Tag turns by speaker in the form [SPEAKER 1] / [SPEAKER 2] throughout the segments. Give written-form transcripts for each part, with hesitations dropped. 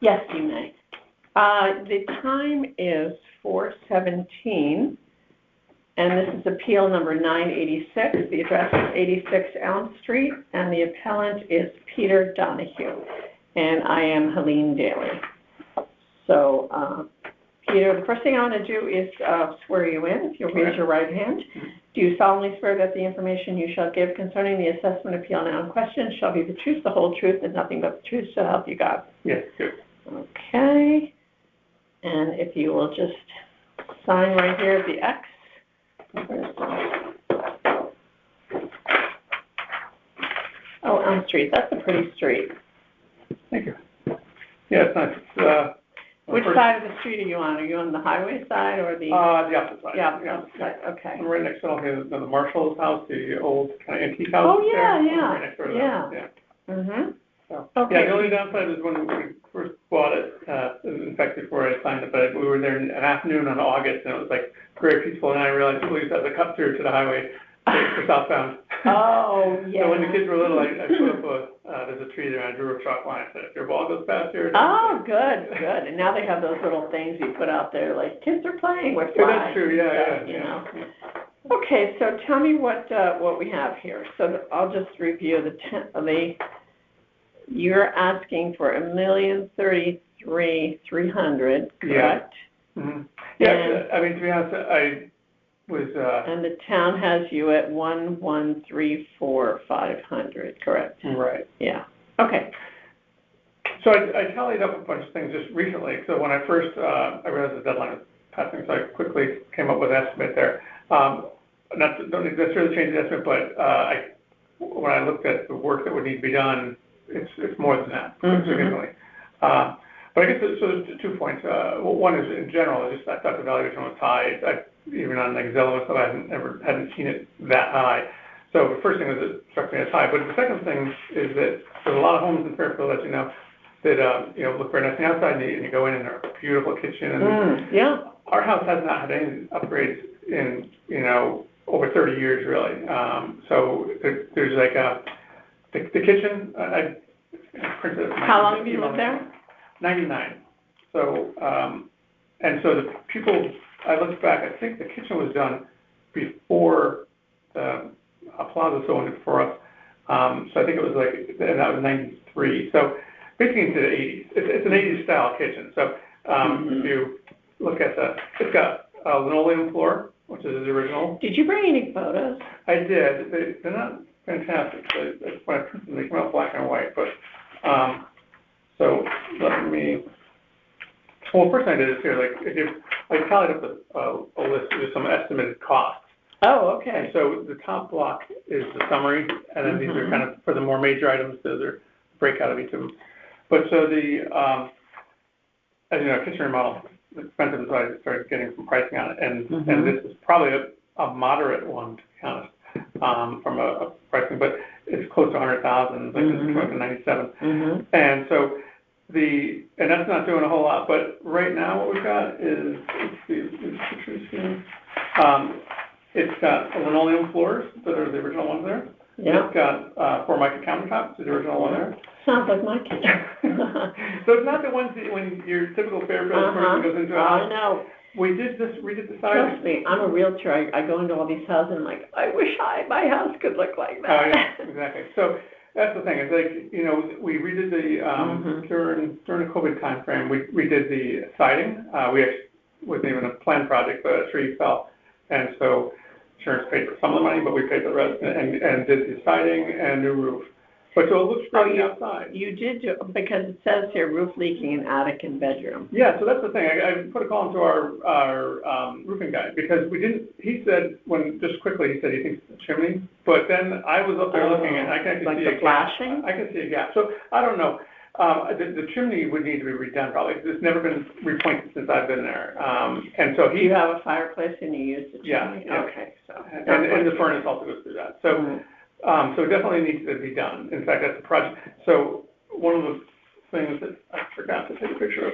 [SPEAKER 1] Yes, you may. The time is 4:17, and this is appeal number 986. The address is 86 Elm Street, and the appellant is Peter Donahue, and I am Helene Daly. So, Peter, the first thing I want to do is swear you in. If you'll raise your right hand. Do you solemnly swear that the information you shall give concerning the assessment appeal now in question shall be the truth, the whole truth, and nothing but the truth, so help you God?
[SPEAKER 2] Yes, sure.
[SPEAKER 1] Okay. And if you will just sign right here at the X. Oh, Elm Street. That's a pretty street.
[SPEAKER 2] Thank you. Yeah, it's nice.
[SPEAKER 1] Which side of the street are you on? Are you on the highway side or the?
[SPEAKER 2] The opposite side.
[SPEAKER 1] Yeah, the opposite side. Okay.
[SPEAKER 2] I'm right next to the Marshall's house, the old kind of antique house.
[SPEAKER 1] Oh, yeah,
[SPEAKER 2] there.
[SPEAKER 1] yeah.
[SPEAKER 2] Right next door to
[SPEAKER 1] yeah.
[SPEAKER 2] that. Yeah.
[SPEAKER 1] Mm-hmm.
[SPEAKER 2] So,
[SPEAKER 1] Okay.
[SPEAKER 2] Yeah, the only downside is when we first bought it, in fact, before I signed it, but we were there an afternoon on August, and it was like very peaceful, and I realized people used to have to cut through to the highway for southbound.
[SPEAKER 1] Oh, yeah.
[SPEAKER 2] So when the kids were little, I put up there's a tree there, and I drew a chalk line. I said, if your ball goes past here.
[SPEAKER 1] Oh, good. And now they have those little things you put out there, like kids are playing with flags.
[SPEAKER 2] That's true, yeah.
[SPEAKER 1] You know. Okay, so tell me what we have here. So I'll just review you're asking for $1,033,300, correct?
[SPEAKER 2] Yeah. Mm-hmm. Yeah, I mean, to be honest, I was.
[SPEAKER 1] And the town has you at 1,134,500, correct?
[SPEAKER 2] Right.
[SPEAKER 1] Yeah. Okay.
[SPEAKER 2] So I tallied up a bunch of things just recently. So when I first, I realized the deadline was passing, so I quickly came up with an estimate there. Don't necessarily change the estimate, but when I looked at the work that would need to be done, it's more than that, significantly. But I guess so there's 2 points. One is in general, just I thought the valuation was high. Even on like Zillow and stuff, I hadn't seen it that high. So the first thing was it struck me as high. But the second thing is that there's a lot of homes in Fairfield, as you know, that look very nice on the outside, and you go in and they're a beautiful kitchen. And
[SPEAKER 1] yeah.
[SPEAKER 2] Our house has not had any upgrades in over 30 years really. So there's like the kitchen. I printed.
[SPEAKER 1] How long have you lived there?
[SPEAKER 2] 99. So and so the people. I looked back. I think the kitchen was done before the Plaza sold it for us. So I think it was and that was 93. So basically into the 80s. It's an 80s style kitchen. So if you look at it's got a linoleum floor, which is the original.
[SPEAKER 1] Did you bring any photos?
[SPEAKER 2] I did. They're not fantastic. When I printed them, they come out black and white. But so let me. Well, first thing I did is here, I tallied up a list of some estimated costs.
[SPEAKER 1] Oh, okay.
[SPEAKER 2] And so the top block is the summary, and then these are kind of for the more major items. Those are breakout of each of them. But so as you know, kitchen remodel is expensive, so I started getting some pricing on it, and this is probably a moderate one, to be honest, from a pricing, but it's close to 100,000, like this came up in 97, and so. And that's not doing a whole lot, but right now what we've got is, let's see, these pictures here. It's got linoleum floors that are the original ones there.
[SPEAKER 1] Yeah.
[SPEAKER 2] It's got Formica countertops, which is the original one there.
[SPEAKER 1] Sounds like my kitchen.
[SPEAKER 2] So it's not the ones that when your typical Fairfield person goes into a house.
[SPEAKER 1] I know.
[SPEAKER 2] We did the siding.
[SPEAKER 1] Trust me, I'm a realtor. I go into all these houses and I'm like, I wish my house could look like that.
[SPEAKER 2] Oh, yeah, exactly. So that's the thing. It's like, we redid during the COVID time frame, we redid the siding. We actually wasn't even a planned project, but a tree fell. And so insurance paid for some of the money, but we paid the rest and did the siding and new roof. But so it looks great outside.
[SPEAKER 1] You did because it says here roof leaking in attic and bedroom.
[SPEAKER 2] Yeah, so that's the thing. I put a call into our roofing guy because he said, he said he thinks it's a chimney, but then I was up there looking and I can actually see
[SPEAKER 1] the flashing?
[SPEAKER 2] I can see a gap. So I don't know. The chimney would need to be redone probably. It's never been repointed since I've been there. And so
[SPEAKER 1] Do you have a fireplace and you use the chimney?
[SPEAKER 2] Yeah.
[SPEAKER 1] Okay. So
[SPEAKER 2] and the furnace also goes through that. So. So it definitely needs to be done. In fact, that's a project. So one of the things that I forgot to take a picture of.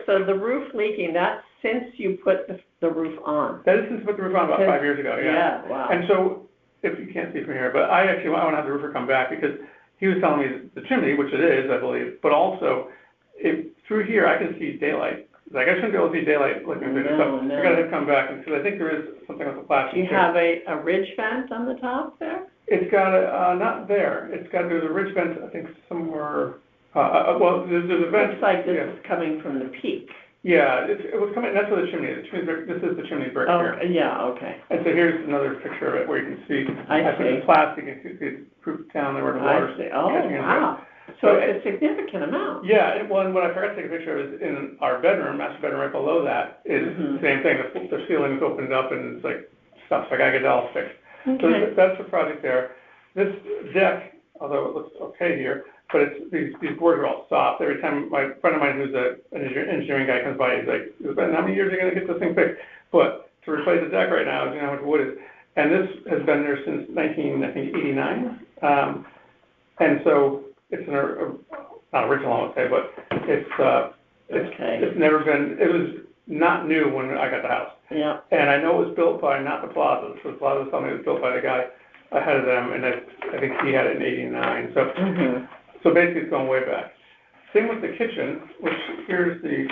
[SPEAKER 1] So the roof leaking, that's since you put the roof on?
[SPEAKER 2] That is since you put the roof on about 5 years ago, yeah.
[SPEAKER 1] Yeah, wow.
[SPEAKER 2] And so, if you can't see from here, but I want to have the roofer come back because he was telling me the chimney, which it is, I believe, but also through here, I can see daylight. Like, I shouldn't be able to see daylight looking through this, so
[SPEAKER 1] No.
[SPEAKER 2] I gotta come back, and, because I think there is something with the flashing.
[SPEAKER 1] Do you have a ridge vent on the top there?
[SPEAKER 2] It's got a, not there, it's got, there's a ridge vent, I think somewhere, well, there's a vent.
[SPEAKER 1] Looks like this
[SPEAKER 2] yeah.
[SPEAKER 1] is coming from the peak.
[SPEAKER 2] Yeah, it was coming, that's where the chimney is, this is the chimney brick
[SPEAKER 1] Oh,
[SPEAKER 2] here.
[SPEAKER 1] yeah, okay.
[SPEAKER 2] And so here's another picture of it where you can see,
[SPEAKER 1] I
[SPEAKER 2] put
[SPEAKER 1] see.
[SPEAKER 2] the plastic, you can see it's proof down there where the water's
[SPEAKER 1] I see. Oh,
[SPEAKER 2] catching into it.
[SPEAKER 1] wow. So it's a significant amount.
[SPEAKER 2] Yeah, well, and what I forgot to take a picture of is in our bedroom, master bedroom right below that, is the same thing, the ceiling's opened up and it's like, stuff, so I gotta get it all fixed. So
[SPEAKER 1] Okay.
[SPEAKER 2] that's the project there. This deck, although it looks okay here, but it's, these boards are all soft. Every time my friend of mine who's an engineering guy comes by, he's like, how many years are you gonna get this thing fixed? But to replace the deck right now, you know how much wood is. And this has been there since 1989. And so it's not original, I would say, but it's never been, it was not new when I got the house.
[SPEAKER 1] Yeah.
[SPEAKER 2] And I know it was built by, not the Plazas, so the Plazas told me it was built by the guy ahead of them, and I think he had it in 89. So, so basically it's going way back. Same with the kitchen, which here's a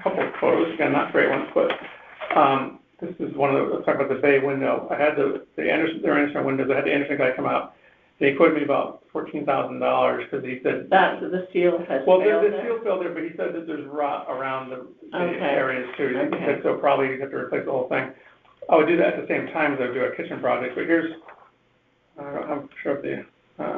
[SPEAKER 2] couple of photos, again, not great ones, but this is one of the, let's talk about the bay window. I had the Anderson windows, I had the Anderson guy come out. They quoted me about $14,000 because he said
[SPEAKER 1] the seal has
[SPEAKER 2] well,
[SPEAKER 1] failed
[SPEAKER 2] the
[SPEAKER 1] there?
[SPEAKER 2] seal failed there, but he said that there's rot around the
[SPEAKER 1] Okay.
[SPEAKER 2] areas too.
[SPEAKER 1] Okay.
[SPEAKER 2] He said, so probably you have to replace the whole thing. I would do that at the same time as I would do a kitchen project. But here's, I'm sure of I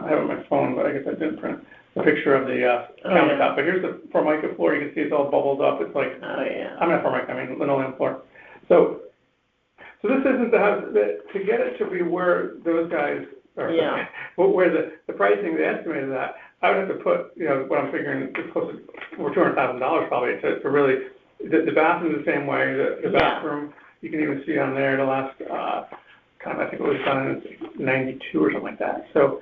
[SPEAKER 2] have it on my phone, but I guess I didn't print the picture of the countertop.
[SPEAKER 1] Yeah.
[SPEAKER 2] But here's the Formica floor. You can see it's all bubbled up. It's like, I'm not Formica, I mean linoleum floor. So this isn't the house to get it to be where those guys.
[SPEAKER 1] Yeah.
[SPEAKER 2] Where the pricing, they estimated that, I would have to put, you know, what I'm figuring is close to over $200,000 probably to really, the bathroom the same way, the bathroom, you can even see on there the last, I think it was done in 92 or something like that. So,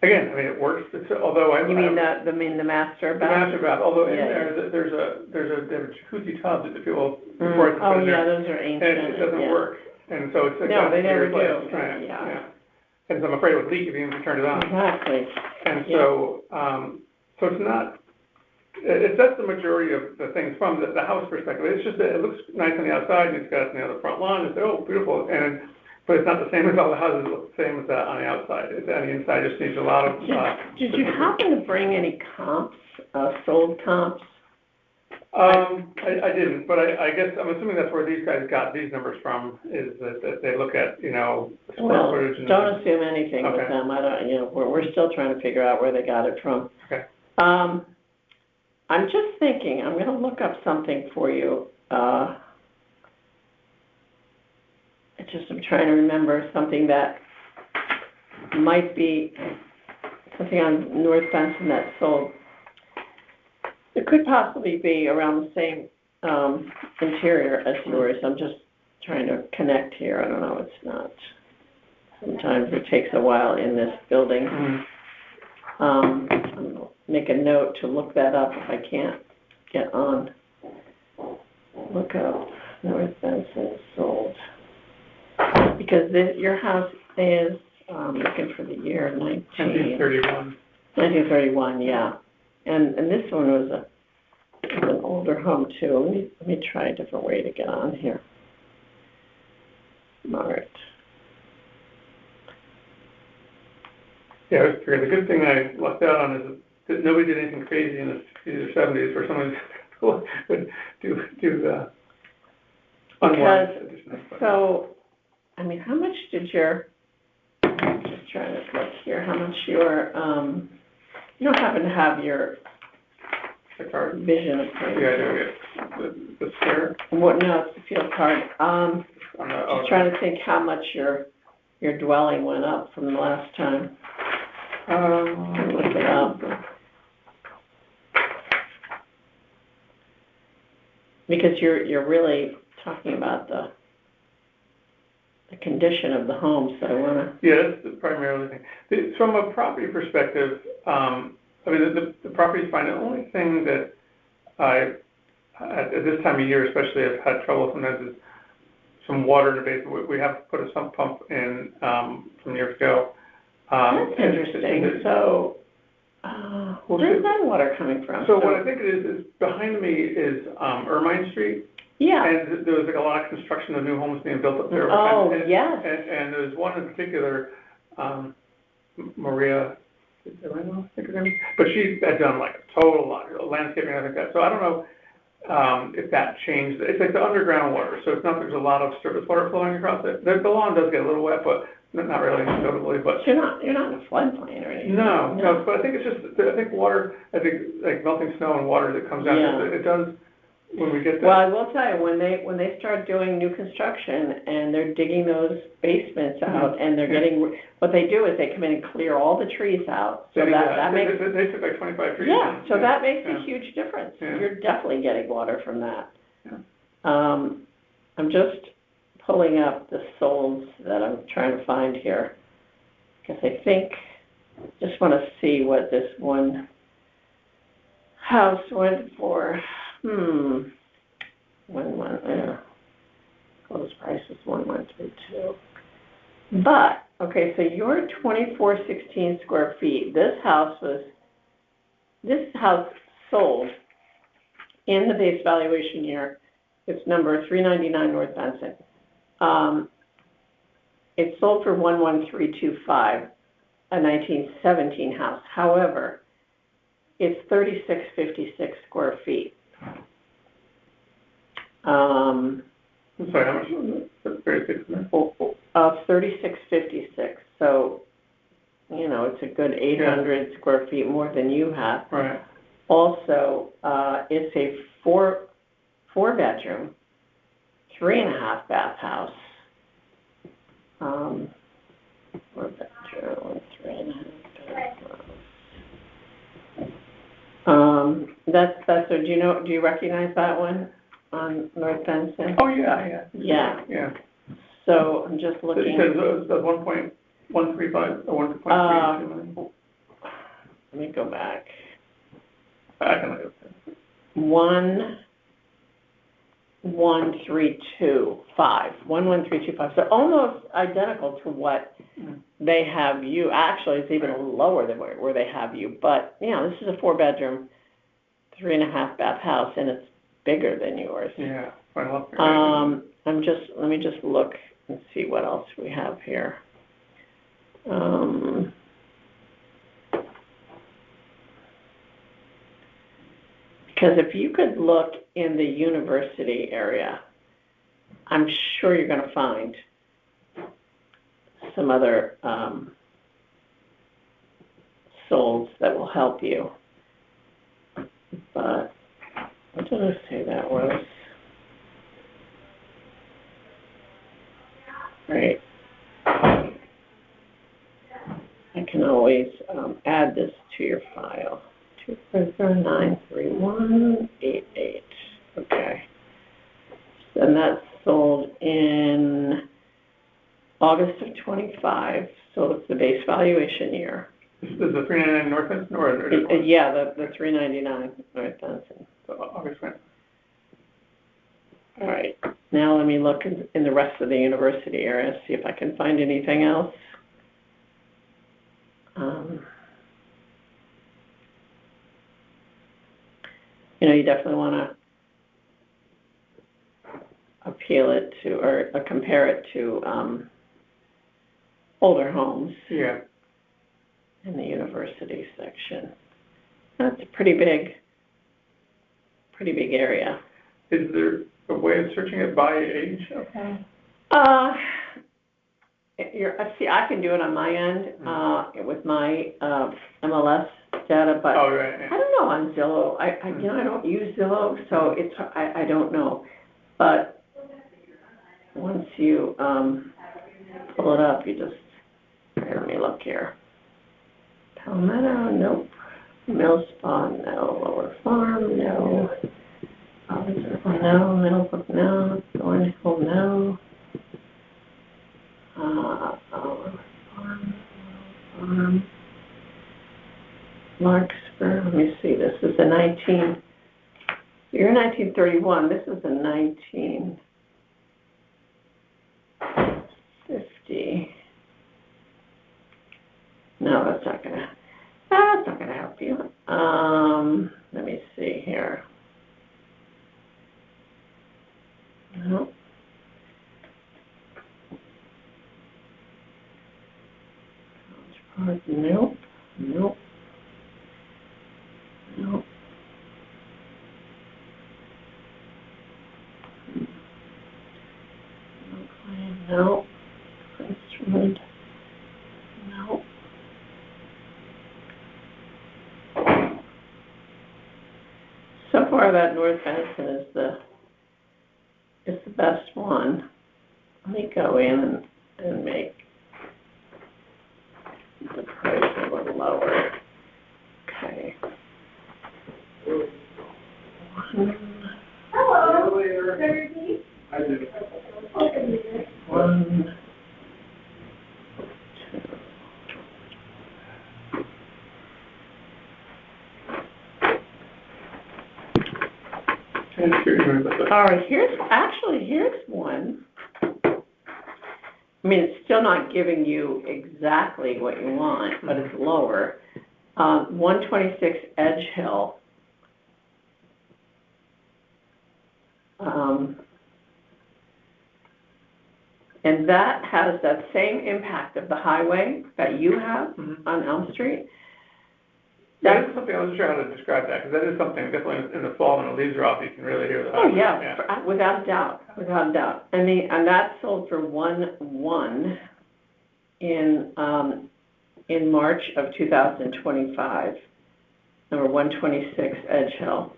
[SPEAKER 2] again, I mean, it works, although I.
[SPEAKER 1] You mean the master bath?
[SPEAKER 2] The master bath, although in
[SPEAKER 1] Yeah.
[SPEAKER 2] there, there's a jacuzzi tub that people.
[SPEAKER 1] Oh, yeah, those are ancient.
[SPEAKER 2] And it doesn't work. And so it's like.
[SPEAKER 1] No, they never do.
[SPEAKER 2] Right,
[SPEAKER 1] Yeah.
[SPEAKER 2] And so I'm afraid it would leak if you even turned it on.
[SPEAKER 1] Exactly.
[SPEAKER 2] And so, so it's not, that's the majority of the things from the house perspective. It's just that it looks nice on the outside and it's got, you know, the front lawn, it's, oh, beautiful. But it's not the same as all the houses look the same as that on the outside. It's on the inside, just needs a lot of.
[SPEAKER 1] Did you happen to bring any comps, sold comps?
[SPEAKER 2] I didn't, but I guess, I'm assuming that's where these guys got these numbers from, is that they look at, you know, square footage and.
[SPEAKER 1] Don't assume anything with
[SPEAKER 2] Okay.
[SPEAKER 1] them. I don't, you know, we're still trying to figure out where they got it from.
[SPEAKER 2] Okay.
[SPEAKER 1] I'm just thinking, I'm gonna look up something for you. I'm trying to remember something that might be something on North Benson that sold. It could possibly be around the same interior as yours. I'm just trying to connect here. I don't know, it's not. Sometimes it takes a while in this building. I'm gonna make a note to look that up if I can't get on. Look up North Benson sold. Because your house is, looking for the year
[SPEAKER 2] 1931.
[SPEAKER 1] 1931, yeah. And this one was an older home too. Let me try a different way to get on here. Smart.
[SPEAKER 2] Yeah, I figured the good thing I lucked out on is that nobody did anything crazy in the 60s or 70s where someone would do the unwanted additions.
[SPEAKER 1] So, I mean, how much did I'm just trying to look here, how much you don't happen to have your
[SPEAKER 2] The card?
[SPEAKER 1] vision appraisal?
[SPEAKER 2] Yeah, I do, yeah. The square?
[SPEAKER 1] What, no, it's the field card.
[SPEAKER 2] Just
[SPEAKER 1] Trying to think how much your dwelling went up from the last time. Look it up. Because you're really talking about the condition of the home, so I wanna.
[SPEAKER 2] Yeah, that's the primary thing. From a property perspective, I mean, the property's fine. The only thing that at this time of year especially, I've had trouble sometimes is some water in the basement. We have to put a sump pump in some years ago.
[SPEAKER 1] That's interesting. So, Where's that water coming from?
[SPEAKER 2] So what I think it is behind me is, Ermine Street.
[SPEAKER 1] Yeah.
[SPEAKER 2] And there was like a lot of construction of new homes being built up there.
[SPEAKER 1] Oh,
[SPEAKER 2] And-
[SPEAKER 1] yes.
[SPEAKER 2] And there's one in particular, Maria, I think her name, but she had done like a total lot, landscaping, I think that, so I don't know, if that changed, it's like the underground water, so it's not, there's a lot of surface water flowing across it. The lawn does get a little wet, but not really notably, but.
[SPEAKER 1] You're not in a floodplain or anything.
[SPEAKER 2] No, but I think it's just, I think water, like melting snow and water that comes out,
[SPEAKER 1] Yeah.
[SPEAKER 2] it does, when we get
[SPEAKER 1] Well,
[SPEAKER 2] that.
[SPEAKER 1] I will tell you, when they start doing new construction and they're digging those basements out and they're getting, what they do is they come in and clear all the trees out. So that makes.
[SPEAKER 2] They took like 25 trees.
[SPEAKER 1] Yeah, so that makes a huge difference.
[SPEAKER 2] Yeah.
[SPEAKER 1] You're definitely getting water from that.
[SPEAKER 2] Yeah.
[SPEAKER 1] I'm just pulling up the souls that I'm trying to find here, because I think, just want to see what this one house went for. Close price is 1132. But, okay, so you're 2416 square feet. This house sold in the base valuation year. It's number 399 North Benson. It sold for 11325, a 1917 house. However, it's 3656 square feet.
[SPEAKER 2] I'm sorry, how much was it? 36 minutes?
[SPEAKER 1] 3656. So, it's a good 800 square feet more than you have.
[SPEAKER 2] Right.
[SPEAKER 1] Also, it's a four bedroom, 3.5 bath house. 4 bedroom, 3.5 bath house. That's. Do you recognize that one on North Benson?
[SPEAKER 2] Oh, yeah.
[SPEAKER 1] Yeah.
[SPEAKER 2] Yeah.
[SPEAKER 1] So I'm just looking.
[SPEAKER 2] So it says 1.135 or 1.32 million?
[SPEAKER 1] Let me go back.
[SPEAKER 2] I can look at it.
[SPEAKER 1] 11325. So almost identical to what they have you. Actually, it's even a little lower than where they have you. But this is a 4 bedroom, 3.5 bath house, and it's bigger than yours.
[SPEAKER 2] Yeah, quite a lot.
[SPEAKER 1] Let me just look and see what else we have here. Because if you could look in the university area, I'm sure you're going to find some other souls that will help you. But what did I say that was? Right. I can always add this to your file. 240-93188. Okay. And that's sold in August of 25. So it's the base valuation year.
[SPEAKER 2] This is the 399 North Benson or a different one?
[SPEAKER 1] Yeah, the 399 North Benson.
[SPEAKER 2] So August 20.
[SPEAKER 1] All right. Now let me look in the rest of the university area, see if I can find anything else. You definitely want to appeal it to or compare it to older homes.
[SPEAKER 2] Yeah.
[SPEAKER 1] In the university section. That's a pretty big area.
[SPEAKER 2] Is there a way of searching it by age?
[SPEAKER 1] Okay. See, I can do it on my end with my MLS data, but
[SPEAKER 2] oh, right, yeah.
[SPEAKER 1] I don't know on Zillow. I don't use Zillow, so I don't know. But once you pull it up, you just let me look here. Palmetto, nope. Millspawn, no. Lower Farm, no. No. Middlebrook, no. Thornhill, no. Farm. Larkspur, let me see. This is a 19. You're 1931. This is a 1950. No, that's not gonna help you. Let me see here. No. Nope. Nope. Nope. No. Instrument. No. So far, that North Benson is the best one. Let me go in and make the price a little lower. Okay.
[SPEAKER 3] Hello.
[SPEAKER 2] I do.
[SPEAKER 1] One, all right, here's one. I mean, it's still not giving you exactly what you want, but it's lower. 126 Edge Hill. And that has that same impact of the highway that you have on Elm Street.
[SPEAKER 2] That is something, I wasn't sure how to describe that, because that is something, definitely in the fall when the leaves are off, you can really hear the highway.
[SPEAKER 1] Oh, yeah, without a doubt, without a doubt. And that sold for 1-1 in March of 2025, number 126 Edge Hill.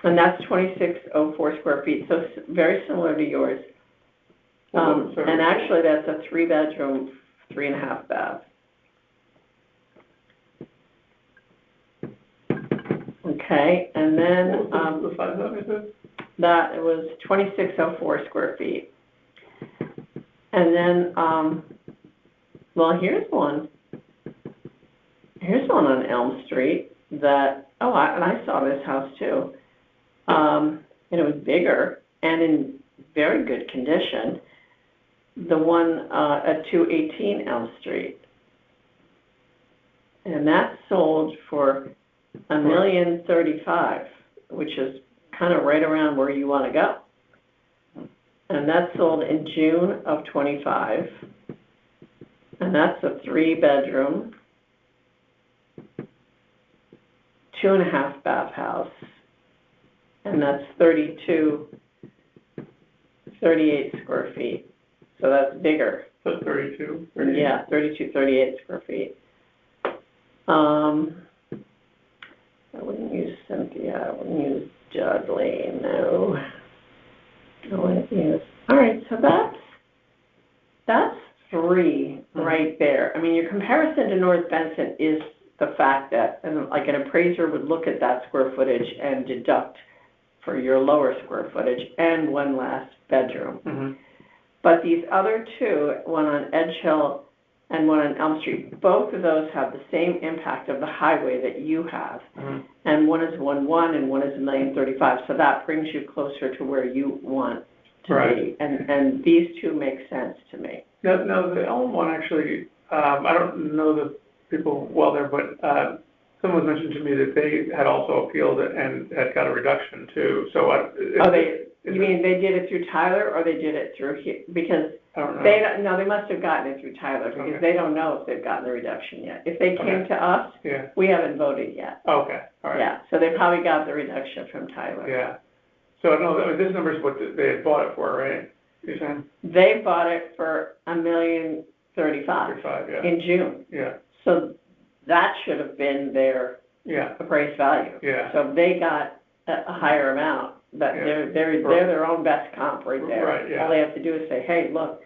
[SPEAKER 1] And that's 2604 square feet, so very similar to yours. And actually, that's a 3-bedroom, 3.5 bath. Okay, and then
[SPEAKER 2] The size of it?
[SPEAKER 1] that it was 2604 square feet. And then, well, here's one. Here's one on Elm Street that, and I saw this house too. And it was bigger and in very good condition. The one at 218 Elm Street. And that sold for $1,035,000, which is kind of right around where you want to go. And that sold in June of 25. And that's a 3-bedroom, 2.5 bath house. And that's 38 square feet. So that's bigger.
[SPEAKER 2] So 32? 38.
[SPEAKER 1] Yeah, 38 square feet. I wouldn't use Cynthia. I wouldn't use Dudley. No. I wouldn't use. All right, so that's 3 right there. I mean, your comparison to North Benson is the fact that, like an appraiser would look at that square footage and deduct for your lower square footage and one last bedroom.
[SPEAKER 2] Mm-hmm.
[SPEAKER 1] But these other two, one on Edge Hill and one on Elm Street, both of those have the same impact of the highway that you have.
[SPEAKER 2] Mm-hmm.
[SPEAKER 1] And one is 1-1 and one is $1,035,000. So that brings you closer to where you want to be. And these two make sense to me.
[SPEAKER 2] Now the Elm one actually, I don't know the people well there, but someone mentioned to me that they had also appealed it and had got a reduction too. So
[SPEAKER 1] you mean they did it through Tyler or they did it through here? Because
[SPEAKER 2] I don't know.
[SPEAKER 1] they must have gotten it through Tyler because they don't know if they've gotten the reduction yet. If they came to us, we haven't voted yet.
[SPEAKER 2] Okay, all right.
[SPEAKER 1] Yeah, so they probably got the reduction from Tyler.
[SPEAKER 2] Yeah. So no, this number is what they had bought it for, right? You're saying?
[SPEAKER 1] They bought it for $1,035,000 in June.
[SPEAKER 2] Yeah.
[SPEAKER 1] So that should have been their appraised value.
[SPEAKER 2] Yeah.
[SPEAKER 1] So they got a higher amount. But they're their own best comp right there.
[SPEAKER 2] Right, yeah.
[SPEAKER 1] All they have to do is say, hey, look,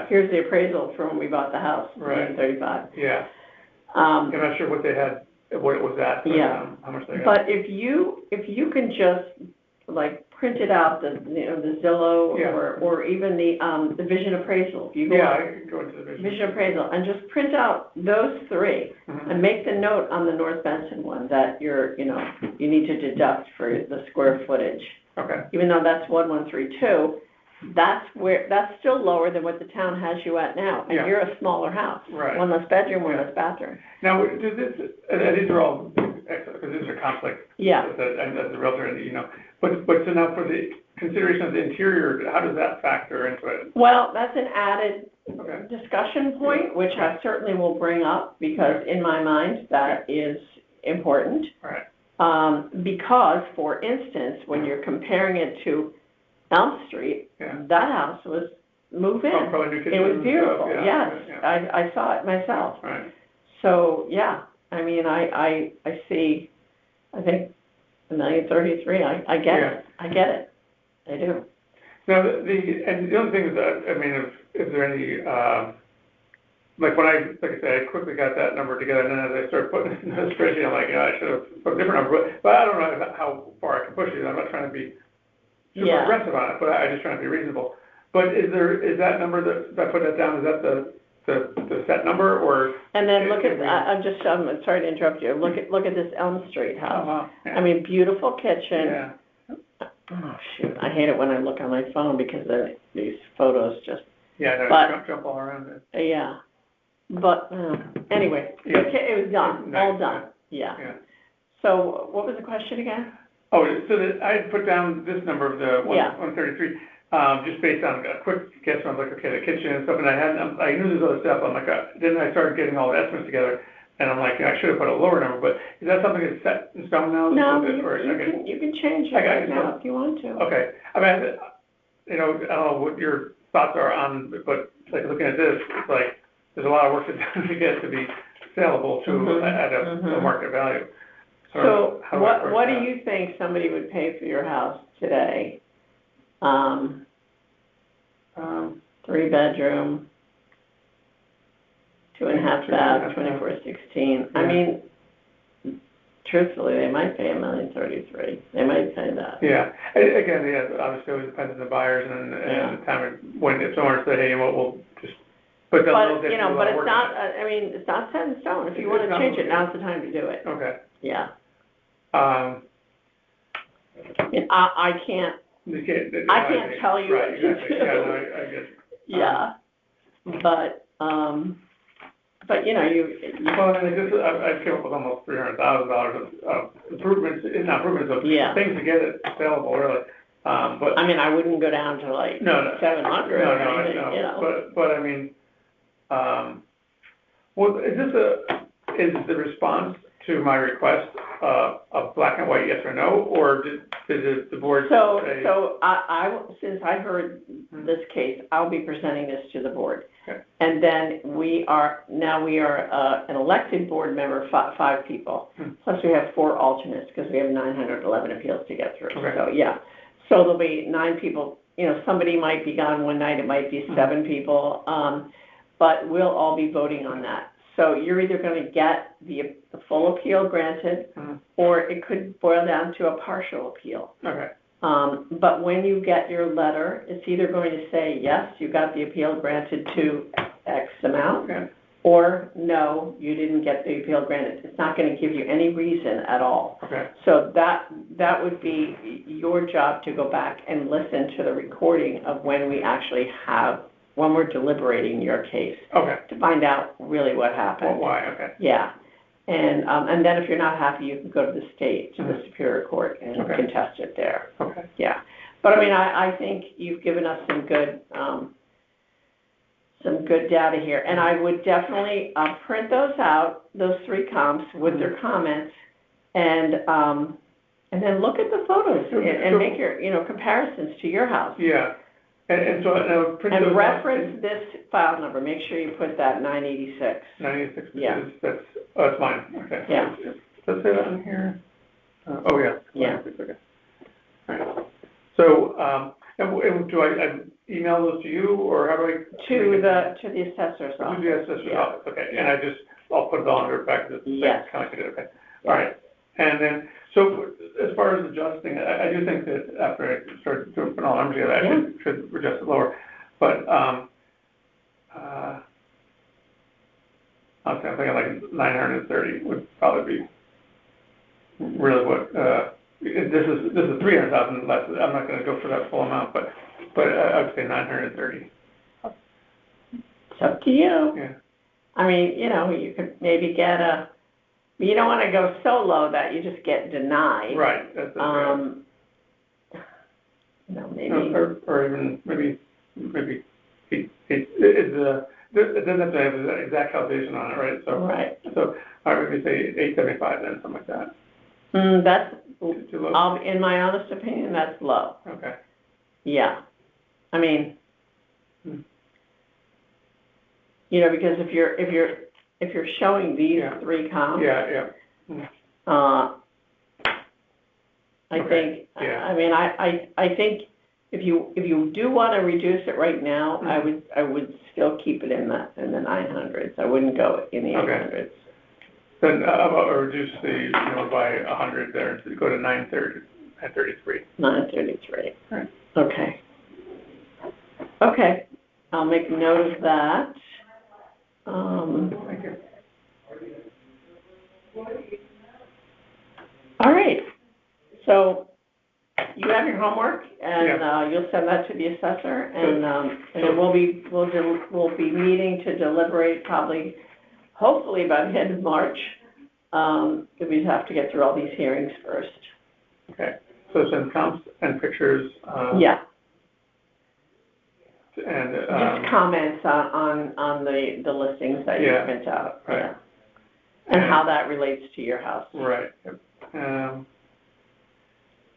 [SPEAKER 1] here's the appraisal from when we bought the house, $1,035,000.
[SPEAKER 2] Yeah. I'm not sure what they had, what it was at, but how much they got.
[SPEAKER 1] But if you can just like print it out, the Zillow or even the Vision Appraisal. If you go
[SPEAKER 2] I can go into the
[SPEAKER 1] Vision Appraisal and just print out those 3 and make the note on the North Benson one that you need to deduct for the square footage.
[SPEAKER 2] Okay.
[SPEAKER 1] Even though that's 1132, that's still lower than what the town has you at now, and you're a smaller house.
[SPEAKER 2] Right.
[SPEAKER 1] One less bedroom, one less bathroom.
[SPEAKER 2] Now, these are all excellent, because conflict.
[SPEAKER 1] Yeah.
[SPEAKER 2] With that, and as a realtor, and, you know, but so now for the consideration of the interior, how does that factor into it?
[SPEAKER 1] Well, that's an added
[SPEAKER 2] Okay.
[SPEAKER 1] discussion point, which I certainly will bring up, because in my mind, that is important.
[SPEAKER 2] Right.
[SPEAKER 1] Because, for instance, when you're comparing it to Elm Street,
[SPEAKER 2] Yeah.
[SPEAKER 1] that house was move-in.
[SPEAKER 2] Oh, probably new kitchen
[SPEAKER 1] It was
[SPEAKER 2] and
[SPEAKER 1] beautiful,
[SPEAKER 2] stuff,
[SPEAKER 1] yes.
[SPEAKER 2] yeah.
[SPEAKER 1] I saw it myself.
[SPEAKER 2] Right.
[SPEAKER 1] So, yeah, I mean, I see, I think, $1,033,000, I get it, I get it, I do.
[SPEAKER 2] Now, and the other thing is that, I mean, is there any, like when like I said, I quickly got that number together, and then as I started putting it in the spreadsheet, I'm like, you know, I should have put a different number, but I don't know how far I can push it. I'm not trying to be super
[SPEAKER 1] Yeah.
[SPEAKER 2] aggressive on it, but I'm just trying to be reasonable. But is that number that I put that down, is that the set number, or?
[SPEAKER 1] And then look at, I'm sorry to interrupt you, look at this Elm Street
[SPEAKER 2] Oh,
[SPEAKER 1] house.
[SPEAKER 2] wow. Yeah.
[SPEAKER 1] I mean, beautiful kitchen.
[SPEAKER 2] Yeah.
[SPEAKER 1] Oh, shoot, I hate it when I look on my phone because these photos just,
[SPEAKER 2] Yeah, no,
[SPEAKER 1] But-
[SPEAKER 2] jump all around it.
[SPEAKER 1] yeah. But, anyway,
[SPEAKER 2] Yeah.
[SPEAKER 1] it was done,
[SPEAKER 2] Nice,
[SPEAKER 1] all done, yeah.
[SPEAKER 2] Yeah.
[SPEAKER 1] So what was the question again?
[SPEAKER 2] Oh, so that I had put down this number of the
[SPEAKER 1] Yeah.
[SPEAKER 2] 133, just based on a quick guess. I was like, okay, the kitchen and stuff, and I knew there's other stuff. I'm like, then I started getting all the estimates together, and I'm like, you know, I should have put a lower number. But is that something that's set in stone now?
[SPEAKER 1] No,
[SPEAKER 2] Or-
[SPEAKER 1] you can change it
[SPEAKER 2] I got
[SPEAKER 1] right
[SPEAKER 2] it.
[SPEAKER 1] now if you want to.
[SPEAKER 2] Okay, I mean, you know, I don't know what your thoughts are on, but like looking at this, it's like there's a lot of work to get to be saleable to
[SPEAKER 1] Mhm,
[SPEAKER 2] at a
[SPEAKER 1] mhm.
[SPEAKER 2] market value.
[SPEAKER 1] So
[SPEAKER 2] how do I approach
[SPEAKER 1] what do
[SPEAKER 2] that?
[SPEAKER 1] you think somebody would pay for your house today? 3-bedroom, 2.5 bath, 2416. I
[SPEAKER 2] Yeah.
[SPEAKER 1] mean, truthfully, they might pay $1,033,000. They might pay that.
[SPEAKER 2] Yeah, again, yeah, obviously it always depends on the buyers and the time when, if someone said, hey, you know what, we'll just put that little
[SPEAKER 1] But,
[SPEAKER 2] bit.
[SPEAKER 1] you know, but it's not, I mean, it's not set in stone. If you want to change it, now's the time to do it.
[SPEAKER 2] Okay.
[SPEAKER 1] Yeah.
[SPEAKER 2] Um,
[SPEAKER 1] And I can't,
[SPEAKER 2] you can't.
[SPEAKER 1] I can't tell you
[SPEAKER 2] Right,
[SPEAKER 1] what to
[SPEAKER 2] exactly,
[SPEAKER 1] do.
[SPEAKER 2] yeah, no, I guess.
[SPEAKER 1] yeah. But, you know, you.
[SPEAKER 2] Well, I mean, I came up with almost $300,000 of improvements, not improvements, of
[SPEAKER 1] Yeah.
[SPEAKER 2] things to get it saleable, really. But.
[SPEAKER 1] I mean, I wouldn't go down to like
[SPEAKER 2] No.
[SPEAKER 1] 700 or anything,
[SPEAKER 2] No,
[SPEAKER 1] you know.
[SPEAKER 2] but I mean, well, is the response to my request, a black and white yes or no, or did the board say?
[SPEAKER 1] So since I heard this case, I'll be presenting this to the board.
[SPEAKER 2] Okay.
[SPEAKER 1] And then we are an elected board member, 5 people. Plus we have 4 alternates because we have 911 appeals to get through.
[SPEAKER 2] Okay.
[SPEAKER 1] So, yeah. So there'll be 9 people, you know, somebody might be gone one night, it might be 7 people, but we'll all be voting on that. So you're either going to get the full appeal granted, or it could boil down to a partial appeal.
[SPEAKER 2] Okay.
[SPEAKER 1] But when you get your letter, it's either going to say, yes, you got the appeal granted to X amount,
[SPEAKER 2] Okay.
[SPEAKER 1] or no, you didn't get the appeal granted. It's not going to give you any reason at all.
[SPEAKER 2] Okay.
[SPEAKER 1] So that would be your job to go back and listen to the recording of when we're deliberating your case,
[SPEAKER 2] Okay.
[SPEAKER 1] to find out really what happened.
[SPEAKER 2] Well, why? Okay.
[SPEAKER 1] Yeah. And then if you're not happy, you can go to the state, to the Superior Court, and
[SPEAKER 2] Okay.
[SPEAKER 1] contest it there.
[SPEAKER 2] Okay.
[SPEAKER 1] Yeah. But I mean, I think you've given us some good data here. And I would definitely print those out, those 3 comps with their comments, and then look at the photos and make your, you know, comparisons to your house.
[SPEAKER 2] Yeah. And so I would print those
[SPEAKER 1] And
[SPEAKER 2] out
[SPEAKER 1] reference this file number. Make sure you put that 986.
[SPEAKER 2] 96,
[SPEAKER 1] Yeah.
[SPEAKER 2] that's mine, okay.
[SPEAKER 1] Yeah.
[SPEAKER 2] Does it say that in here? Oh, yeah.
[SPEAKER 1] Yeah.
[SPEAKER 2] Okay. All right. So, and do I email those to you, or how do I?
[SPEAKER 1] To the assessor's
[SPEAKER 2] To
[SPEAKER 1] office.
[SPEAKER 2] the assessor's
[SPEAKER 1] Yeah.
[SPEAKER 2] office, okay, and I'll put it all under back to the
[SPEAKER 1] Yes.
[SPEAKER 2] kind of like I did, okay. All right, and then, so as far as adjusting, I do think that after I start doing put all numbers together, I should adjust it lower, but, I'm thinking like 930 would probably be really what, this is 300,000 less, I'm not gonna go for that full amount, but I would say 930,
[SPEAKER 1] It's up to you.
[SPEAKER 2] yeah.
[SPEAKER 1] I mean, you know, you could maybe get a You don't wanna go so low that you just get denied.
[SPEAKER 2] Right, that's it.
[SPEAKER 1] Maybe.
[SPEAKER 2] Or even, maybe, it doesn't have to have the exact calculation on it, right?
[SPEAKER 1] Right.
[SPEAKER 2] So, I would maybe say 875 then, something like that.
[SPEAKER 1] That's,
[SPEAKER 2] Too low?
[SPEAKER 1] in my honest opinion, that's low.
[SPEAKER 2] Okay.
[SPEAKER 1] Yeah. I mean,
[SPEAKER 2] Hmm.
[SPEAKER 1] because if you're showing these
[SPEAKER 2] Yeah.
[SPEAKER 1] three comps,
[SPEAKER 2] Yeah.
[SPEAKER 1] I think,
[SPEAKER 2] Yeah.
[SPEAKER 1] I mean, I think if you do want to reduce it right now, I would still keep it in the 900s. I wouldn't go in the 800s.
[SPEAKER 2] Then I'll reduce the, by 100 there, to go to 933.
[SPEAKER 1] 933.
[SPEAKER 2] Right.
[SPEAKER 1] Okay. Okay. I'll make note of that.
[SPEAKER 2] Thank you.
[SPEAKER 1] All right. So you have your homework, and you'll send that to the assessor, and then we'll be meeting to deliberate hopefully by the end of March. Because we have to get through all these hearings first.
[SPEAKER 2] Okay. So send comps and pictures.
[SPEAKER 1] Yeah.
[SPEAKER 2] And
[SPEAKER 1] just comments on the listings that you print out.
[SPEAKER 2] Right.
[SPEAKER 1] Yeah. And how that relates to your house.
[SPEAKER 2] Right.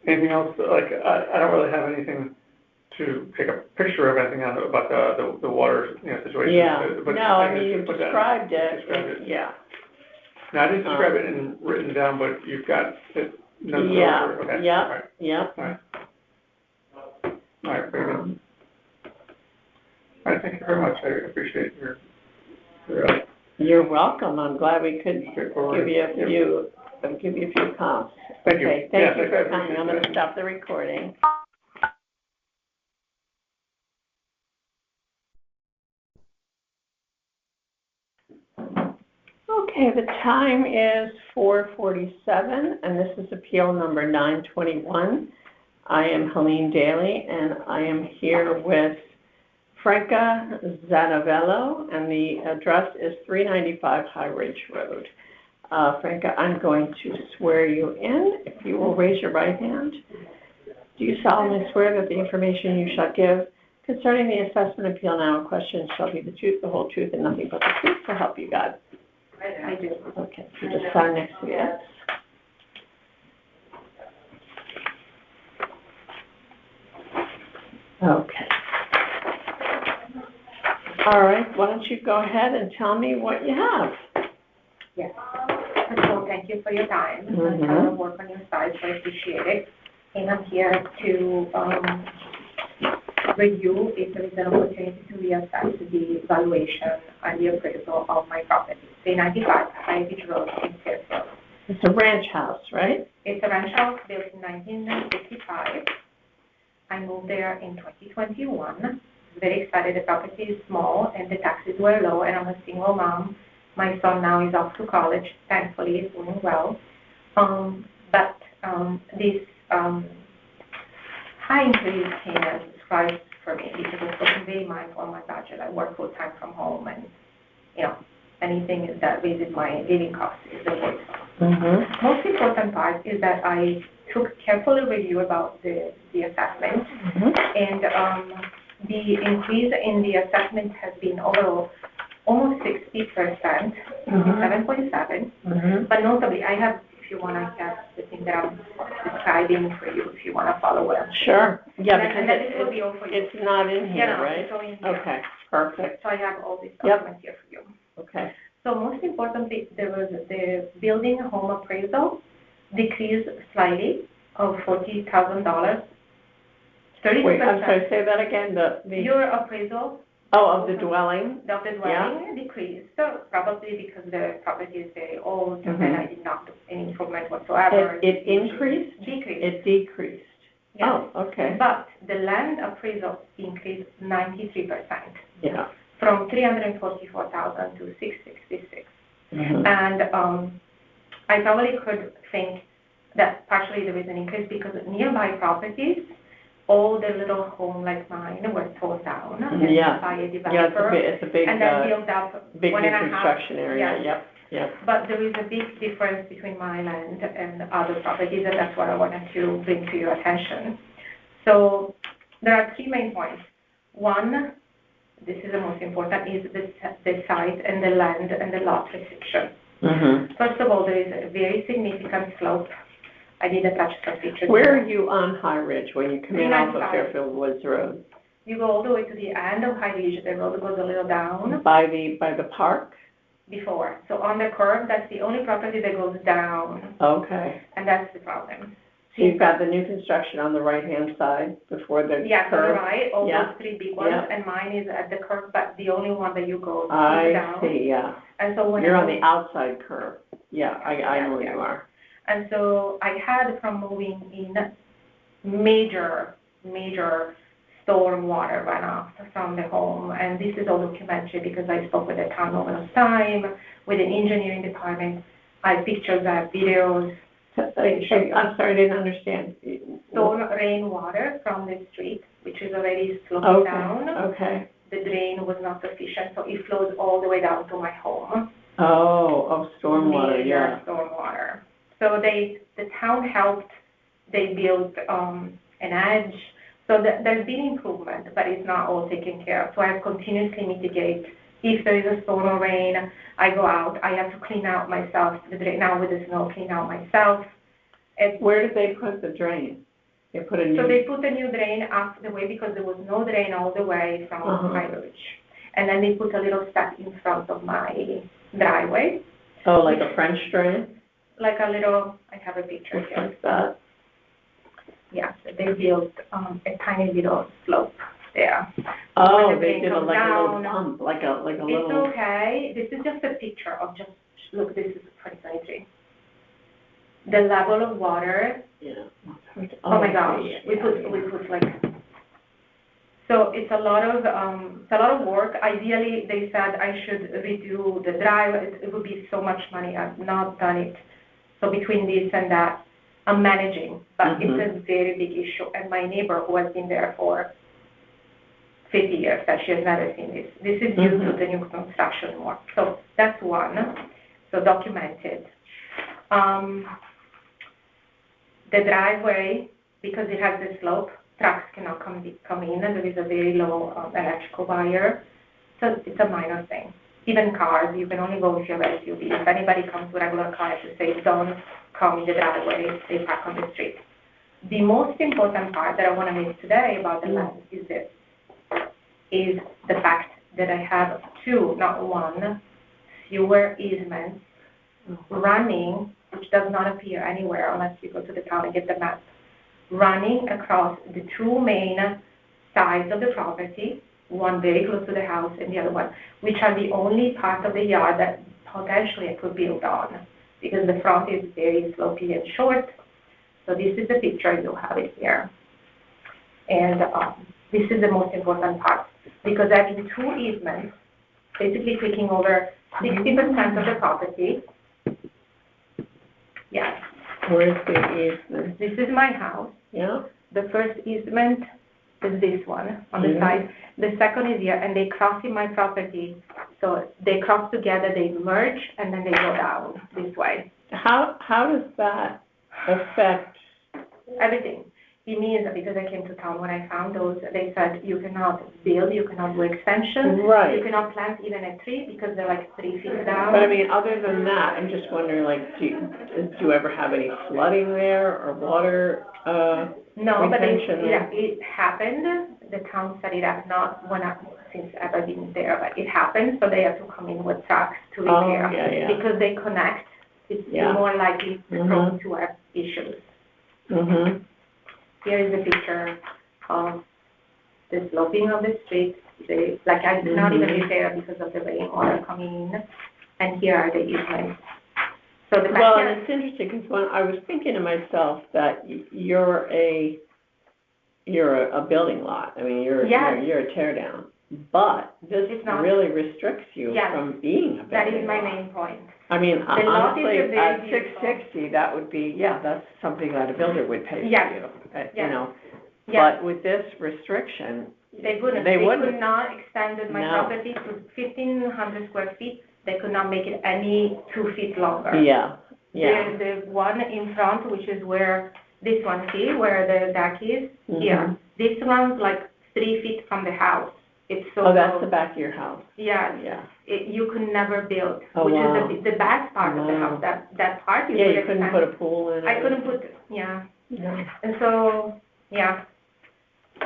[SPEAKER 2] Anything else? Like I don't really have anything to take a picture of anything about the water situation.
[SPEAKER 1] Yeah.
[SPEAKER 2] But
[SPEAKER 1] no, I mean you've described it. Yeah.
[SPEAKER 2] No, I didn't describe it and written down, but you've got it.
[SPEAKER 1] Yeah.
[SPEAKER 2] Okay.
[SPEAKER 1] Yeah.
[SPEAKER 2] All right.
[SPEAKER 1] Yeah.
[SPEAKER 2] All right. All right. Very good. All right. Thank you very much. I appreciate your
[SPEAKER 1] You're welcome. I'm glad we could give you a few comps.
[SPEAKER 2] Thank you.
[SPEAKER 1] Okay. Thank you for coming. I'm going to stop the recording. Okay, the time is 4:47, and this is appeal number 921. I am Helene Daly, and I am here with Franca Zanovello, and the address is 395 High Ridge Road. Franca, I'm going to swear you in. If you will raise your right hand. Do you solemnly swear that the information you shall give concerning the assessment appeal now in question shall be the truth, the whole truth, and nothing but the truth, so help you God?
[SPEAKER 3] I do.
[SPEAKER 1] Okay, so just sign next to it. Okay. All right, why don't you go ahead and tell me what you have?
[SPEAKER 3] Yes. So thank you for your time.
[SPEAKER 1] Mm-hmm.
[SPEAKER 3] I want to work on your side, so I appreciate it. And I'm here to review if there is an opportunity to reassess the valuation and the appraisal of my property. 395 High Ridge Road in Fairfield.
[SPEAKER 1] It's a ranch house, right?
[SPEAKER 3] It's a ranch house built in 1955. I moved there in 2021. Very excited. The property is small and the taxes were low, and I'm a single mom. My son now is off to college. Thankfully, he's doing well. But this high increase payment is Christ for me because I'm very mindful of my budget. I work full time from home, and anything that raises my living costs is the worst.
[SPEAKER 1] Mm-hmm.
[SPEAKER 3] Most important part is that I took careful review about the assessment, and the increase in the assessment has been overall almost 60%, 57.7. But notably, I have, if you want to have the thing that I'm describing for you, if you want to follow what I'm saying.
[SPEAKER 1] Sure. Yeah,
[SPEAKER 3] and
[SPEAKER 1] because
[SPEAKER 3] this will be all for you.
[SPEAKER 1] it's not in here, right?
[SPEAKER 3] It's all in here.
[SPEAKER 1] Okay, perfect.
[SPEAKER 3] So I have all these documents here for you.
[SPEAKER 1] Okay.
[SPEAKER 3] So most importantly, there was the building home appraisal decreased slightly of $40,000. 32%.
[SPEAKER 1] Wait, I'm sorry, say that again.
[SPEAKER 3] Your appraisal.
[SPEAKER 1] Of the dwelling?
[SPEAKER 3] Of the dwelling decreased, so probably because the property is very old and I did not do any improvement whatsoever.
[SPEAKER 1] It increased?
[SPEAKER 3] Decreased.
[SPEAKER 1] It decreased.
[SPEAKER 3] Yes.
[SPEAKER 1] Oh, okay.
[SPEAKER 3] But the land appraisal increased 93%.
[SPEAKER 1] Yeah.
[SPEAKER 3] From 344,000 to 666. And I probably could think that partially there is an increase because nearby properties, all the little home like mine were torn down by a developer.
[SPEAKER 1] Yeah, it's a big
[SPEAKER 3] and then built up
[SPEAKER 1] big
[SPEAKER 3] 1.5
[SPEAKER 1] construction area.
[SPEAKER 3] Yes.
[SPEAKER 1] Yep. Yep.
[SPEAKER 3] But there is a big difference between my land and other properties, and that's what I wanted to bring to your attention. So there are 3 main points. One, this is the most important, is the site and the land and the lot restriction.
[SPEAKER 1] Mm-hmm.
[SPEAKER 3] First of all, there is a very significant slope. I did attach some pictures.
[SPEAKER 1] Where are you on High Ridge when you come in off of
[SPEAKER 3] 395.
[SPEAKER 1] Fairfield Woods Road?
[SPEAKER 3] You go all the way to the end of High Ridge, the road goes a little down
[SPEAKER 1] By the park?
[SPEAKER 3] before. So on the curve, that's the only property that goes down,
[SPEAKER 1] Okay.
[SPEAKER 3] and that's the problem.
[SPEAKER 1] So you've got the new construction on the right-hand side before the
[SPEAKER 3] Yeah, to the
[SPEAKER 1] curve?
[SPEAKER 3] right, all
[SPEAKER 1] Yeah.
[SPEAKER 3] those 3 big ones,
[SPEAKER 1] Yeah.
[SPEAKER 3] and mine is at the curve, but the only one that you go
[SPEAKER 1] I
[SPEAKER 3] down.
[SPEAKER 1] see, yeah.
[SPEAKER 3] And so when
[SPEAKER 1] You're
[SPEAKER 3] I
[SPEAKER 1] on
[SPEAKER 3] go-
[SPEAKER 1] the outside curve. Yeah, I know where
[SPEAKER 3] Yeah.
[SPEAKER 1] you are.
[SPEAKER 3] And so I had from moving in major storm water runoff from the home. And this is all documentary because I spoke with the town numerous times, with the engineering department. I have pictures, I have videos.
[SPEAKER 1] I'm sorry, I didn't understand.
[SPEAKER 3] Storm rainwater from the street, which is already sloping down.
[SPEAKER 1] Okay.
[SPEAKER 3] The drain was not sufficient, so it flows all the way down to my home.
[SPEAKER 1] Stormwater,
[SPEAKER 3] Major
[SPEAKER 1] yeah.
[SPEAKER 3] stormwater. So the town helped, they built an edge. So there's been improvement, but it's not all taken care of. So I have continuously mitigate. If there is a storm or rain, I go out, I have to clean out myself, the drain, now with the snow, clean out myself.
[SPEAKER 1] Where did they put the drain? They put a new...
[SPEAKER 3] So they put a new drain up the way because there was no drain all the way from my ridge. And then they put a little step in front of my driveway.
[SPEAKER 1] Oh, like a French drain?
[SPEAKER 3] Like a little, I have a picture
[SPEAKER 1] Looks
[SPEAKER 3] here.
[SPEAKER 1] like that.
[SPEAKER 3] Yes, they built a tiny little slope there.
[SPEAKER 1] Oh,
[SPEAKER 3] When the
[SPEAKER 1] they
[SPEAKER 3] drain
[SPEAKER 1] did a
[SPEAKER 3] comes
[SPEAKER 1] little
[SPEAKER 3] down,
[SPEAKER 1] bump, like a
[SPEAKER 3] It's
[SPEAKER 1] little...
[SPEAKER 3] okay. This is just a picture of just, look, this is 2023. The level of water,
[SPEAKER 1] Yeah.
[SPEAKER 3] oh my gosh,
[SPEAKER 1] yeah,
[SPEAKER 3] we put like, so it's a lot of work. Ideally, they said I should redo the drive. It would be so much money. I've not done it. So between this and that, I'm managing, but it's a very big issue. And my neighbor who has been there for 50 years said she has never seen this. This is due to the new construction work. So that's one. So documented. The driveway, because it has the slope, trucks cannot come in, and there is a very low electrical wire. So it's a minor thing. Even cars, you can only go with your SUV. If anybody comes with a regular car, I have to say, don't come in the driveway, they park on the street. The most important part that I want to make today about the land is this, is the fact that I have 2, not 1, sewer easements running, which does not appear anywhere unless you go to the town and get the map, running across the 2 main sides of the property, one very close to the house and the other one, which are the only part of the yard that potentially I could build on, because the front is very slopey and short. So this is the picture, you'll have it here. And this is the most important part, because having 2 easements, basically taking over 60% of the property. Yes.
[SPEAKER 1] Where's the easement?
[SPEAKER 3] This is my house.
[SPEAKER 1] Yeah.
[SPEAKER 3] The first easement is this one on the side. The second is here, and they cross in my property. So they cross together, they merge, and then they go down this way.
[SPEAKER 1] How does that affect?
[SPEAKER 3] Everything. It means that because I came to town when I found those, they said you cannot build, you cannot do extensions,
[SPEAKER 1] Right.
[SPEAKER 3] you cannot plant even a tree because they're like 3 feet down.
[SPEAKER 1] But I mean, other than that, I'm just wondering, like, do you ever have any flooding there or water
[SPEAKER 3] No, but
[SPEAKER 1] retention there?
[SPEAKER 3] it happened. The town set it up, not since I've ever been there, but it happened, so they have to come in with trucks to repair.
[SPEAKER 1] Oh, yeah.
[SPEAKER 3] Because they connect, it's more likely prone to have issues.
[SPEAKER 1] Mm-hmm.
[SPEAKER 3] Here is a picture of the sloping of the street. I did not even repair because of the rainwater coming in. And here are the easements. So the
[SPEAKER 1] Well,
[SPEAKER 3] backyard,
[SPEAKER 1] and it's interesting because when I was thinking to myself that you're a building lot. I mean, you're a tear down. But this really restricts you from being a building lot.
[SPEAKER 3] that is my main point.
[SPEAKER 1] I mean,
[SPEAKER 3] The lot is
[SPEAKER 1] honestly,
[SPEAKER 3] a very
[SPEAKER 1] at
[SPEAKER 3] beautiful.
[SPEAKER 1] 660, that would be, that's something that a builder would pay for
[SPEAKER 3] Yes.
[SPEAKER 1] you, you
[SPEAKER 3] Yes.
[SPEAKER 1] know.
[SPEAKER 3] Yes.
[SPEAKER 1] But with this restriction,
[SPEAKER 3] They wouldn't.
[SPEAKER 1] They
[SPEAKER 3] They
[SPEAKER 1] wouldn't.
[SPEAKER 3] could not extend my
[SPEAKER 1] No.
[SPEAKER 3] property to 1,500 square feet They could not make it any 2 feet longer.
[SPEAKER 1] Yeah, yeah.
[SPEAKER 3] The one in front, which is where this one, see, where the deck is, here. This runs like 3 feet from the house. It's so
[SPEAKER 1] Oh, that's
[SPEAKER 3] low.
[SPEAKER 1] the back of your house.
[SPEAKER 3] Yeah.
[SPEAKER 1] Yeah.
[SPEAKER 3] You could never build,
[SPEAKER 1] Oh,
[SPEAKER 3] which
[SPEAKER 1] wow.
[SPEAKER 3] is the best part of the
[SPEAKER 1] Wow.
[SPEAKER 3] house. That part you
[SPEAKER 1] Yeah,
[SPEAKER 3] could
[SPEAKER 1] you couldn't
[SPEAKER 3] expand.
[SPEAKER 1] put a pool in.
[SPEAKER 3] I couldn't put, yeah.
[SPEAKER 1] No.
[SPEAKER 3] And so, yeah.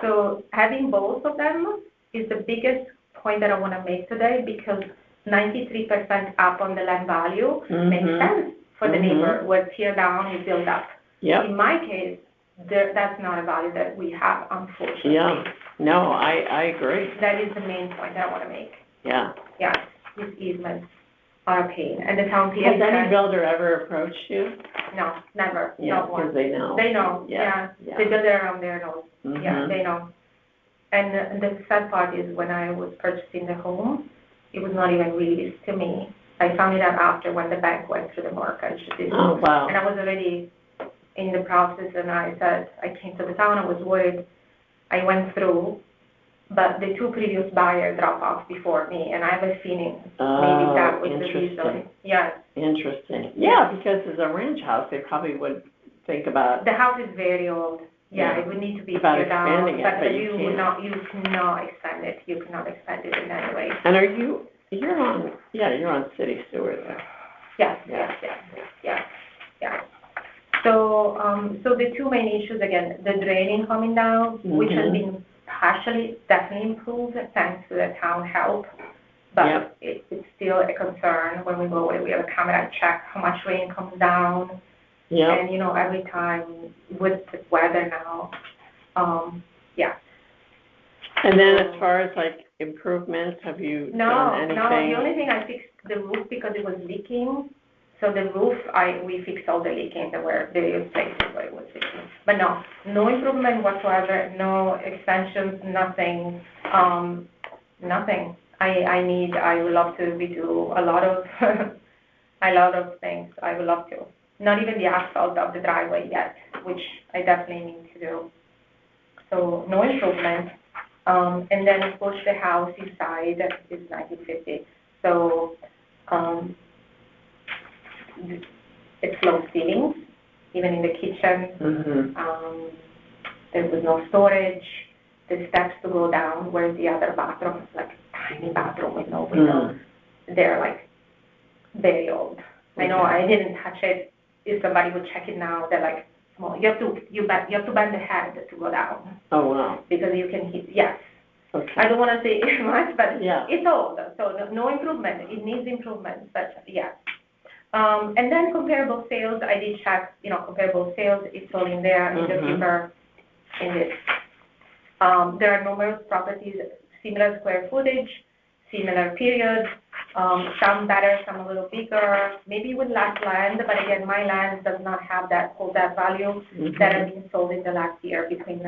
[SPEAKER 3] So having both of them is the biggest point that I want to make today, because 93% up on the land value makes sense for the neighbor. Where tear down, you build up.
[SPEAKER 1] Yep.
[SPEAKER 3] In my case, that's not a value that we have, unfortunately.
[SPEAKER 1] Yeah. No, I agree.
[SPEAKER 3] That is the main point that I want to make.
[SPEAKER 1] Yeah.
[SPEAKER 3] Yeah, these easements are a pain. And the town
[SPEAKER 1] Has
[SPEAKER 3] PA
[SPEAKER 1] any
[SPEAKER 3] said,
[SPEAKER 1] builder ever approached you?
[SPEAKER 3] no, never,
[SPEAKER 1] Yeah,
[SPEAKER 3] not
[SPEAKER 1] because
[SPEAKER 3] one.
[SPEAKER 1] they know.
[SPEAKER 3] They know, yeah.
[SPEAKER 1] Yeah.
[SPEAKER 3] The builder around there knows. Yeah,
[SPEAKER 1] Mhm.
[SPEAKER 3] they know. And the sad part is when I was purchasing the home, it was not even released to me. I found it out after when the bank went through the mortgage.
[SPEAKER 1] Oh, wow.
[SPEAKER 3] And I was already in the process, and I said, I came to the town, I was worried. I went through, but the two previous buyers dropped off before me, and I have a feeling maybe that was the reason.
[SPEAKER 1] Interesting.
[SPEAKER 3] Yeah.
[SPEAKER 1] Interesting. Yeah, because as a ranch house, they probably would think about,
[SPEAKER 3] The house is very old. Yeah,
[SPEAKER 1] Yeah.
[SPEAKER 3] it would need to be
[SPEAKER 1] About
[SPEAKER 3] teared down,
[SPEAKER 1] expanding it, but you can't.
[SPEAKER 3] you cannot expand it. You cannot expand it in any way.
[SPEAKER 1] and you're on city sewer there.
[SPEAKER 3] Yes,
[SPEAKER 1] Yeah.
[SPEAKER 3] yes. So the two main issues, again, the draining coming down, which has been partially definitely improved thanks to the town help, but
[SPEAKER 1] Yep.
[SPEAKER 3] it's still a concern when we go away. We have a camera check how much rain comes down,
[SPEAKER 1] Yeah.
[SPEAKER 3] and every time with the weather now, yeah.
[SPEAKER 1] And then as far as like improvements, have you done anything?
[SPEAKER 3] No, the only thing I fixed the roof because it was leaking. So the roof, we fixed all the leaking. There were various places where it was leaking. But no improvement whatsoever, no extensions, nothing, nothing. I would love to redo a lot of things. I would love to. Not even the asphalt of the driveway yet, which I definitely need to do. So no improvement. And then of course the house inside is 1950. So, it's low ceilings, even in the kitchen. There was no storage. The steps to go down, whereas the other bathroom is like a tiny bathroom with no window. They're like very old. I know I didn't touch it. If somebody would check it now, they're like small. You have to bend the head to go down.
[SPEAKER 1] Oh, wow.
[SPEAKER 3] Because you can hit, yes.
[SPEAKER 1] Okay.
[SPEAKER 3] I don't want to say much, but
[SPEAKER 1] Yeah.
[SPEAKER 3] it's old, so no improvement. It needs improvement, but yeah. And then comparable sales, I did check, comparable sales, it's all in there in the paper, in this. There are numerous properties, similar square footage, similar period, some better, some a little bigger, maybe with less land, but again, my land does not have hold that value that have been sold in the last year between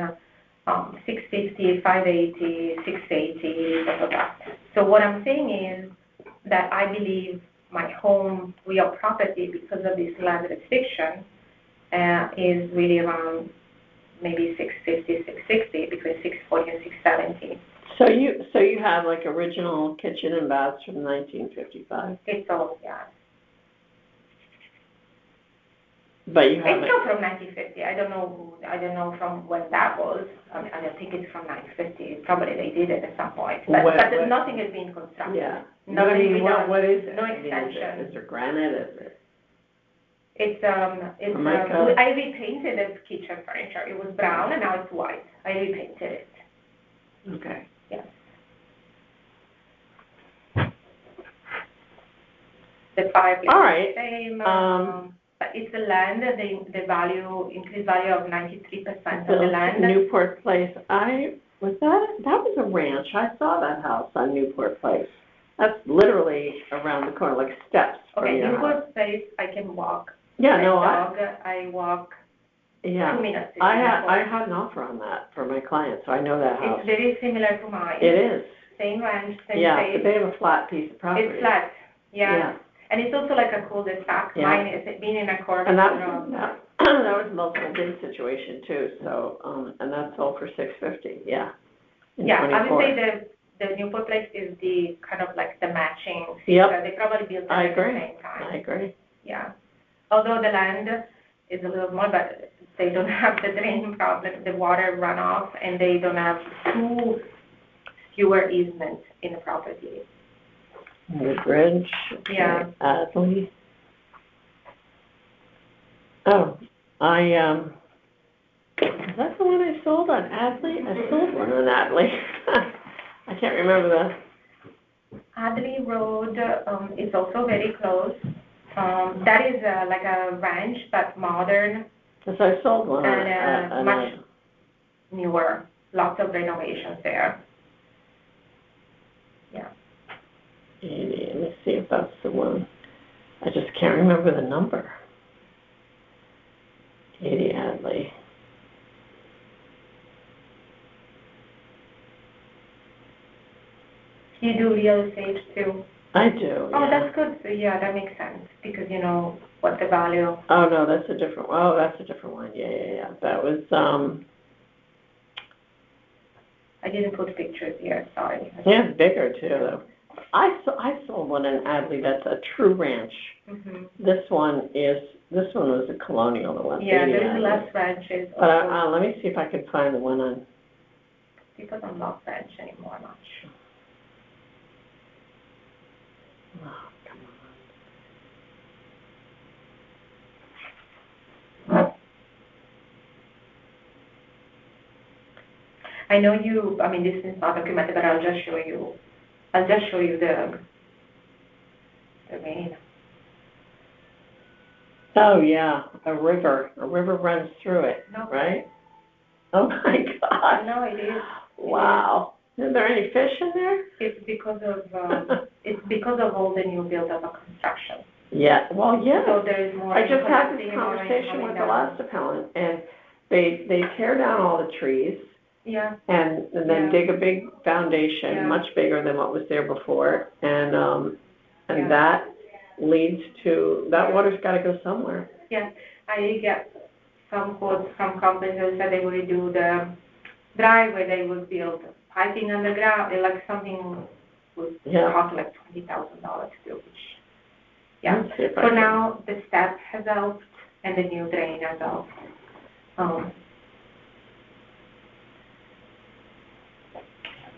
[SPEAKER 3] 650, 580, 680, blah, blah, blah. So what I'm saying is that I believe my home real property, because of this land restriction, is really around maybe 650, 660, between 640 and 670.
[SPEAKER 1] So you have like original kitchen and baths from 1955,
[SPEAKER 3] It's all, yeah.
[SPEAKER 1] but you have
[SPEAKER 3] It's still from 1950. I don't know from when that was. I don't think it's from 1950. Probably they did it at some point. But nothing has been constructed.
[SPEAKER 1] Yeah.
[SPEAKER 3] Nothing
[SPEAKER 1] what is it?
[SPEAKER 3] No
[SPEAKER 1] I mean,
[SPEAKER 3] extension.
[SPEAKER 1] Is there granite? Is it?
[SPEAKER 3] It's I repainted the kitchen furniture. It was brown and now it's white. I repainted it.
[SPEAKER 1] Okay.
[SPEAKER 3] Yes. The fireplace
[SPEAKER 1] All right.
[SPEAKER 3] is the same. But it's the land, the value, increased value of 93% of the land.
[SPEAKER 1] Newport Place. That was a ranch. I saw that house on Newport Place. That's literally around the corner, like steps from
[SPEAKER 3] Okay,
[SPEAKER 1] your house.
[SPEAKER 3] Newport Place, I can walk.
[SPEAKER 1] Yeah,
[SPEAKER 3] I walk 2 minutes.
[SPEAKER 1] I had an offer on that for my client, so I know that house.
[SPEAKER 3] It's very similar to mine.
[SPEAKER 1] It is.
[SPEAKER 3] Same ranch, same
[SPEAKER 1] Yeah,
[SPEAKER 3] place.
[SPEAKER 1] but they have a flat piece of property.
[SPEAKER 3] It's flat, yeah. And it's also like a cul-de-sac.
[SPEAKER 1] Yeah.
[SPEAKER 3] Mine is being in a corner.
[SPEAKER 1] And that was a multiple bid situation too, so, and that sold for $650, yeah.
[SPEAKER 3] Yeah, I would say the Newport Place is the kind of like the matching.
[SPEAKER 1] Yep.
[SPEAKER 3] So they probably built it
[SPEAKER 1] I
[SPEAKER 3] at the
[SPEAKER 1] agree.
[SPEAKER 3] same time.
[SPEAKER 1] I agree.
[SPEAKER 3] Yeah. Although the land is a little more, but they don't have the drain problem, the water runoff, and they don't have two sewer easements in the property.
[SPEAKER 1] Woodbridge. Okay.
[SPEAKER 3] Yeah.
[SPEAKER 1] Adley. Oh, is that the one I sold on Adley? I sold one on Adley. I can't remember the.
[SPEAKER 3] Adley Road is also very close. That is like a ranch, but modern
[SPEAKER 1] Because I sold one on
[SPEAKER 3] and much newer. Lots of renovations there. Yeah.
[SPEAKER 1] 80. Let me see if that's the one. I just can't remember the number. 80 Adley.
[SPEAKER 3] You do real estate too?
[SPEAKER 1] I do,
[SPEAKER 3] Oh,
[SPEAKER 1] yeah.
[SPEAKER 3] that's good. So, yeah, that makes sense because you know what the value.
[SPEAKER 1] Oh, no, that's a different, that's a different one. Yeah. That was,
[SPEAKER 3] I didn't put pictures here, sorry.
[SPEAKER 1] yeah, bigger too, though. I sold one in Adley that's a true ranch.
[SPEAKER 3] Mm-hmm.
[SPEAKER 1] This one was a colonial, the one.
[SPEAKER 3] Yeah,
[SPEAKER 1] 80
[SPEAKER 3] there's
[SPEAKER 1] Adley.
[SPEAKER 3] less ranches.
[SPEAKER 1] But let me see if I can find the one on.
[SPEAKER 3] People don't love ranch anymore much.
[SPEAKER 1] Oh, come
[SPEAKER 3] I know you, I mean, this is not documented, but I'll just show you the main.
[SPEAKER 1] Oh, yeah, a river runs through it,
[SPEAKER 3] No.
[SPEAKER 1] right? Oh, my God.
[SPEAKER 3] No, it is.
[SPEAKER 1] Wow. Is there any fish in there?
[SPEAKER 3] It's because of all the new build-up of construction.
[SPEAKER 1] Yeah, well, yeah.
[SPEAKER 3] So there is more.
[SPEAKER 1] I just had this
[SPEAKER 3] collecting, more
[SPEAKER 1] conversation with the
[SPEAKER 3] coming down.
[SPEAKER 1] last appellant, and they tear down all the trees
[SPEAKER 3] Yeah,
[SPEAKER 1] and then
[SPEAKER 3] Yeah.
[SPEAKER 1] dig a big foundation,
[SPEAKER 3] Yeah.
[SPEAKER 1] much bigger than what was there before, and
[SPEAKER 3] Yeah.
[SPEAKER 1] that leads to, that water's gotta go somewhere.
[SPEAKER 3] yeah. I get some quotes from companies that said they would do the driveway, they would build piping underground, like something would
[SPEAKER 1] Yeah.
[SPEAKER 3] cost like $20,000 to do, which, yeah.
[SPEAKER 1] Let's see if I
[SPEAKER 3] For
[SPEAKER 1] can-
[SPEAKER 3] now, the step has helped and the new drain has helped.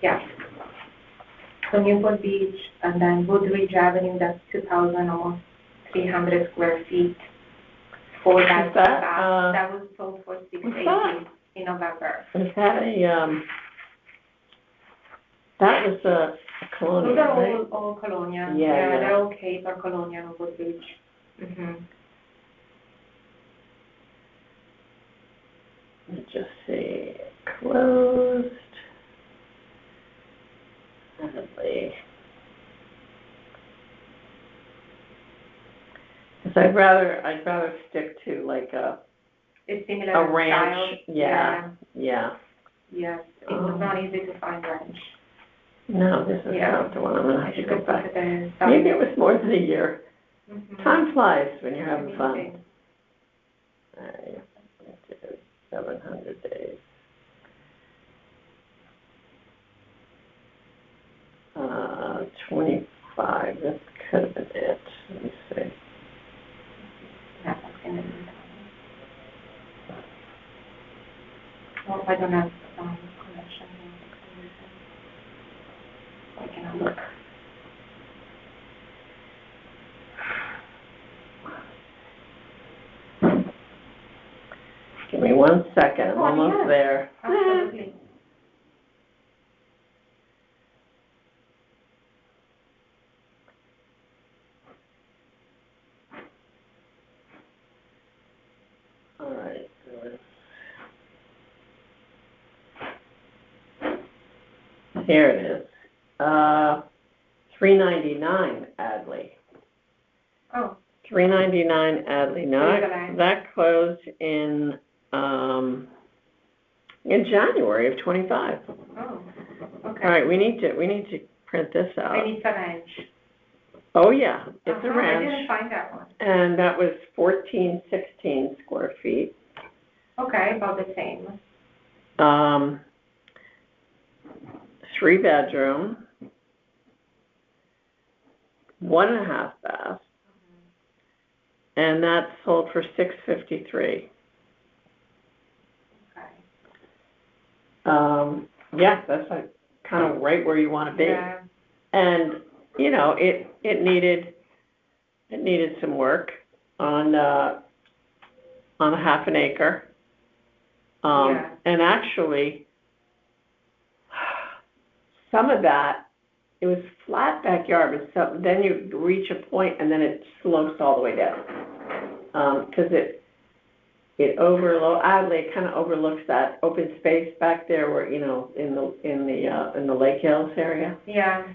[SPEAKER 3] Yeah. So Newport Beach and then Woodridge Avenue, that's 2,000, almost 300 square feet. For that,
[SPEAKER 1] Is that,
[SPEAKER 3] that was sold for
[SPEAKER 1] what's
[SPEAKER 3] $680
[SPEAKER 1] that?
[SPEAKER 3] in November.
[SPEAKER 1] Is that that was a colonial,
[SPEAKER 3] Those are
[SPEAKER 1] right?
[SPEAKER 3] all Colonia.
[SPEAKER 1] Yeah.
[SPEAKER 3] They're all Cape or Colonia and Woodridge. Mm-hmm.
[SPEAKER 1] Let me just see, closed. Adley. Because I'd rather stick to like
[SPEAKER 3] It's similar
[SPEAKER 1] a ranch,
[SPEAKER 3] style.
[SPEAKER 1] yeah.
[SPEAKER 3] Yes, it was not easy to find ranch.
[SPEAKER 1] No, this is
[SPEAKER 3] Yeah.
[SPEAKER 1] not the one, I'm gonna have to
[SPEAKER 3] You
[SPEAKER 1] go
[SPEAKER 3] could
[SPEAKER 1] back.
[SPEAKER 3] put it
[SPEAKER 1] Maybe it was more than a year.
[SPEAKER 3] Mm-hmm.
[SPEAKER 1] Time flies when you're having fun.
[SPEAKER 3] Amazing.
[SPEAKER 1] Alright, let's do 700 days. 25, this could have been it, let me see.
[SPEAKER 3] Yeah, that's in the meantime. Well, I don't have connection here. I cannot look.
[SPEAKER 1] Give me 1 second, I'm
[SPEAKER 3] Oh,
[SPEAKER 1] almost
[SPEAKER 3] yeah.
[SPEAKER 1] there.
[SPEAKER 3] Absolutely.
[SPEAKER 1] Alright, here it is. 399 Adley.
[SPEAKER 3] Oh,
[SPEAKER 1] 399 Adley. Now
[SPEAKER 3] Where's the line?
[SPEAKER 1] that closed in January of 25.
[SPEAKER 3] oh, okay.
[SPEAKER 1] All right, we need to print this out.
[SPEAKER 3] And it's a ranch.
[SPEAKER 1] Oh yeah, it's a
[SPEAKER 3] I
[SPEAKER 1] ranch,
[SPEAKER 3] didn't find that one.
[SPEAKER 1] and that was 1416 square feet.
[SPEAKER 3] Okay, about the same.
[SPEAKER 1] 3-bedroom, 1.5 bath, and that sold for $653.
[SPEAKER 3] Okay.
[SPEAKER 1] Yeah, that's like kind of right where you want to be.
[SPEAKER 3] Yeah.
[SPEAKER 1] And, you know, it needed some work on a half an acre.
[SPEAKER 3] Yeah.
[SPEAKER 1] And actually, some of that, it was flat backyard, but so, then you reach a point and then it slopes all the way down. Because oddly, it kind of overlooks that open space back there where, you know, in the Lake Hills area.
[SPEAKER 3] Yeah.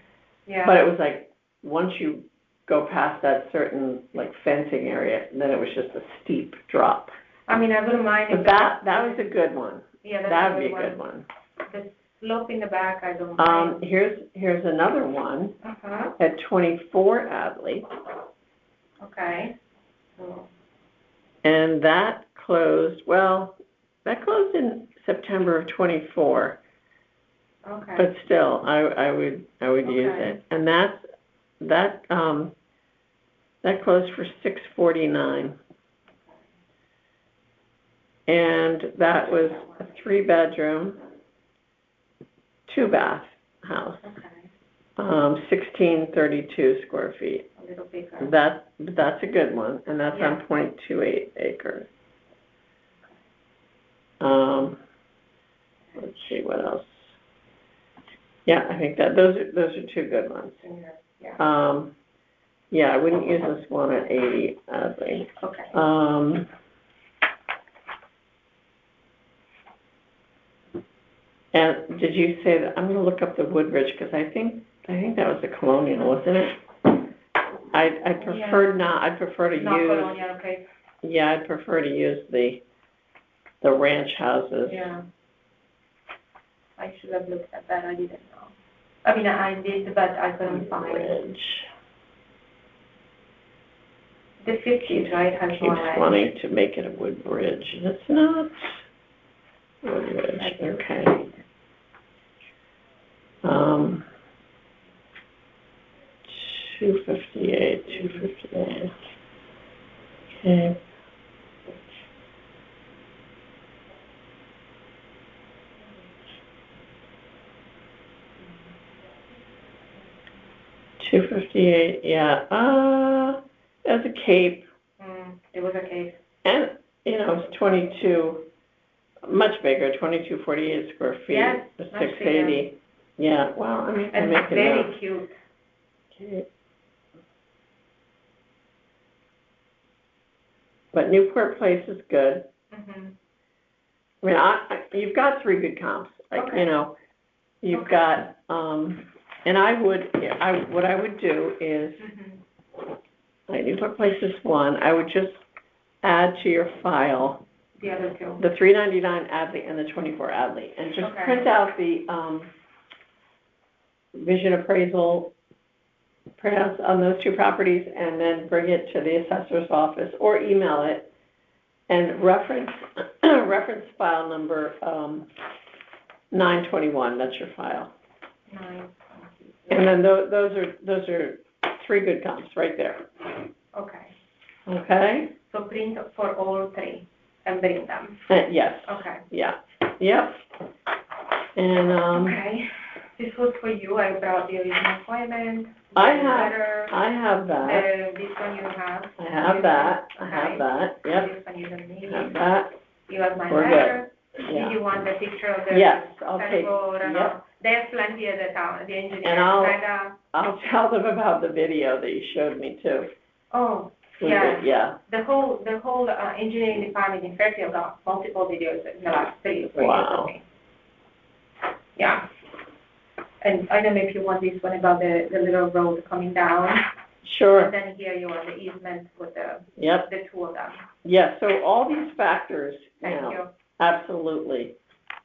[SPEAKER 3] Yeah.
[SPEAKER 1] But it was like, once you go past that certain, like, fencing area, then it was just a steep drop.
[SPEAKER 3] I mean, I wouldn't mind
[SPEAKER 1] But
[SPEAKER 3] if
[SPEAKER 1] that was a good one.
[SPEAKER 3] Yeah,
[SPEAKER 1] That would be a good one.
[SPEAKER 3] The slope in the back, I don't mind.
[SPEAKER 1] Here's another one
[SPEAKER 3] Uh-huh.
[SPEAKER 1] at 24 Adley,
[SPEAKER 3] Okay. So,
[SPEAKER 1] and that closed in September of 24.
[SPEAKER 3] okay.
[SPEAKER 1] But still, I would use
[SPEAKER 3] Okay.
[SPEAKER 1] it, and that closed for $649, and that was a 3-bedroom, 2-bath house,
[SPEAKER 3] Okay.
[SPEAKER 1] 1632 square feet.
[SPEAKER 3] A little bigger.
[SPEAKER 1] That's a good one, and that's
[SPEAKER 3] Yeah.
[SPEAKER 1] on 0.28 acres. Let's see what else. Yeah, I think that those are 2 good ones.
[SPEAKER 3] Yeah.
[SPEAKER 1] Yeah, I wouldn't use this one at 80 Adley.
[SPEAKER 3] Okay.
[SPEAKER 1] And did you say that? I'm going to look up the Woodbridge because I think that was a colonial, wasn't it? I'd prefer not. I'd prefer to
[SPEAKER 3] Not
[SPEAKER 1] use.
[SPEAKER 3] colonial, okay.
[SPEAKER 1] Yeah, I'd prefer to use the ranch houses.
[SPEAKER 3] Yeah. I should have looked at that. I didn't know. I mean, I did, but I couldn't find it.
[SPEAKER 1] Woodbridge.
[SPEAKER 3] The 50s, right, has
[SPEAKER 1] Keeps
[SPEAKER 3] more land.
[SPEAKER 1] wanting to make it a Woodbridge, and it's not. Woodbridge. Okay. 258. Okay. $258. Yeah. As a cape.
[SPEAKER 3] It was a case.
[SPEAKER 1] And, you know, it's 22, much bigger, 2248 square feet.
[SPEAKER 3] Yes,
[SPEAKER 1] It's
[SPEAKER 3] much
[SPEAKER 1] 680. Yeah, well, I mean,
[SPEAKER 3] And
[SPEAKER 1] make it
[SPEAKER 3] very
[SPEAKER 1] up.
[SPEAKER 3] cute.
[SPEAKER 1] Okay. But Newport Place is good.
[SPEAKER 3] Mm-hmm.
[SPEAKER 1] I mean, you've got 3 good comps. Like,
[SPEAKER 3] Okay.
[SPEAKER 1] you know, you've
[SPEAKER 3] Okay.
[SPEAKER 1] got, and what I would do is,
[SPEAKER 3] Mm-hmm.
[SPEAKER 1] like, Newport Place is one. I would just add to your file
[SPEAKER 3] The other 2.
[SPEAKER 1] the 399 Adley and the 24 Adley, and just
[SPEAKER 3] Okay.
[SPEAKER 1] print out the vision appraisal printouts on those 2 properties, and then bring it to the assessor's office or email it, and reference file number 921. That's your file,
[SPEAKER 3] 9.
[SPEAKER 1] and then those are 3 good comps right there.
[SPEAKER 3] Okay.
[SPEAKER 1] Okay.
[SPEAKER 3] So print for all 3 and bring them.
[SPEAKER 1] Yes.
[SPEAKER 3] Okay.
[SPEAKER 1] Yeah. Yep. And
[SPEAKER 3] Okay. This was for you. I brought the original appointment.
[SPEAKER 1] I
[SPEAKER 3] the
[SPEAKER 1] have
[SPEAKER 3] letter,
[SPEAKER 1] that.
[SPEAKER 3] This one you have.
[SPEAKER 1] I have that. I have
[SPEAKER 3] Okay.
[SPEAKER 1] that. Yep.
[SPEAKER 3] This one you don't need.
[SPEAKER 1] I have that.
[SPEAKER 3] You have my
[SPEAKER 1] We're
[SPEAKER 3] letter.
[SPEAKER 1] Yeah.
[SPEAKER 3] Did you want the picture of the
[SPEAKER 1] Yes, I'll take.
[SPEAKER 3] passport and all?
[SPEAKER 1] Yep.
[SPEAKER 3] There's plenty at the town, the engineer.
[SPEAKER 1] And I'll-
[SPEAKER 3] Kinda,
[SPEAKER 1] I'll tell them about the video that you showed me too.
[SPEAKER 3] oh,
[SPEAKER 1] Was
[SPEAKER 3] yeah.
[SPEAKER 1] it- Yeah.
[SPEAKER 3] The whole engineering department in Fairfield got multiple videos in the last 3 or 4 years
[SPEAKER 1] Wow.
[SPEAKER 3] of me. Yeah. And I don't know if you want this one about the little road coming down.
[SPEAKER 1] Sure.
[SPEAKER 3] And then here you want the easement with the
[SPEAKER 1] Yep.
[SPEAKER 3] 2 of them.
[SPEAKER 1] Yeah. So all these factors,
[SPEAKER 3] Thank you.
[SPEAKER 1] absolutely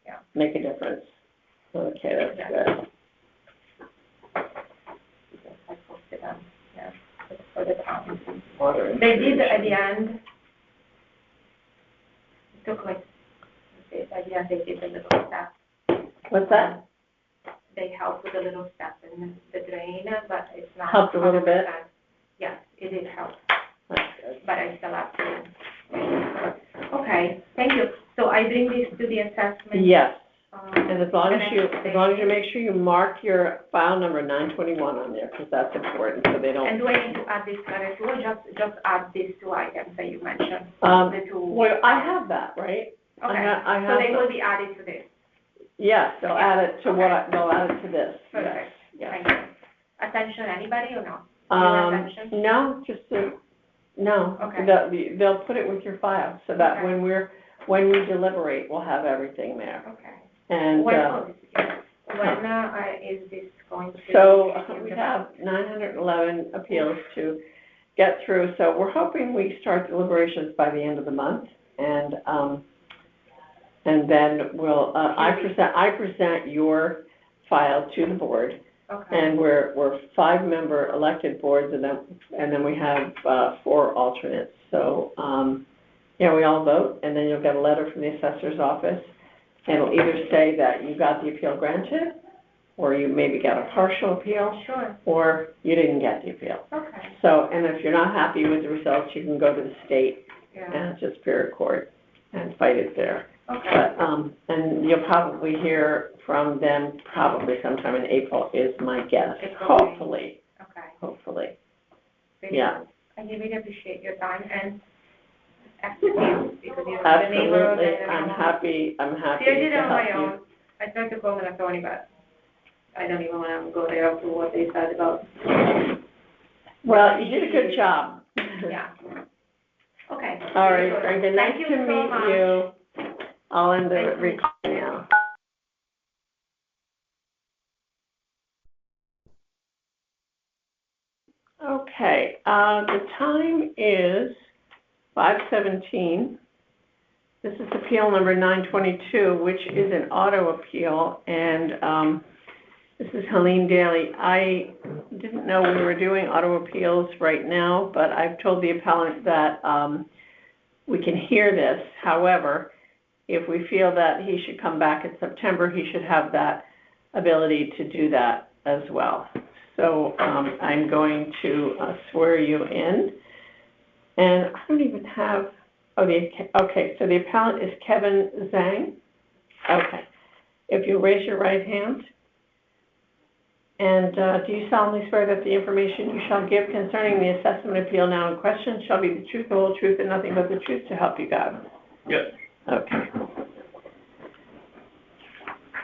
[SPEAKER 3] Yeah.
[SPEAKER 1] make a difference. Okay, that's
[SPEAKER 3] Exactly.
[SPEAKER 1] good.
[SPEAKER 3] I posted them, yeah, for the town.
[SPEAKER 1] Water
[SPEAKER 3] They did at
[SPEAKER 1] intrusion.
[SPEAKER 3] the end, it took like, at the end they did a little step.
[SPEAKER 1] What's that?
[SPEAKER 3] they help with a little step in the drain, but it's not.
[SPEAKER 1] Helped a little bit?
[SPEAKER 3] 100%. Yes, it did help,
[SPEAKER 1] That's good.
[SPEAKER 3] but I still have to. Okay, thank you. So I bring this to the assessment.
[SPEAKER 1] Yes,
[SPEAKER 3] um,
[SPEAKER 1] and as long as you
[SPEAKER 3] and
[SPEAKER 1] make sure you mark your file number 921 on there, because that's important, so they don't.
[SPEAKER 3] And do I need to add this letter too, or just add these two items that you mentioned? The two.
[SPEAKER 1] Well, I have that, right?
[SPEAKER 3] Okay,
[SPEAKER 1] I
[SPEAKER 3] so
[SPEAKER 1] have
[SPEAKER 3] they
[SPEAKER 1] the-
[SPEAKER 3] will be added to this.
[SPEAKER 1] Yes, they'll add it to they'll add it to this. Yes,
[SPEAKER 3] Perfect.
[SPEAKER 1] yes.
[SPEAKER 3] Thank you. Attention, anybody or no? Your attention?
[SPEAKER 1] No, just no.
[SPEAKER 3] Okay.
[SPEAKER 1] They'll put it with your file, so that
[SPEAKER 3] Okay.
[SPEAKER 1] when we deliberate, we'll have everything there.
[SPEAKER 3] Okay.
[SPEAKER 1] And,
[SPEAKER 3] When is this going to?
[SPEAKER 1] so we have 911 appeals to get through, so we're hoping we start deliberations by the end of the month, and then we'll, I present your file to the board,
[SPEAKER 3] Okay,
[SPEAKER 1] and we're 5-member elected boards, and then we have 4 alternates. So, we all vote, and then you'll get a letter from the assessor's office, and it'll either say that you got the appeal granted, or you maybe got a partial appeal,
[SPEAKER 3] sure,
[SPEAKER 1] or you didn't get the appeal.
[SPEAKER 3] okay,
[SPEAKER 1] So, and if you're not happy with the results, you can go to the state
[SPEAKER 3] yeah,
[SPEAKER 1] and to Superior Court and fight it there.
[SPEAKER 3] okay,
[SPEAKER 1] But, and you'll probably hear from them probably sometime in April is my guess.
[SPEAKER 3] April, May.
[SPEAKER 1] Hopefully.
[SPEAKER 3] Very
[SPEAKER 1] Yeah.
[SPEAKER 3] good. I really appreciate your time and expertise, because you're the neighbor.
[SPEAKER 1] Absolutely, I'm happy
[SPEAKER 3] See, I did it
[SPEAKER 1] to
[SPEAKER 3] on my
[SPEAKER 1] help
[SPEAKER 3] own.
[SPEAKER 1] you.
[SPEAKER 3] I tried to call Minnesota, but I don't even want to go there to what they said about.
[SPEAKER 1] Well, you did a good job.
[SPEAKER 3] Yeah. Okay.
[SPEAKER 1] All right, very good. Nice
[SPEAKER 3] Thank
[SPEAKER 1] to
[SPEAKER 3] you so much.
[SPEAKER 1] meet you. I'll end the
[SPEAKER 3] Thank you.
[SPEAKER 1] recording now. Okay, the time is 5:17. This is appeal number 922, which is an auto appeal, and this is Helene Daly. I didn't know we were doing auto appeals right now, but I've told the appellant that we can hear this. However, if we feel that he should come back in September, he should have that ability to do that as well. So I'm going to swear you in. And I don't even have, okay, so the appellant is Kevin Zhang. Okay. If you raise your right hand. And do you solemnly swear that the information you shall give concerning the assessment appeal now in question shall be the truth, the whole truth, and nothing but the truth to help you God?
[SPEAKER 2] Yes.
[SPEAKER 1] Okay.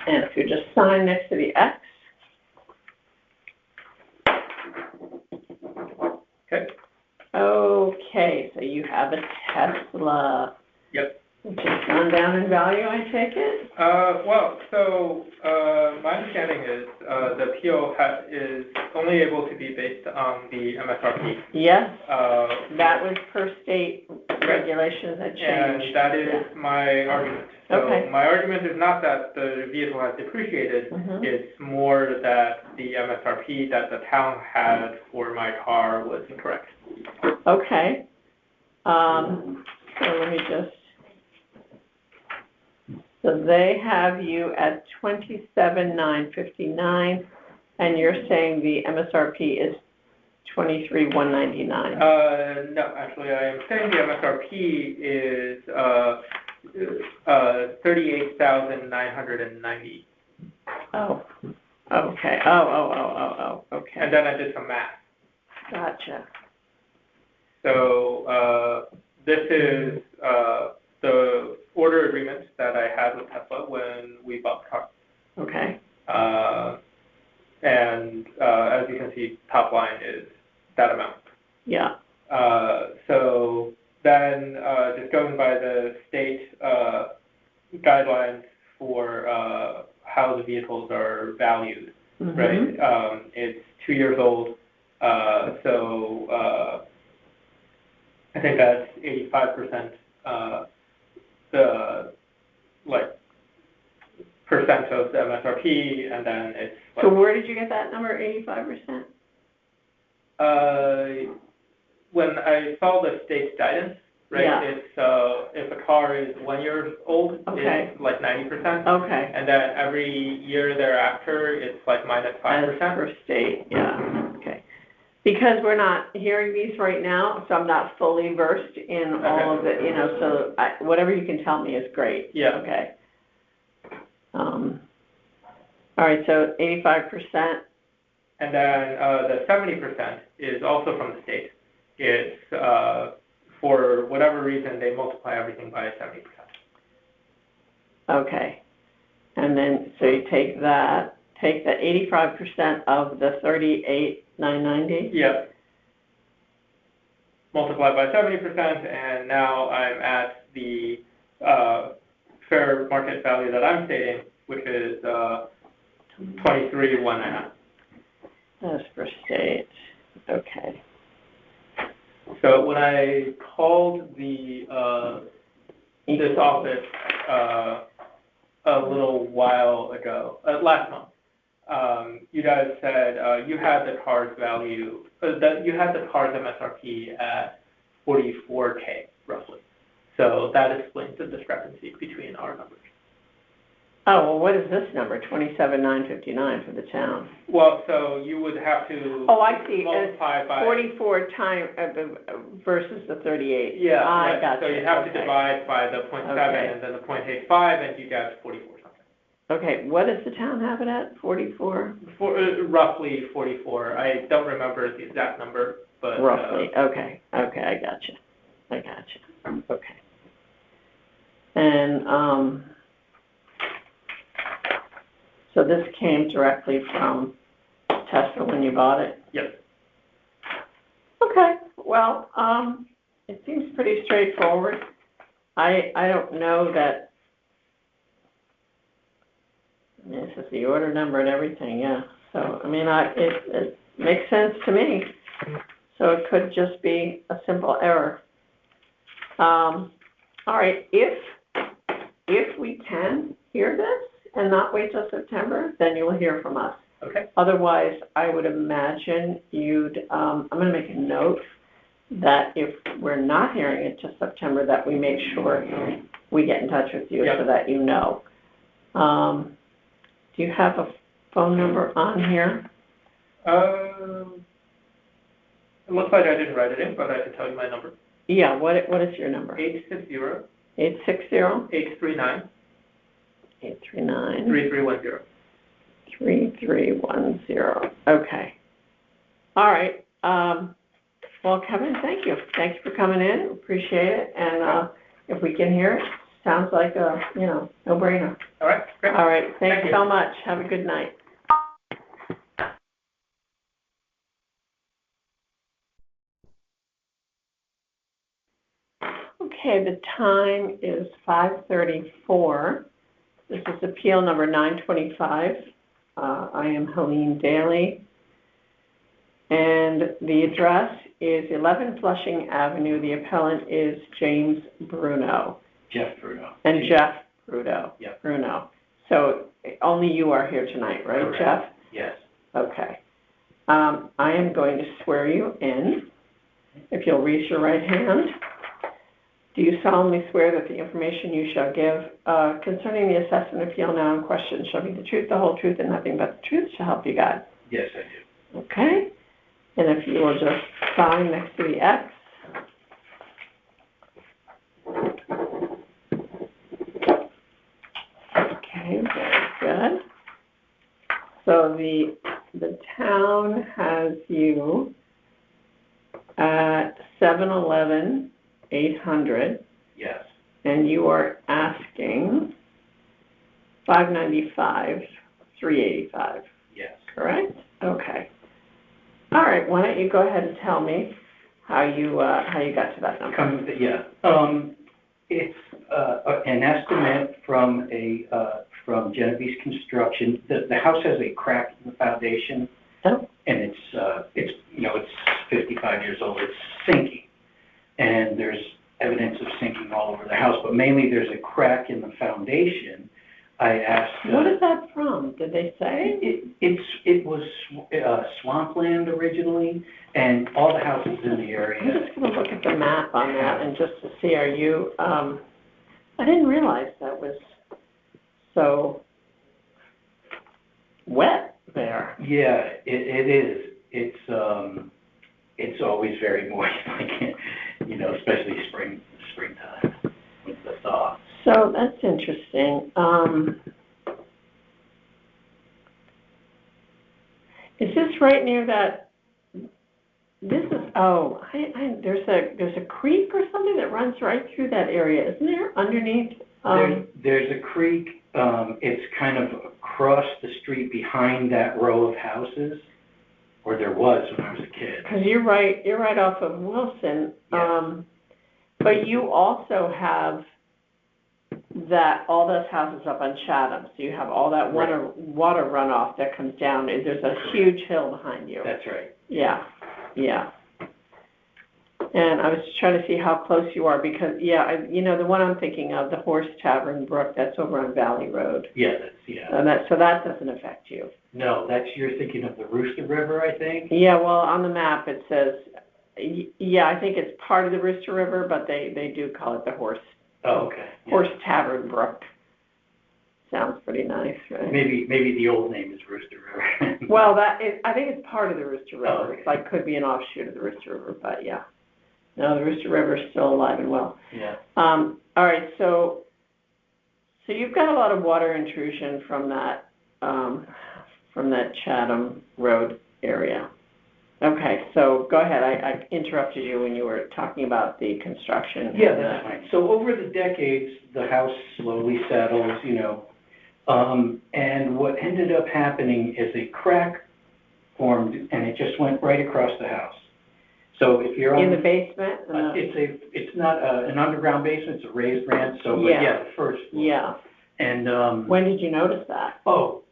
[SPEAKER 1] And if you just sign next to the X.
[SPEAKER 2] Okay.
[SPEAKER 1] Okay, so you have a Tesla.
[SPEAKER 2] Yep.
[SPEAKER 1] Which has gone down in value, I take it?
[SPEAKER 2] My understanding is the appeal is only able to be based on the MSRP.
[SPEAKER 1] Yes, that was per state regulations that changed.
[SPEAKER 2] And that is my argument.
[SPEAKER 1] Okay.
[SPEAKER 2] So my argument is not that the vehicle has depreciated,
[SPEAKER 1] Mhm.
[SPEAKER 2] it's more that the MSRP that the town had for my car was incorrect.
[SPEAKER 1] Okay. So let me just, so they have you at 27,959, and you're saying the MSRP is 23,199.
[SPEAKER 2] No, actually, I am saying the MSRP is 38,990.
[SPEAKER 1] Oh, okay. Oh, okay.
[SPEAKER 2] And then I did some math.
[SPEAKER 1] Gotcha.
[SPEAKER 2] So this is the order agreement that I had with Tesla when we bought the car.
[SPEAKER 1] Okay.
[SPEAKER 2] And as you can see, top line is that amount.
[SPEAKER 1] Yeah.
[SPEAKER 2] So then just going by the state guidelines for how the vehicles are valued,
[SPEAKER 1] Mhm.
[SPEAKER 2] right? It's 2 years old, so I think that's 85% the percent of the MSRP, and then it's
[SPEAKER 1] So where did you get that number, 85%?
[SPEAKER 2] when I saw the state guidance
[SPEAKER 4] right?
[SPEAKER 1] Yeah.
[SPEAKER 4] It's, if a car is 1 year old,
[SPEAKER 1] Okay.
[SPEAKER 4] it's like 90%.
[SPEAKER 1] Okay.
[SPEAKER 4] And then every year thereafter, it's like minus 5%.
[SPEAKER 1] As per state, yeah, okay. Because we're not hearing these right now, so I'm not fully versed in all of it, so whatever you can tell me is great.
[SPEAKER 4] Yeah.
[SPEAKER 1] Okay. All right, so 85%.
[SPEAKER 4] And then the 70% is also from the state. It's, for whatever reason, they multiply everything by 70%.
[SPEAKER 1] Okay. And then, so you take the 85% of the 38,990?
[SPEAKER 4] Yep. Multiplied by 70%, and now I'm at the fair market value that I'm stating, which is 23,199.
[SPEAKER 1] As per state, okay.
[SPEAKER 4] So when I called the this office a little while ago, last month, you guys said you had the car's value, that you had the car's MSRP at $44K roughly. So that explains the discrepancy between our numbers.
[SPEAKER 1] Oh, well, what is this number, 27,959 for the town?
[SPEAKER 4] Well, so you would have to
[SPEAKER 1] I see,
[SPEAKER 4] multiply by
[SPEAKER 1] 44 times versus the 38.
[SPEAKER 4] Yeah,
[SPEAKER 1] I
[SPEAKER 4] right.
[SPEAKER 1] got
[SPEAKER 4] So
[SPEAKER 1] you.
[SPEAKER 4] you have to
[SPEAKER 1] Okay.
[SPEAKER 4] divide by the 0.7
[SPEAKER 1] Okay.
[SPEAKER 4] and then the 0.85, and you get 44 something.
[SPEAKER 1] Okay, what does the town have it at, 44?
[SPEAKER 4] Roughly 44. I don't remember the exact number, but
[SPEAKER 1] Roughly, okay, I got you. Okay. And, so this came directly from Tesla when you bought it?
[SPEAKER 4] Yep.
[SPEAKER 1] Okay, well, it seems pretty straightforward. I don't know that, this is the order number and everything, yeah. So, I mean, it makes sense to me. So it could just be a simple error. All right, if we can hear this and not wait till September, then you'll hear from us.
[SPEAKER 4] Okay.
[SPEAKER 1] Otherwise, I would imagine I'm going to make a note that if we're not hearing it till September, that we make sure we get in touch with you so that you know. Do you have a phone number on here?
[SPEAKER 4] It looks like I didn't write it in, but I can tell you my number.
[SPEAKER 1] Yeah, what is your number?
[SPEAKER 4] 860
[SPEAKER 1] 860
[SPEAKER 4] 839
[SPEAKER 1] 839
[SPEAKER 4] 3310.
[SPEAKER 1] 3310. Okay. All right. Well, Kevin, thank you. Thanks for coming in. Appreciate it. And if we can hear it, sounds like a, no-brainer.
[SPEAKER 4] All right, great.
[SPEAKER 1] All right. Thanks
[SPEAKER 4] Thank you.
[SPEAKER 1] so much. Have a good night. Okay, the time is 5:34. This is appeal number 925. I am Helene Daly. And the address is 11 Flushing Avenue. The appellant is James Bruno.
[SPEAKER 5] Jeff Bruno.
[SPEAKER 1] And Jeff Bruno.
[SPEAKER 5] Yeah.
[SPEAKER 1] Bruno. So only you are here tonight, right,
[SPEAKER 5] Correct.
[SPEAKER 1] Jeff?
[SPEAKER 5] Yes.
[SPEAKER 1] Okay. I am going to swear you in. If you'll raise your right hand. Do you solemnly swear that the information you shall give concerning the assessment appeal now in question shall be the truth, the whole truth, and nothing but the truth, shall help you God?
[SPEAKER 5] Yes, I do.
[SPEAKER 1] Okay. And if you will just sign next to the X. Okay, very good. So the town has you at 711 800,
[SPEAKER 5] Yes.
[SPEAKER 1] and you are asking 595 385,
[SPEAKER 5] Yes.
[SPEAKER 1] correct? Okay. All right, why don't you go ahead and tell me how you got to that number?
[SPEAKER 5] It's an estimate from from Genevieve's Construction. The house has a crack in the foundation,
[SPEAKER 1] Oh.
[SPEAKER 5] and it's 55 years old. It's sinking, and there's evidence of sinking all over the house. But mainly, there's a crack in the foundation I asked.
[SPEAKER 1] What is that from? Did they say?
[SPEAKER 5] It was swampland originally, and all the houses in the
[SPEAKER 1] I'm
[SPEAKER 5] area.
[SPEAKER 1] just gonna look at the map on that and just to see, are you, I didn't realize that was so wet there.
[SPEAKER 5] Yeah, it is. It's always very moist, like, especially springtime with the thaw.
[SPEAKER 1] So that's interesting. Is this right near that? This is, there's a creek or something that runs right through that area, isn't there? Underneath.
[SPEAKER 5] There's a creek. It's kind of across the street behind that row of houses, or there was when I was a kid.
[SPEAKER 1] Because you're right off of Wilson.
[SPEAKER 5] Yeah.
[SPEAKER 1] But you also have all those houses up on Chatham, so you have all that water runoff that comes down. There's a huge hill behind you.
[SPEAKER 5] That's right.
[SPEAKER 1] Yeah. And I was just trying to see how close you are because, the one I'm thinking of, the Horse Tavern Brook, that's over on Valley Road.
[SPEAKER 5] Yeah,
[SPEAKER 1] And so that doesn't affect you.
[SPEAKER 5] No, you're thinking of the Rooster River, I think?
[SPEAKER 1] Yeah, well, on the map it says, I think it's part of the Rooster River, but they do call it the Horse Tavern Brook. Sounds pretty nice, right?
[SPEAKER 5] Maybe the old name is Rooster River.
[SPEAKER 1] Well, I think it's part of the Rooster River.
[SPEAKER 5] Oh, okay.
[SPEAKER 1] It's like could be an offshoot of the Rooster River, but yeah. No, the Rooster River is still alive and well.
[SPEAKER 5] Yeah.
[SPEAKER 1] All right, so you've got a lot of water intrusion from that Chatham Road area. Okay, so go ahead. I interrupted you when you were talking about the construction.
[SPEAKER 5] Yeah, that's fine. So over the decades, the house slowly settles, and what ended up happening is a crack formed, and it just went right across the house. So if you're
[SPEAKER 1] in the basement,
[SPEAKER 5] it's not an underground basement; it's a raised ranch. So,
[SPEAKER 1] the
[SPEAKER 5] first floor.
[SPEAKER 1] Yeah.
[SPEAKER 5] And
[SPEAKER 1] when did you notice that?
[SPEAKER 5] Oh,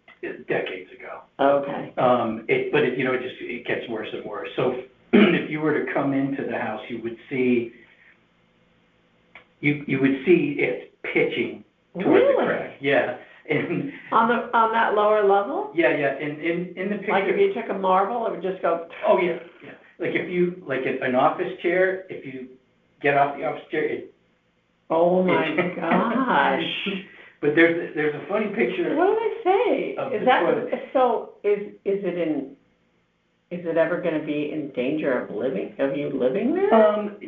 [SPEAKER 5] decades ago.
[SPEAKER 1] Okay.
[SPEAKER 5] It gets worse and worse. So if you were to come into the house, you would see it pitching towards the crack. Yeah. And
[SPEAKER 1] on that lower level?
[SPEAKER 5] Yeah. In the picture.
[SPEAKER 1] Like if you took a marble, it would just go.
[SPEAKER 5] Oh yeah. Like if you an office chair, if you get off the office chair,
[SPEAKER 1] Oh my gosh.
[SPEAKER 5] But there's a funny picture.
[SPEAKER 1] What do they say? Is that so? Is it ever going to be in danger of you living there?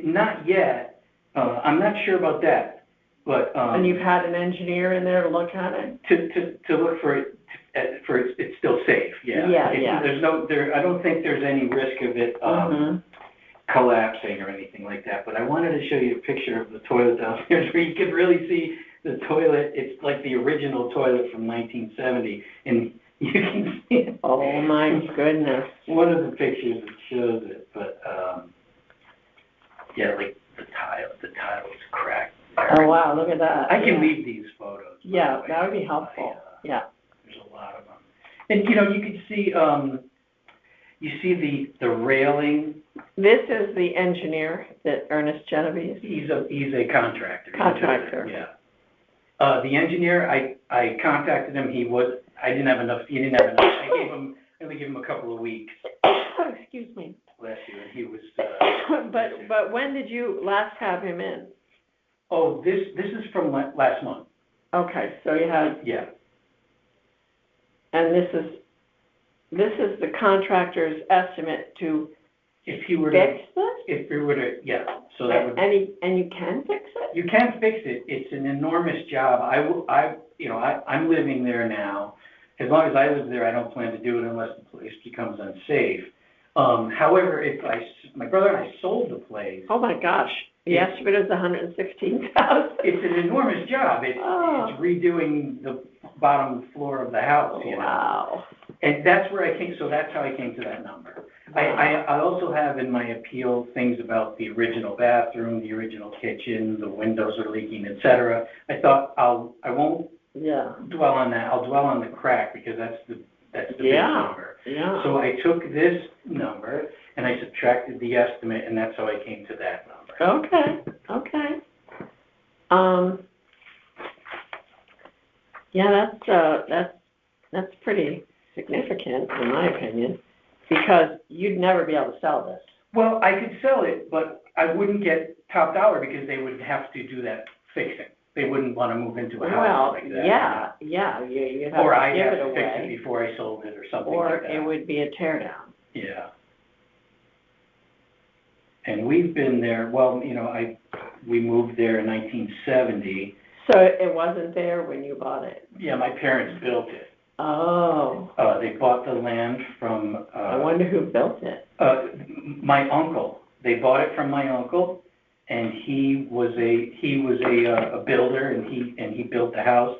[SPEAKER 5] Not yet. I'm not sure about that. But
[SPEAKER 1] and you've had an engineer in there to look at it
[SPEAKER 5] to look for it. It's still safe. Yeah.
[SPEAKER 1] Yeah.
[SPEAKER 5] There's I don't think there's any risk of it collapsing or anything like that. But I wanted to show you a picture of the toilet downstairs where you could really see the toilet. It's like the original toilet from 1970, and you can see it.
[SPEAKER 1] Oh my goodness!
[SPEAKER 5] One of the pictures that shows it, but like the tile is cracked.
[SPEAKER 1] Oh wow! Look at that.
[SPEAKER 5] I can leave these photos.
[SPEAKER 1] Yeah, that would be helpful. Yeah.
[SPEAKER 5] There's a lot of them, and you can see you see the railing.
[SPEAKER 1] This is the engineer, that Ernest Genovese.
[SPEAKER 5] He's a contractor.
[SPEAKER 1] Contractor.
[SPEAKER 5] Yeah. The engineer, I contacted him. He didn't have enough. I only gave him a couple of weeks.
[SPEAKER 1] Excuse me.
[SPEAKER 5] Last year, and he was.
[SPEAKER 1] But when did you last have him in?
[SPEAKER 5] Oh, this is from last month.
[SPEAKER 1] Okay, so you had.
[SPEAKER 5] Yeah.
[SPEAKER 1] And this is the contractor's estimate to
[SPEAKER 5] if he were
[SPEAKER 1] fix this?
[SPEAKER 5] If we were to, yeah. So that would.
[SPEAKER 1] And you can fix it?
[SPEAKER 5] You can fix it. It's an enormous job. I'm living there now. As long as I live there, I don't plan to do it unless the place becomes unsafe. However, if my brother and I sold the place.
[SPEAKER 1] Oh my gosh. The estimate is $116,000.
[SPEAKER 5] It's an enormous job. It's redoing the bottom floor of the house.
[SPEAKER 1] Wow.
[SPEAKER 5] And that's where I came. So that's how I came to that number. Wow. I also have in my appeal things about the original bathroom, the original kitchen, the windows are leaking, etc. I thought I won't dwell on that. I'll dwell on the crack because that's the big number.
[SPEAKER 1] Yeah.
[SPEAKER 5] So I took this number and I subtracted the estimate, and that's how I came to that number.
[SPEAKER 1] Okay. Yeah, that's pretty significant, in my opinion, because you'd never be able to sell this.
[SPEAKER 5] Well, I could sell it, but I wouldn't get top dollar because they would have to do that fixing. They wouldn't want to move into a house
[SPEAKER 1] Well,
[SPEAKER 5] like that.
[SPEAKER 1] yeah, you'd have
[SPEAKER 5] Or
[SPEAKER 1] to
[SPEAKER 5] I'd
[SPEAKER 1] give
[SPEAKER 5] have
[SPEAKER 1] it
[SPEAKER 5] to fix it
[SPEAKER 1] away,
[SPEAKER 5] before I sold it or something
[SPEAKER 1] or
[SPEAKER 5] like that.
[SPEAKER 1] it would be a tear down.
[SPEAKER 5] Yeah. And we've been there, well, we moved there in 1970.
[SPEAKER 1] So it wasn't there when you bought it?
[SPEAKER 5] Yeah, my parents built it.
[SPEAKER 1] Oh,
[SPEAKER 5] They bought the land from,
[SPEAKER 1] I wonder who built it.
[SPEAKER 5] my uncle. They bought it from my uncle, and he was a builder, and he built the house,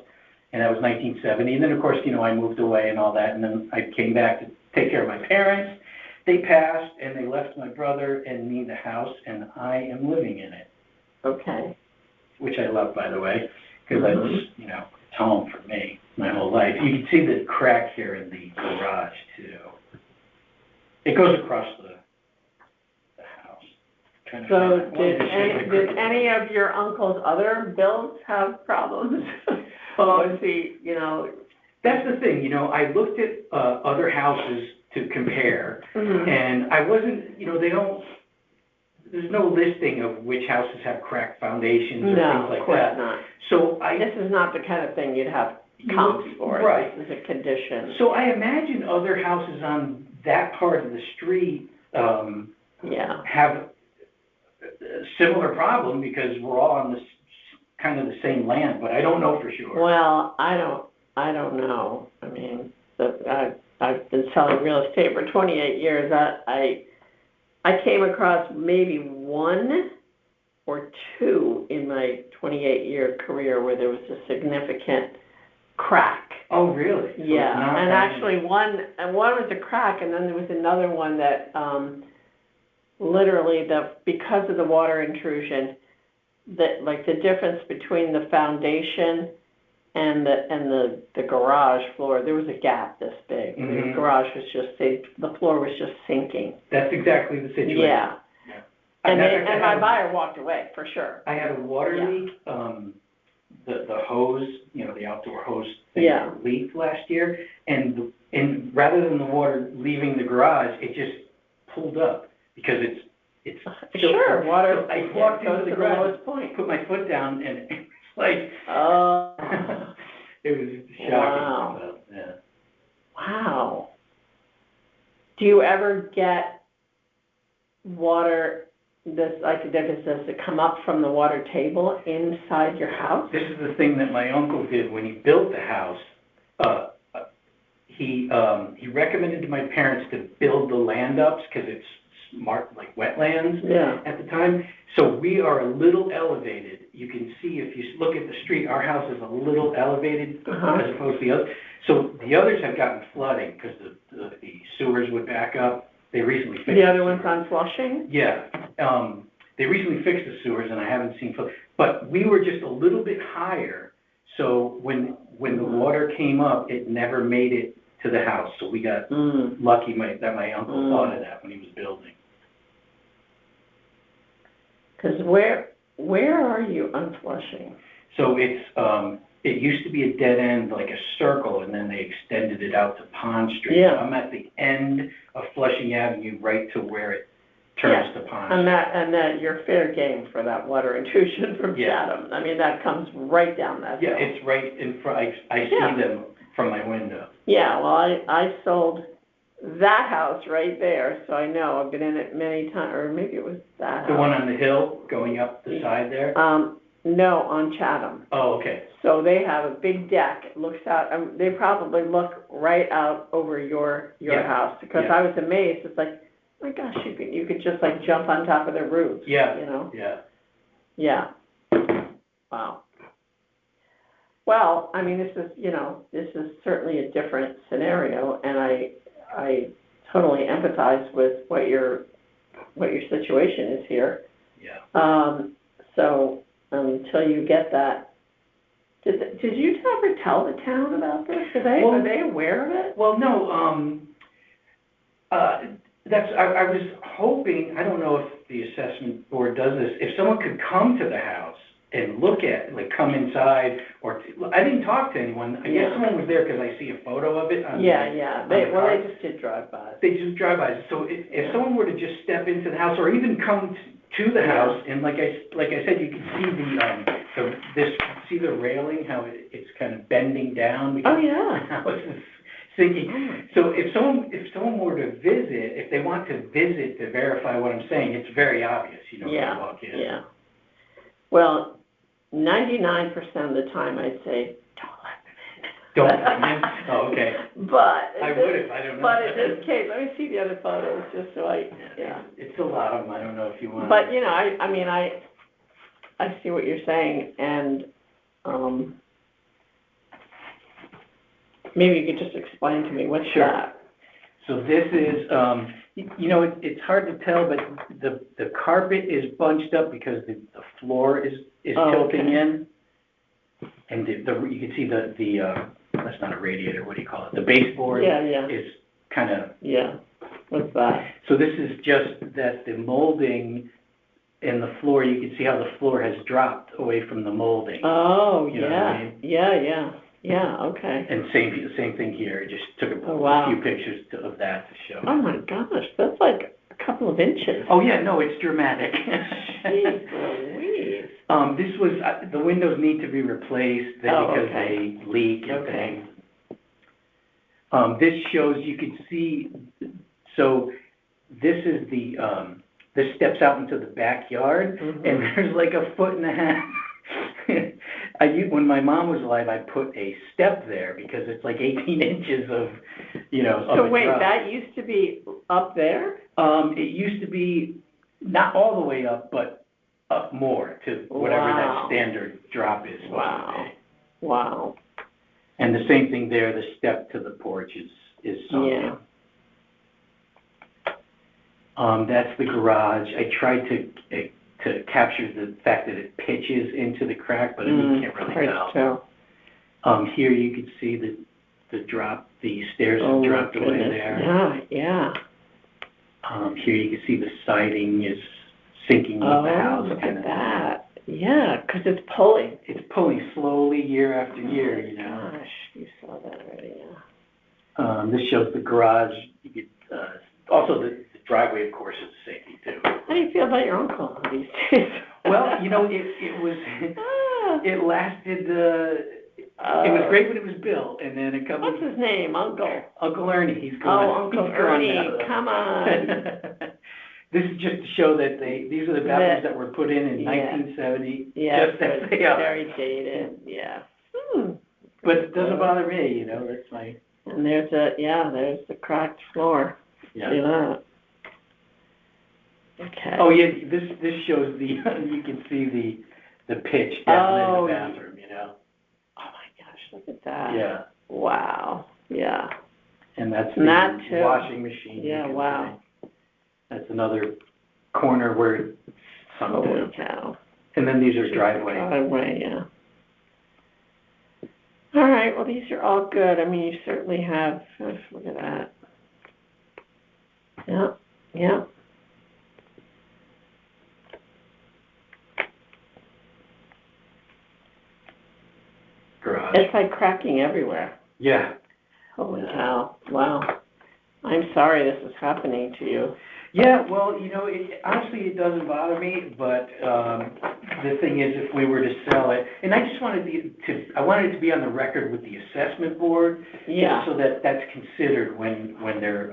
[SPEAKER 5] and that was 1970. And then, of course, I moved away and all that, and then I came back to take care of my parents. They passed, and they left my brother and me the house, and I am living in it,
[SPEAKER 1] Okay.
[SPEAKER 5] which I love, by the way, because I just, it's home for me my whole life. You can see the crack here in the garage, too. It goes across the house. Trying to
[SPEAKER 1] So
[SPEAKER 5] find- I wanted
[SPEAKER 1] did
[SPEAKER 5] to show you the
[SPEAKER 1] did any of your uncle's other builds have problems? Was he,
[SPEAKER 5] That's the thing, I looked at other houses to compare,
[SPEAKER 1] mhm.
[SPEAKER 5] and I wasn't, there's no listing of which houses have cracked foundations or
[SPEAKER 1] No,
[SPEAKER 5] things
[SPEAKER 1] of
[SPEAKER 5] like
[SPEAKER 1] course
[SPEAKER 5] that.
[SPEAKER 1] not.
[SPEAKER 5] So
[SPEAKER 1] This is not the kind of thing you'd have
[SPEAKER 5] You
[SPEAKER 1] comps
[SPEAKER 5] would-
[SPEAKER 1] for.
[SPEAKER 5] right.
[SPEAKER 1] This is a condition.
[SPEAKER 5] So I imagine other houses on that part of the street
[SPEAKER 1] Yeah.
[SPEAKER 5] have a similar problem because we're all on this kind of the same land, but I don't know for sure.
[SPEAKER 1] Well, I don't know. I mean, I've been selling real estate for 28 years. I came across maybe one or two in my 28-year career where there was a significant crack.
[SPEAKER 5] Oh, really? So
[SPEAKER 1] Yeah,
[SPEAKER 5] it's not
[SPEAKER 1] and
[SPEAKER 5] that-
[SPEAKER 1] actually one was a crack, and then there was another one that literally because of the water intrusion, the difference between the foundation and the garage floor, there was a gap this big. The
[SPEAKER 5] Mhm.
[SPEAKER 1] garage was the floor was just sinking.
[SPEAKER 5] That's exactly the situation.
[SPEAKER 1] Yeah. And
[SPEAKER 5] In fact, I
[SPEAKER 1] my
[SPEAKER 5] had a-
[SPEAKER 1] buyer walked away for sure.
[SPEAKER 5] I had a water
[SPEAKER 1] Yeah.
[SPEAKER 5] leak, the hose, the outdoor hose thing
[SPEAKER 1] Yeah.
[SPEAKER 5] leaked last year, and rather than the water leaving the garage, it just pulled up because it's
[SPEAKER 1] Sure, water
[SPEAKER 5] So I walked
[SPEAKER 1] goes
[SPEAKER 5] into the
[SPEAKER 1] to the
[SPEAKER 5] garage,
[SPEAKER 1] lowest point.
[SPEAKER 5] put my foot down, and it's like,
[SPEAKER 1] Oh.
[SPEAKER 5] it was shocking.
[SPEAKER 1] Wow.
[SPEAKER 5] So, yeah.
[SPEAKER 1] Wow. Do you ever get water, does it come up from the water table inside your house?
[SPEAKER 5] This is the thing that my uncle did when he built the house. He recommended to my parents to build the land ups because it's marked like wetlands
[SPEAKER 1] Yeah.
[SPEAKER 5] at the time. So we are a little elevated. You can see if you look at the street, our house is a little elevated
[SPEAKER 1] Uh-huh.
[SPEAKER 5] as opposed to the others. So the others have gotten flooding because the sewers would back up. They recently fixed
[SPEAKER 1] The other one's
[SPEAKER 5] sewers.
[SPEAKER 1] on Flushing?
[SPEAKER 5] Yeah, they recently fixed the sewers, and I haven't seen, but we were just a little bit higher, so when the water came up, it never made it to the house, so we got lucky that my uncle thought of that when he was building.
[SPEAKER 1] Because where are you on Flushing?
[SPEAKER 5] So it used to be a dead end, like a circle, and then they extended it out to Pond Street.
[SPEAKER 1] Yeah.
[SPEAKER 5] So I'm at the end of Flushing Avenue, right to where it turns to Pond Street.
[SPEAKER 1] And that you're fair game for that water intrusion from
[SPEAKER 5] Yeah.
[SPEAKER 1] Chatham. I mean, that comes right down that
[SPEAKER 5] Yeah,
[SPEAKER 1] hill.
[SPEAKER 5] it's right in front, I
[SPEAKER 1] Yeah.
[SPEAKER 5] see them from my window.
[SPEAKER 1] Yeah, well, I sold that house right there, so I know, I've been in it many times, or maybe it was that house.
[SPEAKER 5] The one on the hill going up the side there?
[SPEAKER 1] No, on Chatham.
[SPEAKER 5] Oh, okay.
[SPEAKER 1] So they have a big deck, it looks out, they probably look right out over your
[SPEAKER 5] Yeah,
[SPEAKER 1] house, because
[SPEAKER 5] yeah.
[SPEAKER 1] I was amazed, it's like, oh my gosh, you could just like jump on top of their roofs,
[SPEAKER 5] Yeah.
[SPEAKER 1] you know?
[SPEAKER 5] Yeah.
[SPEAKER 1] Yeah. Wow. Well, I mean, this is certainly a different scenario, and I totally empathize with what your situation is here.
[SPEAKER 5] Yeah.
[SPEAKER 1] So until you get that, did you ever tell the town about this? Are they aware of it?
[SPEAKER 5] Well, no, I was hoping, I don't know if the assessment board does this, if someone could come to the house and look at, like, come inside, or, I didn't talk to anyone. I guess
[SPEAKER 1] Yeah.
[SPEAKER 5] someone was there because I see a photo of it on the.
[SPEAKER 1] Yeah,
[SPEAKER 5] on
[SPEAKER 1] they,
[SPEAKER 5] the
[SPEAKER 1] well,
[SPEAKER 5] car.
[SPEAKER 1] they just did drive-bys.
[SPEAKER 5] They just drive by. So if someone were to just step into the house, or even come to the house, and like I said, you can see see the railing, how it's kind of bending down because
[SPEAKER 1] Oh, yeah.
[SPEAKER 5] the house is sinking. So if someone were to visit, if they want to visit to verify what I'm saying, it's very obvious, when you walk in.
[SPEAKER 1] Yeah. Well, 99% of the time I'd say,
[SPEAKER 5] Don't let them in? Oh, okay.
[SPEAKER 1] But.
[SPEAKER 5] I would if I don't know.
[SPEAKER 1] But in this case, let me see the other photos, just so yeah.
[SPEAKER 5] It's a lot of them. I don't know if you want.
[SPEAKER 1] But, I see what you're saying, and, maybe you could just explain to me what's
[SPEAKER 5] Sure.
[SPEAKER 1] that?
[SPEAKER 5] So this is, it's hard to tell, but the carpet is bunched up because the floor is tilting
[SPEAKER 1] okay.
[SPEAKER 5] in. And you can see that's not a radiator, what do you call it? The baseboard
[SPEAKER 1] Yeah.
[SPEAKER 5] is kind of.
[SPEAKER 1] Yeah, what's that?
[SPEAKER 5] So this is just that the molding in the floor, you can see how the floor has dropped away from the molding.
[SPEAKER 1] Oh,
[SPEAKER 5] You know what I
[SPEAKER 1] yeah.
[SPEAKER 5] mean?
[SPEAKER 1] Yeah, okay.
[SPEAKER 5] And same thing here, just took a
[SPEAKER 1] wow.
[SPEAKER 5] few pictures of that to show.
[SPEAKER 1] Oh my gosh, that's like a couple of inches.
[SPEAKER 5] Oh yeah, no, it's dramatic.
[SPEAKER 1] Jeez Louise.
[SPEAKER 5] This was, the windows need to be replaced because they leak and things. This shows, you can see, so this is this steps out into the backyard, and there's like 1.5 feet. When my mom was alive, I put a step there because it's like 18 inches of,
[SPEAKER 1] So
[SPEAKER 5] of
[SPEAKER 1] wait,
[SPEAKER 5] drop.
[SPEAKER 1] that used to be up there?
[SPEAKER 5] It used to be not all the way up, but up more to whatever that standard drop is supposed to be.
[SPEAKER 1] Wow.
[SPEAKER 5] And the same thing there, the step to the porch is something.
[SPEAKER 1] Yeah.
[SPEAKER 5] That's the garage. I tried to capture the fact that it pitches into the crack, but you can't really tell. Here you can see the drop, the stairs have dropped away there.
[SPEAKER 1] Yeah.
[SPEAKER 5] Here you can see the siding is sinking with the house.
[SPEAKER 1] Look at that. Yeah, because it's pulling.
[SPEAKER 5] It's pulling slowly year after year,
[SPEAKER 1] Gosh, you saw that already, yeah.
[SPEAKER 5] This shows the garage. You could, also the driveway, of course, is sinking too.
[SPEAKER 1] How do you feel about your uncle these days?
[SPEAKER 5] Well, it was, it lasted, it was great when it was built, and then a couple.
[SPEAKER 1] What's his name, Uncle?
[SPEAKER 5] Uncle Ernie, he's gone.
[SPEAKER 1] Oh, Uncle Ernie, come on.
[SPEAKER 5] This is just to show that these are the bathrooms that were put in 1970, just as they are.
[SPEAKER 1] Very dated, yeah.
[SPEAKER 5] But it doesn't bother me, that's my.
[SPEAKER 1] And there's the cracked floor.
[SPEAKER 5] Yeah.
[SPEAKER 1] See that? Okay.
[SPEAKER 5] Oh yeah, this shows you can see the pitch down in the bathroom,
[SPEAKER 1] Oh my gosh, look at that.
[SPEAKER 5] Yeah.
[SPEAKER 1] Wow. Yeah.
[SPEAKER 5] And that's the washing machine.
[SPEAKER 1] Yeah, wow.
[SPEAKER 5] See. That's another corner where
[SPEAKER 1] Holy cow.
[SPEAKER 5] And then these are driveway.
[SPEAKER 1] Driveway, yeah. All right, well, these are all good. I mean, you certainly have, look at that. Yeah.
[SPEAKER 5] Garage.
[SPEAKER 1] It's like cracking everywhere.
[SPEAKER 5] Yeah.
[SPEAKER 1] Holy cow. Wow. I'm sorry this is happening to you.
[SPEAKER 5] Yeah, well, honestly, it doesn't bother me, but the thing is, if we were to sell it, and I just wanted I wanted it to be on the record with the assessment board, so that that's considered when they're,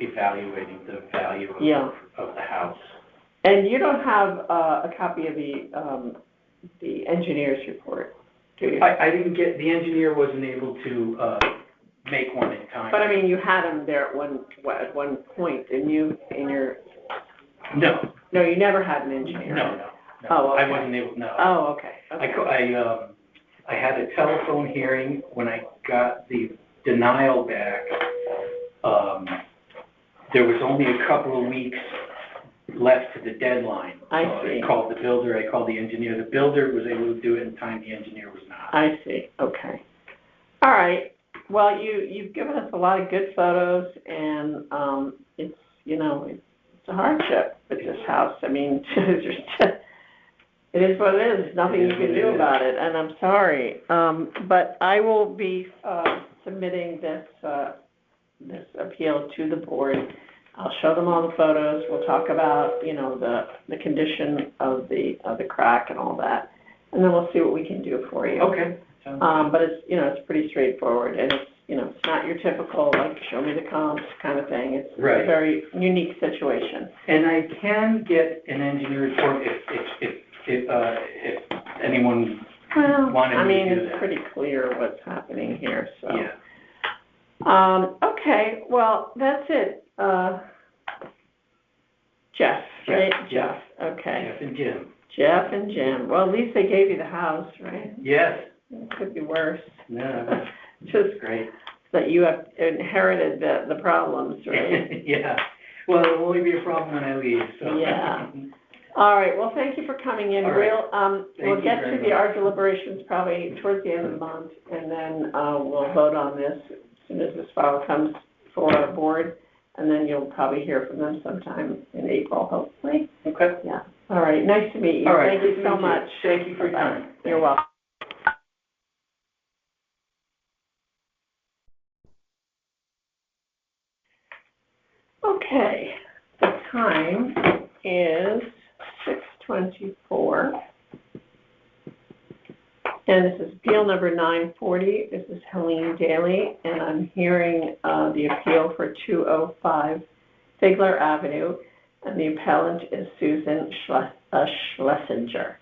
[SPEAKER 5] evaluating the value of the house.
[SPEAKER 1] And you don't have a copy of the engineer's report, do you?
[SPEAKER 5] I didn't get, the engineer wasn't able to make one in time.
[SPEAKER 1] But I mean, you had him there at one point, didn't you?
[SPEAKER 5] No.
[SPEAKER 1] No, you never had an engineer.
[SPEAKER 5] No.
[SPEAKER 1] Oh, okay.
[SPEAKER 5] I wasn't able. No.
[SPEAKER 1] Oh, okay.
[SPEAKER 5] I had a telephone hearing when I got the denial back. There was only a couple of weeks left to the deadline.
[SPEAKER 1] I see.
[SPEAKER 5] I called the builder. I called the engineer. The builder was able to do it in time. The engineer was not.
[SPEAKER 1] I see. Okay. All right. Well, you've given us a lot of good photos, and it's it's a hardship with this house. I mean, it's It is what it is, there's nothing you can do about it, and I'm sorry. But I will be, submitting this appeal to the board. I'll show them all the photos, we'll talk about, the condition of the crack and all that, and then we'll see what we can do for you.
[SPEAKER 5] Okay. Sounds good.
[SPEAKER 1] But it's, it's pretty straightforward, and it's, it's not your typical, like, show me the comps kind of thing. It's a
[SPEAKER 5] Right.
[SPEAKER 1] very unique situation.
[SPEAKER 5] And I can get an engineer report if anyone
[SPEAKER 1] Well,
[SPEAKER 5] wanted me to do
[SPEAKER 1] it's
[SPEAKER 5] that.
[SPEAKER 1] pretty clear what's happening here, so.
[SPEAKER 5] Yeah.
[SPEAKER 1] Okay, well, that's it. Jeff, right?
[SPEAKER 5] Jeff.
[SPEAKER 1] Okay.
[SPEAKER 5] Jeff and Jim.
[SPEAKER 1] Jeff and Jim. Well, at least they gave you the house, right?
[SPEAKER 5] Yes.
[SPEAKER 1] It could be worse.
[SPEAKER 5] No,
[SPEAKER 1] Just
[SPEAKER 5] that's great.
[SPEAKER 1] that you have inherited the problems, right?
[SPEAKER 5] Yeah. Well, it'll only be a problem when I leave, so.
[SPEAKER 1] Yeah. All right, well, thank you for coming in.
[SPEAKER 5] All right.
[SPEAKER 1] We'll
[SPEAKER 5] you
[SPEAKER 1] get
[SPEAKER 5] very
[SPEAKER 1] to
[SPEAKER 5] much.
[SPEAKER 1] our deliberations probably towards the end of the month, and then we'll vote on this as soon as this file comes for our board, and then you'll probably hear from them sometime in April, hopefully.
[SPEAKER 5] Okay.
[SPEAKER 1] Yeah. All right, nice to meet you.
[SPEAKER 5] All right.
[SPEAKER 1] Thank you
[SPEAKER 5] good to
[SPEAKER 1] so
[SPEAKER 5] meet you.
[SPEAKER 1] much.
[SPEAKER 5] Thank you for your time.
[SPEAKER 1] You're welcome. Okay, the time is 6:24. And this is appeal number 940. This is Helene Daly, and I'm hearing the appeal for 205 Figler Avenue, and the appellant is Susan Schlesinger.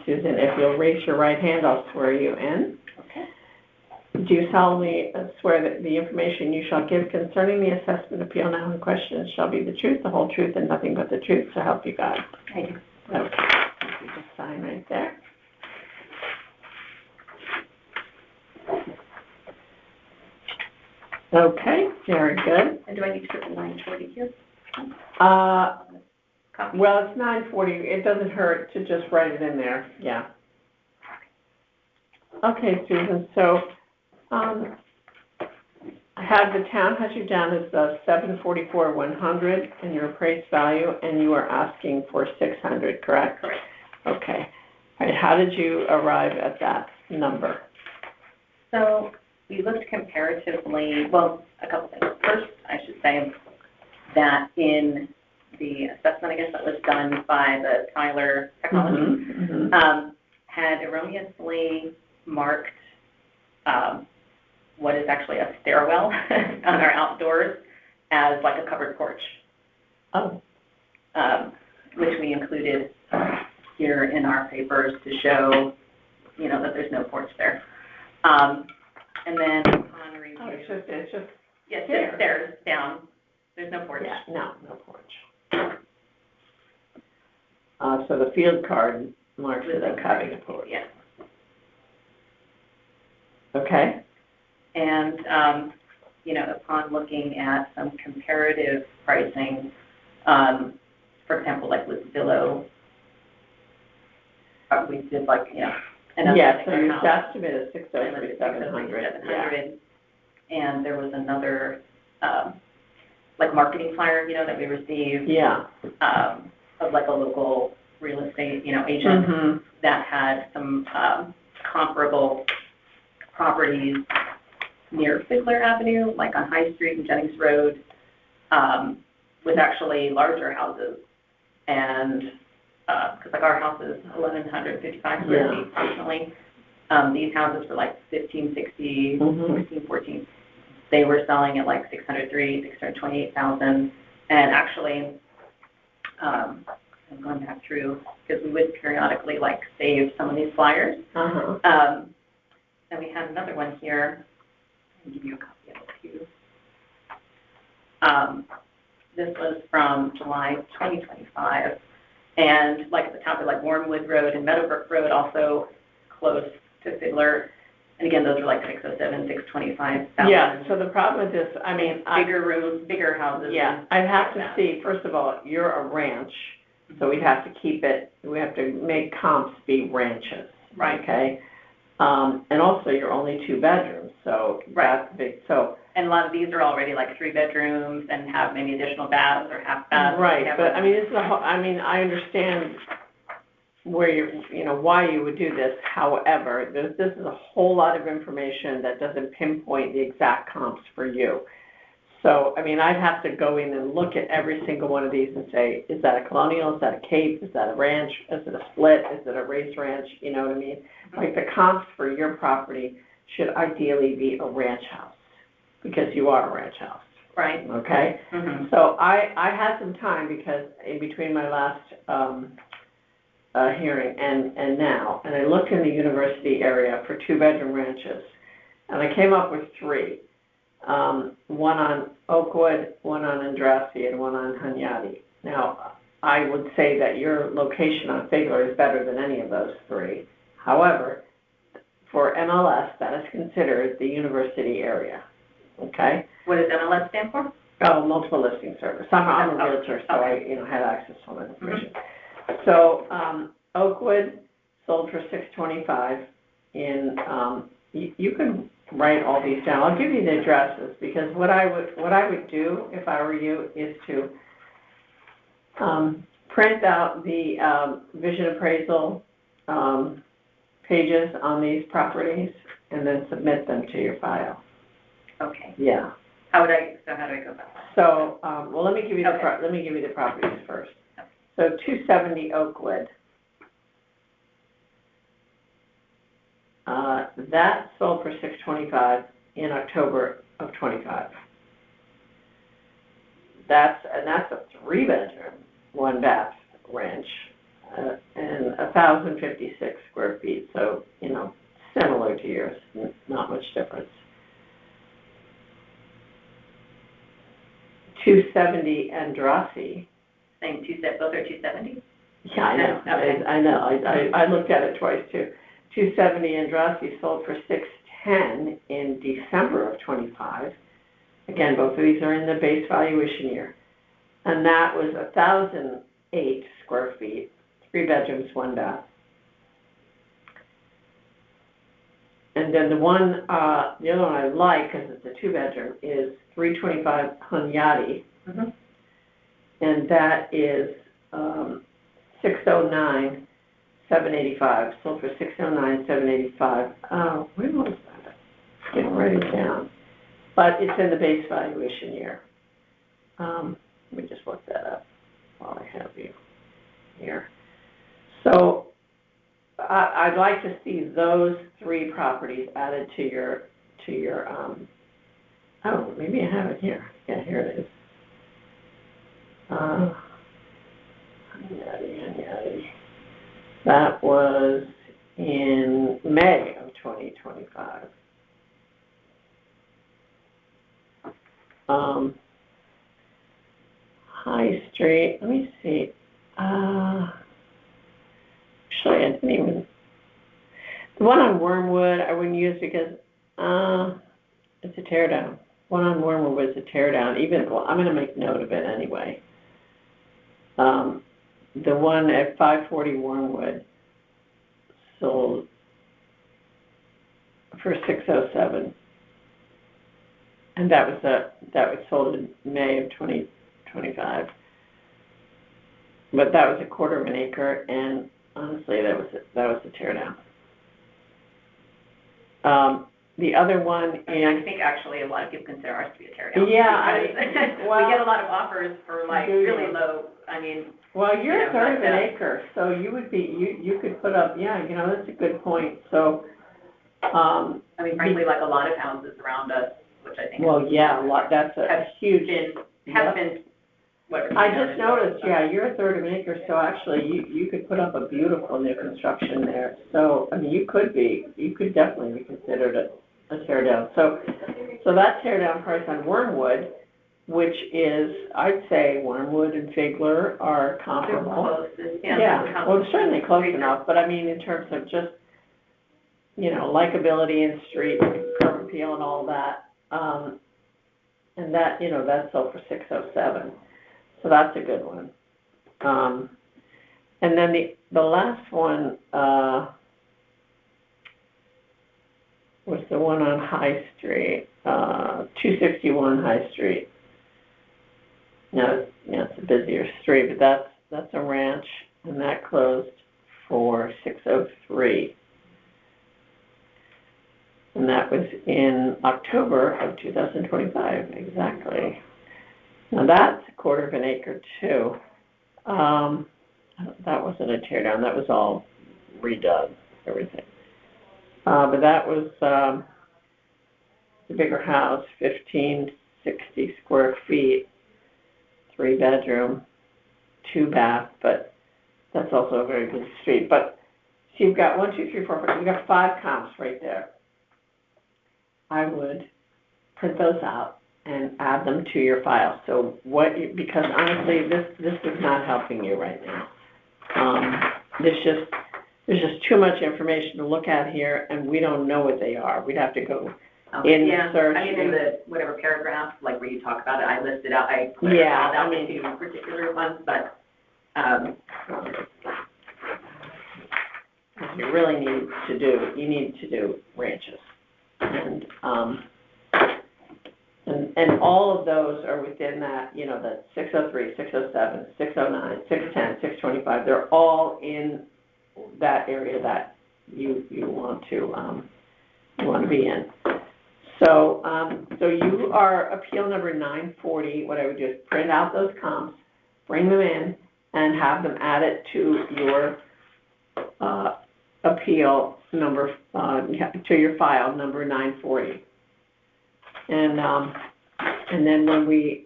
[SPEAKER 1] Susan, if you'll raise your right hand, I'll swear you in.
[SPEAKER 3] Okay.
[SPEAKER 1] Do you solemnly swear that the information you shall give concerning the assessment appeal now in question shall be the truth, the whole truth, and nothing but the truth, so help you God?
[SPEAKER 3] I do.
[SPEAKER 1] Okay, you just sign right there. Okay, very good.
[SPEAKER 3] And do I need to put the 940 here? Copy.
[SPEAKER 1] Well, it's 9:40, it doesn't hurt to just write it in there, yeah. Okay, Susan, so, I have the town has you down as $744,100 in your appraised value, and you are asking for $600, correct?
[SPEAKER 3] Correct.
[SPEAKER 1] Okay. All right, how did you arrive at that number?
[SPEAKER 6] So we looked comparatively, well, a couple things. First, I should say that in the assessment, I guess, that was done by the Tyler Technology, had erroneously marked what is actually a stairwell on our outdoors as like a covered porch,
[SPEAKER 1] Oh,
[SPEAKER 6] which we included here in our papers to show, that there's no porch there. And then upon review,
[SPEAKER 1] it's just,
[SPEAKER 6] yes,
[SPEAKER 1] stairs.
[SPEAKER 6] it's stairs down. There's no porch.
[SPEAKER 1] yeah, no porch. So the field card marks it as having a porch.
[SPEAKER 6] Yes.
[SPEAKER 1] Okay,
[SPEAKER 6] And, upon looking at some comparative pricing, for example, like with Zillow, we did like, another
[SPEAKER 1] yeah, so
[SPEAKER 6] particular
[SPEAKER 1] your
[SPEAKER 6] house.
[SPEAKER 1] estimate is
[SPEAKER 6] And it was
[SPEAKER 1] 603,700, yeah.
[SPEAKER 6] 603,700. And there was another, like marketing flyer, that we received,
[SPEAKER 1] Yeah.
[SPEAKER 6] of like a local real estate, agent
[SPEAKER 1] Mm-hmm.
[SPEAKER 6] that had some, comparable properties near Figler Avenue, like on High Street and Jennings Road, with actually larger houses. And, because like our house is 1,155 square
[SPEAKER 1] Yeah.
[SPEAKER 6] feet personally. These houses were like 1,560,
[SPEAKER 1] Mhm.
[SPEAKER 6] 1,614. They were selling at like 603, 628,000. And actually, I'm going back through, because we would periodically like save some of these flyers.
[SPEAKER 1] Uh-huh.
[SPEAKER 6] And we had another one here. I'll give you a copy of it too. This was from July 2025. And like at the top of like Wormwood Road and Meadowbrook Road, also close to Figler. And again, those are like 607, 625,000.
[SPEAKER 1] Yeah, so the problem with this,
[SPEAKER 6] Bigger rooms, bigger houses.
[SPEAKER 1] yeah, I'd have to see, first of all, you're a ranch, so we'd have to keep it, we have to make comps be ranches.
[SPEAKER 6] Right.
[SPEAKER 1] Okay? And also, you're only 2 bedrooms, so
[SPEAKER 6] Right.
[SPEAKER 1] that's big, so.
[SPEAKER 6] And a lot of these are already like 3 bedrooms and have maybe additional baths or half baths.
[SPEAKER 1] Right,
[SPEAKER 6] Have
[SPEAKER 1] but
[SPEAKER 6] a-
[SPEAKER 1] this is I understand where why you would do this. However, this is a whole lot of information that doesn't pinpoint the exact comps for you. So, I mean, I'd have to go in and look at every single one of these and say, is that a colonial? Is that a cape? Is that a ranch? Is it a split? Is it a race ranch? You know what I mean? Like the comps for your property should ideally be a ranch house because you are a ranch house.
[SPEAKER 6] Right.
[SPEAKER 1] Okay?
[SPEAKER 6] Mm-hmm.
[SPEAKER 1] So I had some time because in between my last hearing and now, and I looked in the university area for 2-bedroom ranches, and I came up with 3. One on Oakwood, one on Andrassy, and one on Hunyadi. Now, I would say that your location on Figler is better than any of those 3. However, for MLS, that is considered the university area. Okay?
[SPEAKER 6] What does MLS stand for?
[SPEAKER 1] Oh, multiple listing service. I'm a realtor, so I had access to all that information. So Oakwood sold for $625. You can write all these down. I'll give you the addresses because what I would do if I were you is to print out the vision appraisal pages on these properties and then submit them to your file.
[SPEAKER 6] Okay.
[SPEAKER 1] Yeah.
[SPEAKER 6] How do I go about that?
[SPEAKER 1] So, well, let me give you
[SPEAKER 6] Okay.
[SPEAKER 1] the properties first. So 270 Oakwood. That sold for $625 in October of 25. That's a 3-bedroom, 1-bath ranch, and 1,056 square feet. So similar to yours, not much difference. 270 Andrassy.
[SPEAKER 6] Same both are 270?
[SPEAKER 1] Yeah, I know.
[SPEAKER 6] Okay.
[SPEAKER 1] I know. I looked at it twice too. 270 Andrassy sold for $610 in December of 25. Again, both of these are in the base valuation year. And that was 1,008 square feet, 3 bedrooms, 1 bath. And then the other one I like, because it's a 2-bedroom, is 325 Hunyadi.
[SPEAKER 6] Mm-hmm.
[SPEAKER 1] And that is 609, 785. Sold for 609, 785. Where was that? Didn't write it down. But it's in the base valuation year. Let me just look that up while I have you here. So I'd like to see those 3 properties added to your maybe I have it here. Yeah, here it is. That was in May of 2025. High Street, let me see. Actually, I didn't even. The one on Wormwood I wouldn't use because it's a tear down. One on Wormwood was a tear down. I'm going to make note of it anyway. The one at 540 Wormwood sold for $607, and that was sold in May of 2025. But that was a 1/4 acre, and honestly, that was a tear down. The other one
[SPEAKER 6] I think actually a lot of people consider ours to be a tear down.
[SPEAKER 1] Yeah,
[SPEAKER 6] we get a lot of offers for really low.
[SPEAKER 1] Well, you're a 1/3 of an acre, so you would be you could put up. Yeah, that's a good point. So,
[SPEAKER 6] frankly, like a lot of houses around us, which I think.
[SPEAKER 1] Well, yeah, a lot. That's a huge.
[SPEAKER 6] Have been. Whatever.
[SPEAKER 1] I just noticed. Yeah, you're a 1/3 of an acre, so actually you could put up a beautiful new construction there. So you could definitely be considered a tear down. So that tear down price on Wormwood, which is, I'd say Wormwood and Figler are comparable. Yeah, well, certainly close enough, but in terms of just, likability and street curb appeal and all that, and that, that sold for $607. So that's a good one. And then the last one was the one on High Street, 261 High Street. Now, it's a busier street, but that's a ranch, and that closed for 603. And that was in October of 2025, exactly. Now that's a quarter of an acre too. That wasn't a tear down, that was all redone, everything. But that was the bigger house, 1,560 square feet, 3-bedroom, 2-bath, but that's also a very good street. But so you've got 1, 2, 3, 4, 5, you've got 5 comps right there. I would print those out and add them to your file. So because honestly, this is not helping you right now. There's just too much information to look at here, and we don't know what they are. We'd have to go in the search.
[SPEAKER 6] I mean, in the whatever paragraph, like where you talk about it, I listed out, I called out the 2 particular ones, but,
[SPEAKER 1] what you really need to do, you need to do ranches. And all of those are within that, the 603, 607, 609, 610, 625. They're all in that area that you want to be in. So you are appeal number 940. What I would do is print out those comps, bring them in, and have them added to your appeal number to your file number 940. And then when we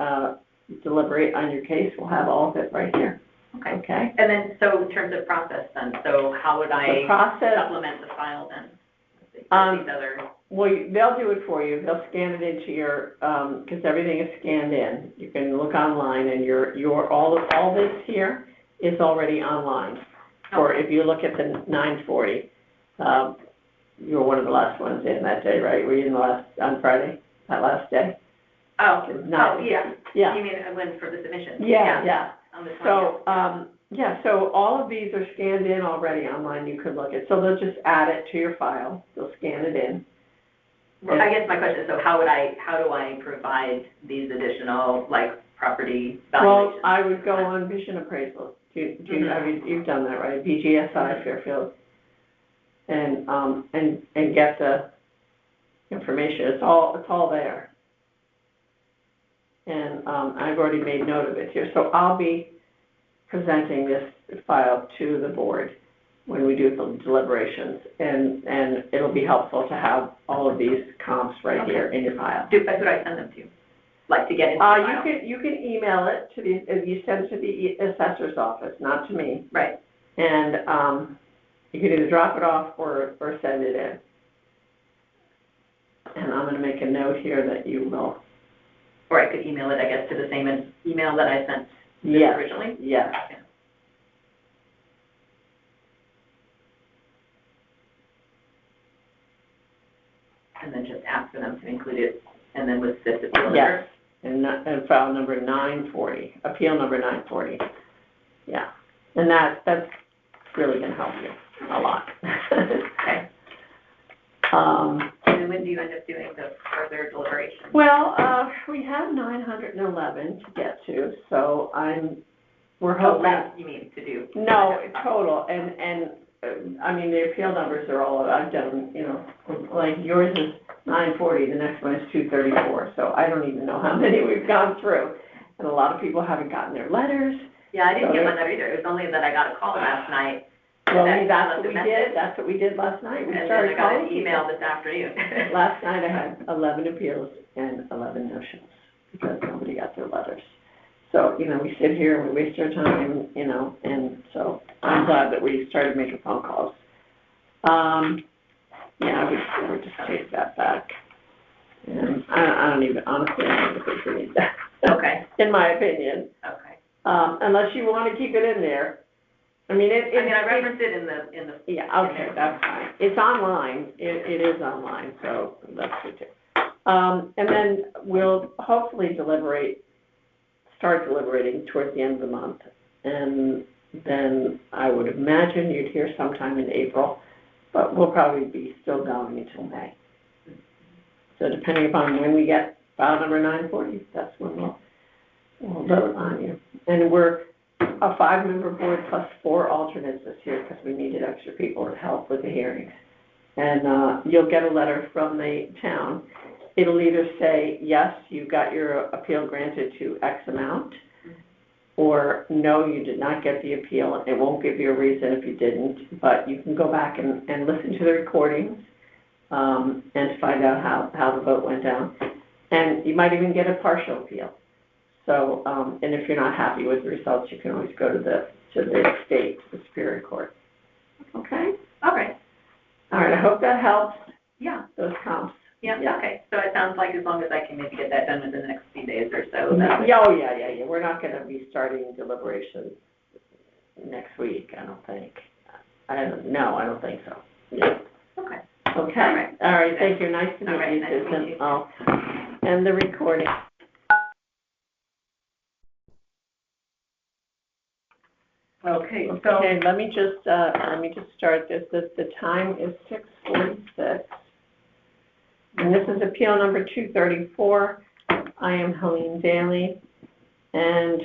[SPEAKER 1] deliberate on your case, we'll have all of it right here. Okay.
[SPEAKER 6] And then, so in terms of process then, so how would I supplement the file then? These other...
[SPEAKER 1] Well, they'll do it for you. They'll scan it into your, because everything is scanned in. You can look online, and all this here is already online. Or if you look at the 940, you were one of the last ones in that day, right? Were you on Friday, that last day?
[SPEAKER 6] Oh,
[SPEAKER 1] yeah.
[SPEAKER 6] Yeah. You mean when for the submission?
[SPEAKER 1] Yeah.
[SPEAKER 6] On the 20th.
[SPEAKER 1] So, so all of these are scanned in already online. You could look at. So they'll just add it to your file. They'll scan it in.
[SPEAKER 6] Well, I guess my question is, so how do I provide these additional, property valuations?
[SPEAKER 1] Well, I would go on Vision Appraisal. You've done that, right? BGSI Fairfield. And get the information. It's all there. And I've already made note of it here. So I'll be presenting this file to the board when we do the deliberations, and it'll be helpful to have all of these comps right here in your file.
[SPEAKER 6] Who do I send them to? To get into the file?
[SPEAKER 1] You can email it to you send it to the assessor's office, not to me.
[SPEAKER 6] Right.
[SPEAKER 1] And you can either drop it off or send it in. And I'm going to make a note here that you will.
[SPEAKER 6] Or I could email it, I guess, to the same email that I sent originally?
[SPEAKER 1] Yes.
[SPEAKER 6] Okay. And then just ask for them to include it, and then with this appeal number?
[SPEAKER 1] Yes, and file number 940, appeal number 940. Yeah, and that's really going to help you a lot.
[SPEAKER 6] Okay. And then when do you end up doing the further deliberation?
[SPEAKER 1] Well, we have 911 to get to, so we're hoping.
[SPEAKER 6] Left, you mean, to do?
[SPEAKER 1] No, total, and I mean, the appeal numbers are all, I've done, like yours is 940, the next one is 234, so I don't even know how many we've gone through. And a lot of people haven't gotten their letters.
[SPEAKER 6] Yeah, I didn't get my letter either. It was only that I got a call last night.
[SPEAKER 1] Well, that's what we did. That's what we did last night. We started calling.
[SPEAKER 6] And then I got an email this afternoon.
[SPEAKER 1] Last night I had 11 appeals and 11 no-shows because nobody got their letters. So, we sit here and we waste our time, and so I'm glad that we started making phone calls. I would just take that back. And I don't even, honestly, I don't think we need that.
[SPEAKER 6] Okay.
[SPEAKER 1] In my opinion.
[SPEAKER 6] Okay.
[SPEAKER 1] Unless you want to keep it in there. I referenced
[SPEAKER 6] it in the.
[SPEAKER 1] Yeah, okay, that's fine. It's online. It is online, so that's good too. And then we'll hopefully start deliberating towards the end of the month. And then I would imagine you'd hear sometime in April, but we'll probably be still going until May. So depending upon when we get file number 940, that's when we'll vote on you. And we're a 5-member board plus 4 alternates this year because we needed extra people to help with the hearings. And you'll get a letter from the town. It'll either say, yes, you got your appeal granted to X amount, or no, you did not get the appeal. It won't give you a reason if you didn't, but you can go back and listen to the recordings and find out how the vote went down. And you might even get a partial appeal. So, and if you're not happy with the results, you can always go to the state, to the Superior Court. Okay?
[SPEAKER 6] All right,
[SPEAKER 1] All right, I hope that helps,
[SPEAKER 6] yeah,
[SPEAKER 1] those comps.
[SPEAKER 6] yeah, okay. So it sounds like as long as I can maybe get that done within the next few days or so,
[SPEAKER 1] Yeah, oh, yeah. We're not gonna be starting deliberations next week, I don't think. I don't think so. Yeah.
[SPEAKER 6] Okay.
[SPEAKER 1] Okay? All right, thank you. Nice to
[SPEAKER 6] All right,
[SPEAKER 1] meet you,
[SPEAKER 6] nice to meet
[SPEAKER 1] Susan.
[SPEAKER 6] you.
[SPEAKER 1] I'll end the recording.
[SPEAKER 3] Okay, so,
[SPEAKER 1] Okay, let me just start this. The time is 6:46. And this is appeal number 234. I am Helene Daly. And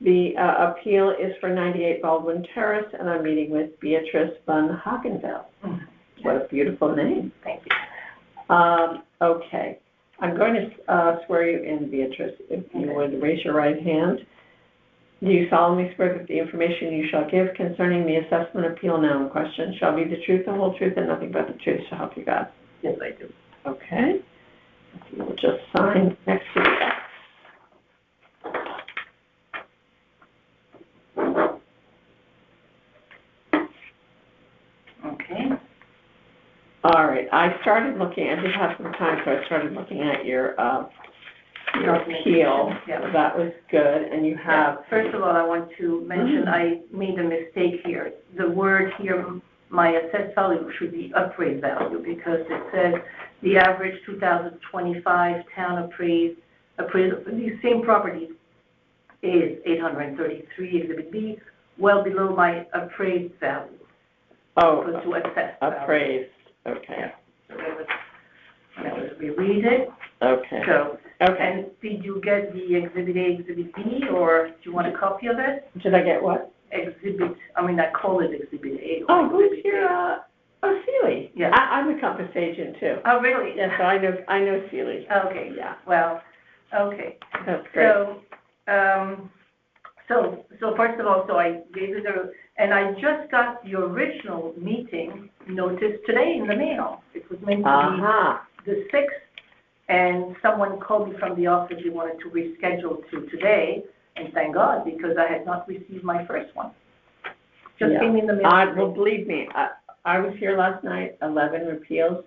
[SPEAKER 1] the appeal is for 98 Baldwin Terrace, and I'm meeting with Beatrice Van Hagenveld. What a beautiful name.
[SPEAKER 3] thank you.
[SPEAKER 1] Okay. I'm going to swear you in, Beatrice, if you would raise your right hand. Do you solemnly swear that the information you shall give concerning the assessment appeal now in question shall be the truth, the whole truth, and nothing but the truth, so help you God?
[SPEAKER 6] Yes, I do.
[SPEAKER 1] Okay. If you will just sign next to the X.
[SPEAKER 6] Okay.
[SPEAKER 1] All right. I did have some time, so I started looking at your appeal.
[SPEAKER 3] Yeah.
[SPEAKER 1] That was good, and you have,
[SPEAKER 3] First of all, I want to mention, I made a mistake here. The word here, my assessed value, should be appraised value, because it says the average 2025 town appraisal for these same properties is 833 Exhibit B, well below my appraised value, opposed to assessed value.
[SPEAKER 1] appraised. Okay.
[SPEAKER 3] So that was reread it.
[SPEAKER 1] Okay.
[SPEAKER 3] So,
[SPEAKER 1] Okay.
[SPEAKER 3] and did you get the Exhibit A, Exhibit B, or do you want a copy of it?
[SPEAKER 1] Did I get what?
[SPEAKER 3] I call it Exhibit A. or
[SPEAKER 1] Oh, who's
[SPEAKER 3] Exhibit
[SPEAKER 1] your,
[SPEAKER 3] A.
[SPEAKER 1] Sealy?
[SPEAKER 3] Yeah.
[SPEAKER 1] I'm a Compass agent too.
[SPEAKER 3] Oh, really?
[SPEAKER 1] Yeah, so I know Sealy.
[SPEAKER 3] Okay,
[SPEAKER 1] Yeah,
[SPEAKER 3] well, okay.
[SPEAKER 1] that's great.
[SPEAKER 3] So first of all, so I gave you and I just got the original meeting notice today in the mail. It was meant to be the 6th, and someone called me from the office, they wanted to reschedule to today, and thank God, because I had not received my first one. Just
[SPEAKER 1] Yeah.
[SPEAKER 3] came in the mail.
[SPEAKER 1] Well, believe me, I was here last night, 11 appeals,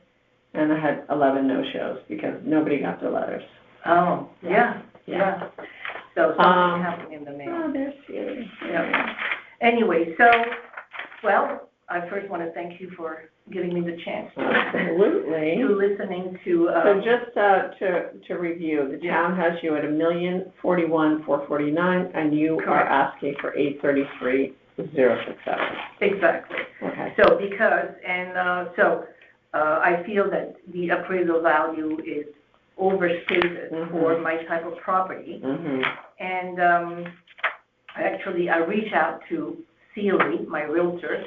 [SPEAKER 1] and I had 11 no-shows because nobody got their letters.
[SPEAKER 3] Oh, yeah. So something happened in the mail.
[SPEAKER 1] Oh, there's Sealy.
[SPEAKER 3] Yeah. Anyway, so, well, I first want to thank you for giving me the chance
[SPEAKER 1] Absolutely.
[SPEAKER 3] to listening to,
[SPEAKER 1] So just to review, the town has you at $1,041,449, and you are
[SPEAKER 3] Correct.
[SPEAKER 1] asking for $833,067.
[SPEAKER 3] exactly.
[SPEAKER 1] Okay.
[SPEAKER 3] So because, I feel that the appraisal value is overstated for my type of property.
[SPEAKER 1] Mm-hmm.
[SPEAKER 3] And I reached out to Sealy, my realtor,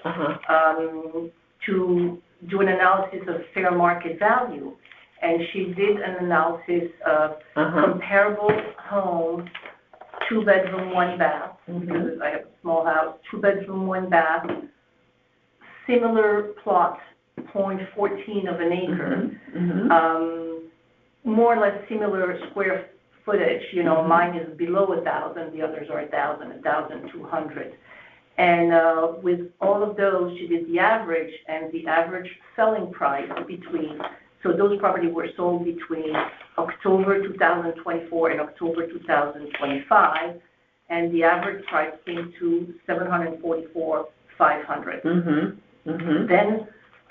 [SPEAKER 3] to do an analysis of fair market value. And she did an analysis of comparable home, 2-bedroom, 1-bath, because I have a small house, 2-bedroom, 1-bath, similar plot, 0.14 of an acre, more or less similar square footage. Mine is below 1,000, the others are 1,000, 1,200. And with all of those, she did the average, and the average selling price so those properties were sold between October 2024 and October 2025, and the average price came to $744,500. Then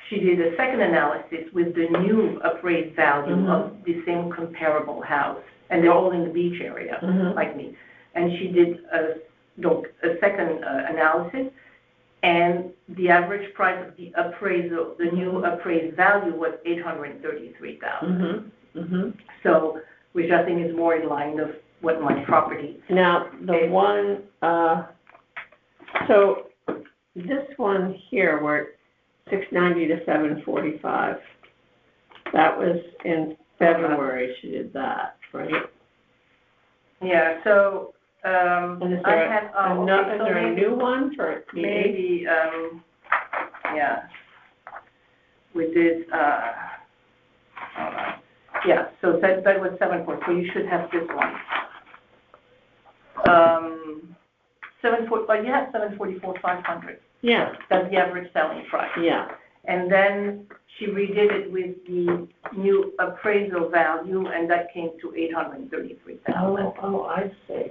[SPEAKER 3] she did a second analysis with the new appraised value of the same comparable house, and they're all in the beach area, like me. And she did a second analysis, and the average price of the appraisal, the new appraised value, was $833,000. So, which I think is more in line of what my property.
[SPEAKER 1] Now, the one, so this one here, we're 690 to 745. That was in February she did that, right?
[SPEAKER 3] Yeah, so,
[SPEAKER 1] And is
[SPEAKER 3] I
[SPEAKER 1] there,
[SPEAKER 3] have,
[SPEAKER 1] is there a new one for the eighth?
[SPEAKER 3] maybe, yeah. We did, hold on. Yeah, so that was 7.4, so you should have this one. 7.4, but you have 744,500.
[SPEAKER 1] Yeah,
[SPEAKER 3] That's the average selling price.
[SPEAKER 1] yeah.
[SPEAKER 3] And then she redid it with the new appraisal value, and that came to 833,000.
[SPEAKER 1] Oh, I see.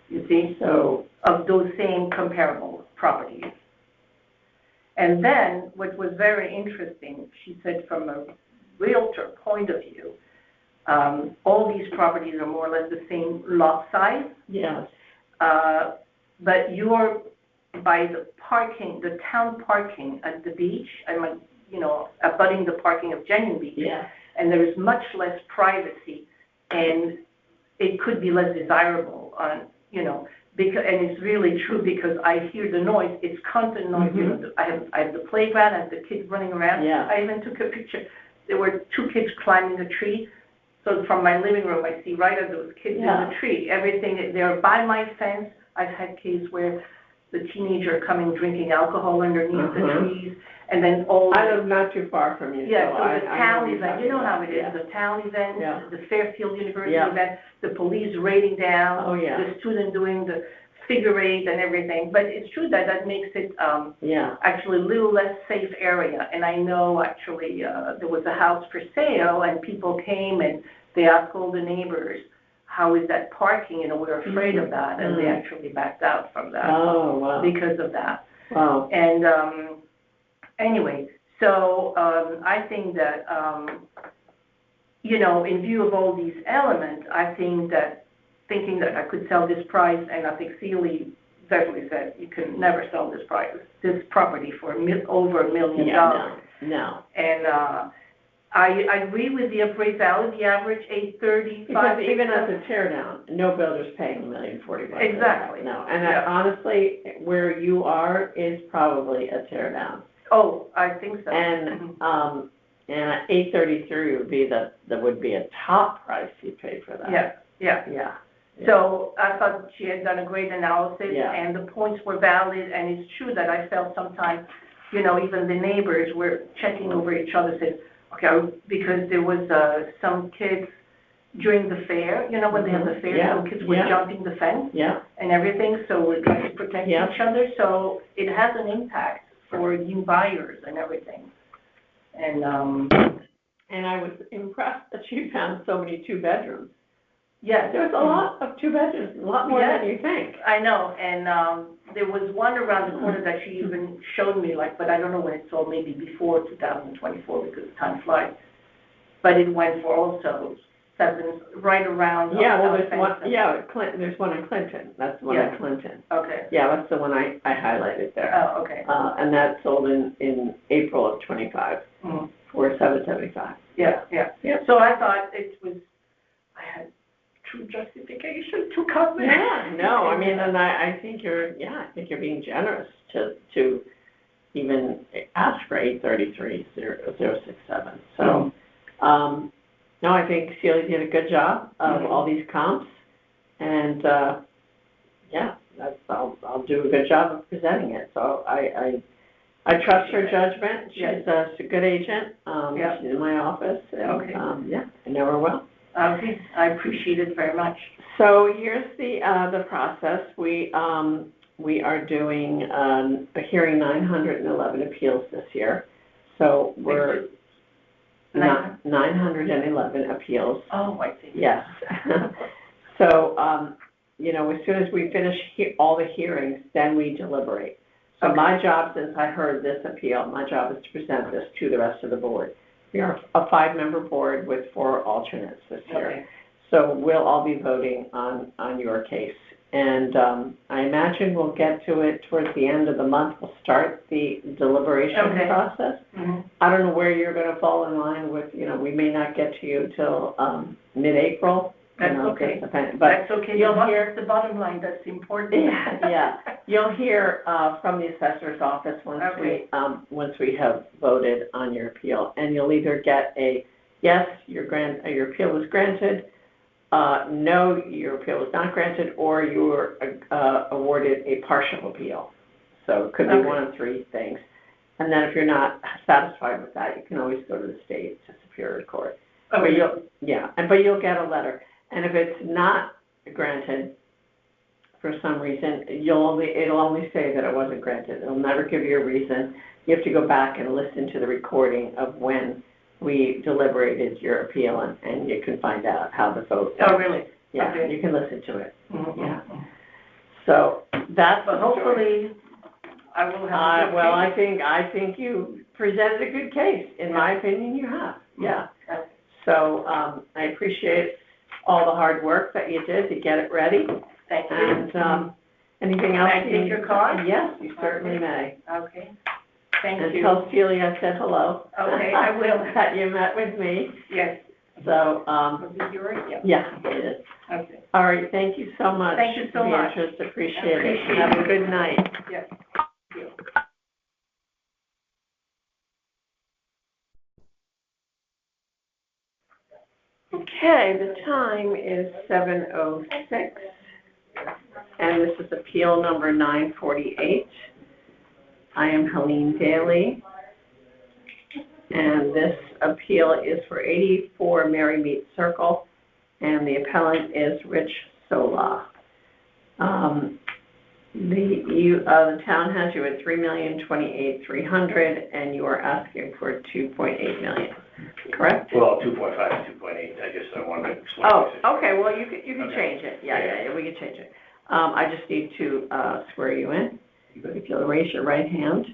[SPEAKER 3] You see,
[SPEAKER 1] So,
[SPEAKER 3] of those same comparable properties. And then, what was very interesting, she said from a realtor point of view, all these properties are more or less the same lot size,
[SPEAKER 1] yes,
[SPEAKER 3] but you're by the parking, the town parking at the beach, abutting the parking of Jenny Beach,
[SPEAKER 1] yeah,
[SPEAKER 3] and there is much less privacy, and it could be less desirable because, and it's really true because I hear the noise, it's constant noise,
[SPEAKER 1] Mhm.
[SPEAKER 3] I have the playground, I have the kids running around.
[SPEAKER 1] Yeah.
[SPEAKER 3] I even took a picture, there were 2 kids climbing a tree, so from my living room, I see right at those kids in
[SPEAKER 1] Yeah.
[SPEAKER 3] the tree, everything, they're by my fence. I've had cases where the teenager coming drinking alcohol underneath the
[SPEAKER 1] Uh-huh.
[SPEAKER 3] trees, and then all.
[SPEAKER 1] I live not too far from you, so
[SPEAKER 3] Yeah, so
[SPEAKER 1] I
[SPEAKER 3] the
[SPEAKER 1] know
[SPEAKER 3] town
[SPEAKER 1] what you're
[SPEAKER 3] event,
[SPEAKER 1] talking
[SPEAKER 3] how
[SPEAKER 1] about.
[SPEAKER 3] it is,
[SPEAKER 1] Yeah.
[SPEAKER 3] the town event,
[SPEAKER 1] Yeah.
[SPEAKER 3] the Fairfield University
[SPEAKER 1] Yeah.
[SPEAKER 3] event, the police raiding down.
[SPEAKER 1] Oh, yeah.
[SPEAKER 3] The student doing the figure eight and everything, but it's true that makes it,
[SPEAKER 1] Yeah,
[SPEAKER 3] actually a little less safe area, and I know actually, there was a house for sale, and people came and they asked all the neighbors, how is that parking, we're afraid of that, and they
[SPEAKER 1] Mhm.
[SPEAKER 3] actually backed out from that
[SPEAKER 1] oh, wow,
[SPEAKER 3] because of that.
[SPEAKER 1] wow,
[SPEAKER 3] And anyway, so I think that, in view of all these elements, I think that thinking that I could sell this price, and I think Sealy definitely said you can never sell this this property for over $1 million.
[SPEAKER 1] yeah, no.
[SPEAKER 3] And I agree with the appraised value, the average 835.
[SPEAKER 1] Because even as a tear down, no builder's paying $1,045,000.
[SPEAKER 3] Exactly.
[SPEAKER 1] No, and
[SPEAKER 3] Yeah.
[SPEAKER 1] honestly, where you are is probably a tear down.
[SPEAKER 3] Oh, I think so.
[SPEAKER 1] And, and 833 would be would be a top price you'd pay for that.
[SPEAKER 3] Yeah, yeah.
[SPEAKER 1] Yeah.
[SPEAKER 3] So I thought she had done a great analysis,
[SPEAKER 1] Yeah.
[SPEAKER 3] and the points were valid, and it's true that I felt sometimes, even the neighbors were checking over each other, said, okay, because there was some kids during the fair, when they have the fair,
[SPEAKER 1] Yeah.
[SPEAKER 3] some kids were
[SPEAKER 1] Yeah.
[SPEAKER 3] jumping the fence
[SPEAKER 1] Yeah,
[SPEAKER 3] and everything, so we're trying to protect
[SPEAKER 1] Yeah.
[SPEAKER 3] each other, so it has an impact for new buyers and everything. And,
[SPEAKER 1] and I was impressed that you found so many 2-bedrooms.
[SPEAKER 3] yes.
[SPEAKER 1] There's a lot of 2-bedrooms, a lot more than you think.
[SPEAKER 3] I know, and there was one around the corner that she even showed me, but I don't know when it sold, maybe before 2024, because time flies. But it went for also 7, right around.
[SPEAKER 1] Yeah, well,
[SPEAKER 3] South
[SPEAKER 1] there's one,
[SPEAKER 3] Fence.
[SPEAKER 1] yeah, Clinton, there's one in Clinton, that's the one
[SPEAKER 3] Yeah.
[SPEAKER 1] in Clinton.
[SPEAKER 3] Okay.
[SPEAKER 1] Yeah, that's the one I highlighted there.
[SPEAKER 3] Oh, okay.
[SPEAKER 1] And that sold in April of '25
[SPEAKER 3] Mhm.
[SPEAKER 1] for $775.
[SPEAKER 3] Yeah, yeah.
[SPEAKER 1] Yeah.
[SPEAKER 3] So I thought I had true justification to come in.
[SPEAKER 1] Yeah, no, I mean, and I think you're being generous to even ask for 833,067. So, no, I think Celia did a good job of all these comps, and, I'll do a good job of presenting it. So I trust her judgment. She's a good agent.
[SPEAKER 3] Yeah.
[SPEAKER 1] She's in my office, and,
[SPEAKER 3] Okay.
[SPEAKER 1] I know her well.
[SPEAKER 3] Okay, I appreciate it very much.
[SPEAKER 1] So here's the process. We are doing a hearing 911 appeals this year. So we're 911 appeals.
[SPEAKER 3] Oh, I see.
[SPEAKER 1] Yes. So as soon as we finish all the hearings, then we deliberate. So
[SPEAKER 3] Okay.
[SPEAKER 1] my job, since I heard this appeal, my job is to present this to the rest of the board. We are a 5-member board with 4 alternates this year.
[SPEAKER 3] Okay.
[SPEAKER 1] So we'll all be voting on your case. And I imagine we'll get to it towards the end of the month. We'll start the deliberation
[SPEAKER 3] Okay.
[SPEAKER 1] process.
[SPEAKER 3] Mhm.
[SPEAKER 1] I don't know where you're going to fall in line with, we may not get to you till mid-April. you
[SPEAKER 7] That's
[SPEAKER 1] know,
[SPEAKER 7] okay.
[SPEAKER 1] just depend- But
[SPEAKER 7] That's okay,
[SPEAKER 1] you'll hear,
[SPEAKER 7] the bottom line, that's important.
[SPEAKER 1] yeah, you'll hear, from the assessor's office
[SPEAKER 7] Okay.
[SPEAKER 1] once we have voted on your appeal. And you'll either get a, yes, your appeal was granted, no, your appeal was not granted, or you were, awarded a partial appeal. So it could be
[SPEAKER 7] Okay.
[SPEAKER 1] one of three things. And then if you're not satisfied with that, you can always go to the state, to Superior Court. But
[SPEAKER 7] Okay.
[SPEAKER 1] you'll get a letter. And if it's not granted for some reason, it'll only say that it wasn't granted. It'll never give you a reason. You have to go back and listen to the recording of when we deliberated your appeal, and you can find out how the vote.
[SPEAKER 7] Oh, really?
[SPEAKER 1] Yeah,
[SPEAKER 7] Okay.
[SPEAKER 1] you can listen to it.
[SPEAKER 7] Mhm.
[SPEAKER 1] Yeah. So that's
[SPEAKER 7] But
[SPEAKER 1] the story.
[SPEAKER 7] hopefully, I will have a good
[SPEAKER 1] Well,
[SPEAKER 7] case.
[SPEAKER 1] I think you presented a good case. In my opinion, you have. Yeah.
[SPEAKER 7] Okay.
[SPEAKER 1] So, I appreciate all the hard work that you did to get it ready.
[SPEAKER 7] Thank you.
[SPEAKER 1] And, anything else?
[SPEAKER 7] May I take your card?
[SPEAKER 1] Yes, you certainly may.
[SPEAKER 7] Okay, thank
[SPEAKER 1] And
[SPEAKER 7] you.
[SPEAKER 1] tell Celia I said hello.
[SPEAKER 7] Okay, I will.
[SPEAKER 1] That you met with me.
[SPEAKER 7] Yes,
[SPEAKER 1] So,
[SPEAKER 7] was it yours? Yeah.
[SPEAKER 1] yeah, it is.
[SPEAKER 7] Okay,
[SPEAKER 1] All right, thank you so much.
[SPEAKER 7] Thank you so
[SPEAKER 1] for your
[SPEAKER 7] much.
[SPEAKER 1] interest. Appreciate it.
[SPEAKER 7] Appreciate
[SPEAKER 1] Have a
[SPEAKER 7] it.
[SPEAKER 1] good night.
[SPEAKER 7] yes. Thank you.
[SPEAKER 1] Okay, the time is 7:06, and this is appeal number 948. I am Helene Daly, and this appeal is for 84 Marymead Circle, and the appellant is Rich Sola. The town has you at $3,028,300, and you are asking for $2.8 million, correct?
[SPEAKER 8] Well, 2.5 to 2.8, I guess I wanted to explain.
[SPEAKER 1] Oh,
[SPEAKER 8] the situation.
[SPEAKER 1] okay, well, you can
[SPEAKER 8] Okay.
[SPEAKER 1] change it, yeah, we can change it. I just need to, swear you in. If you'll raise your right hand.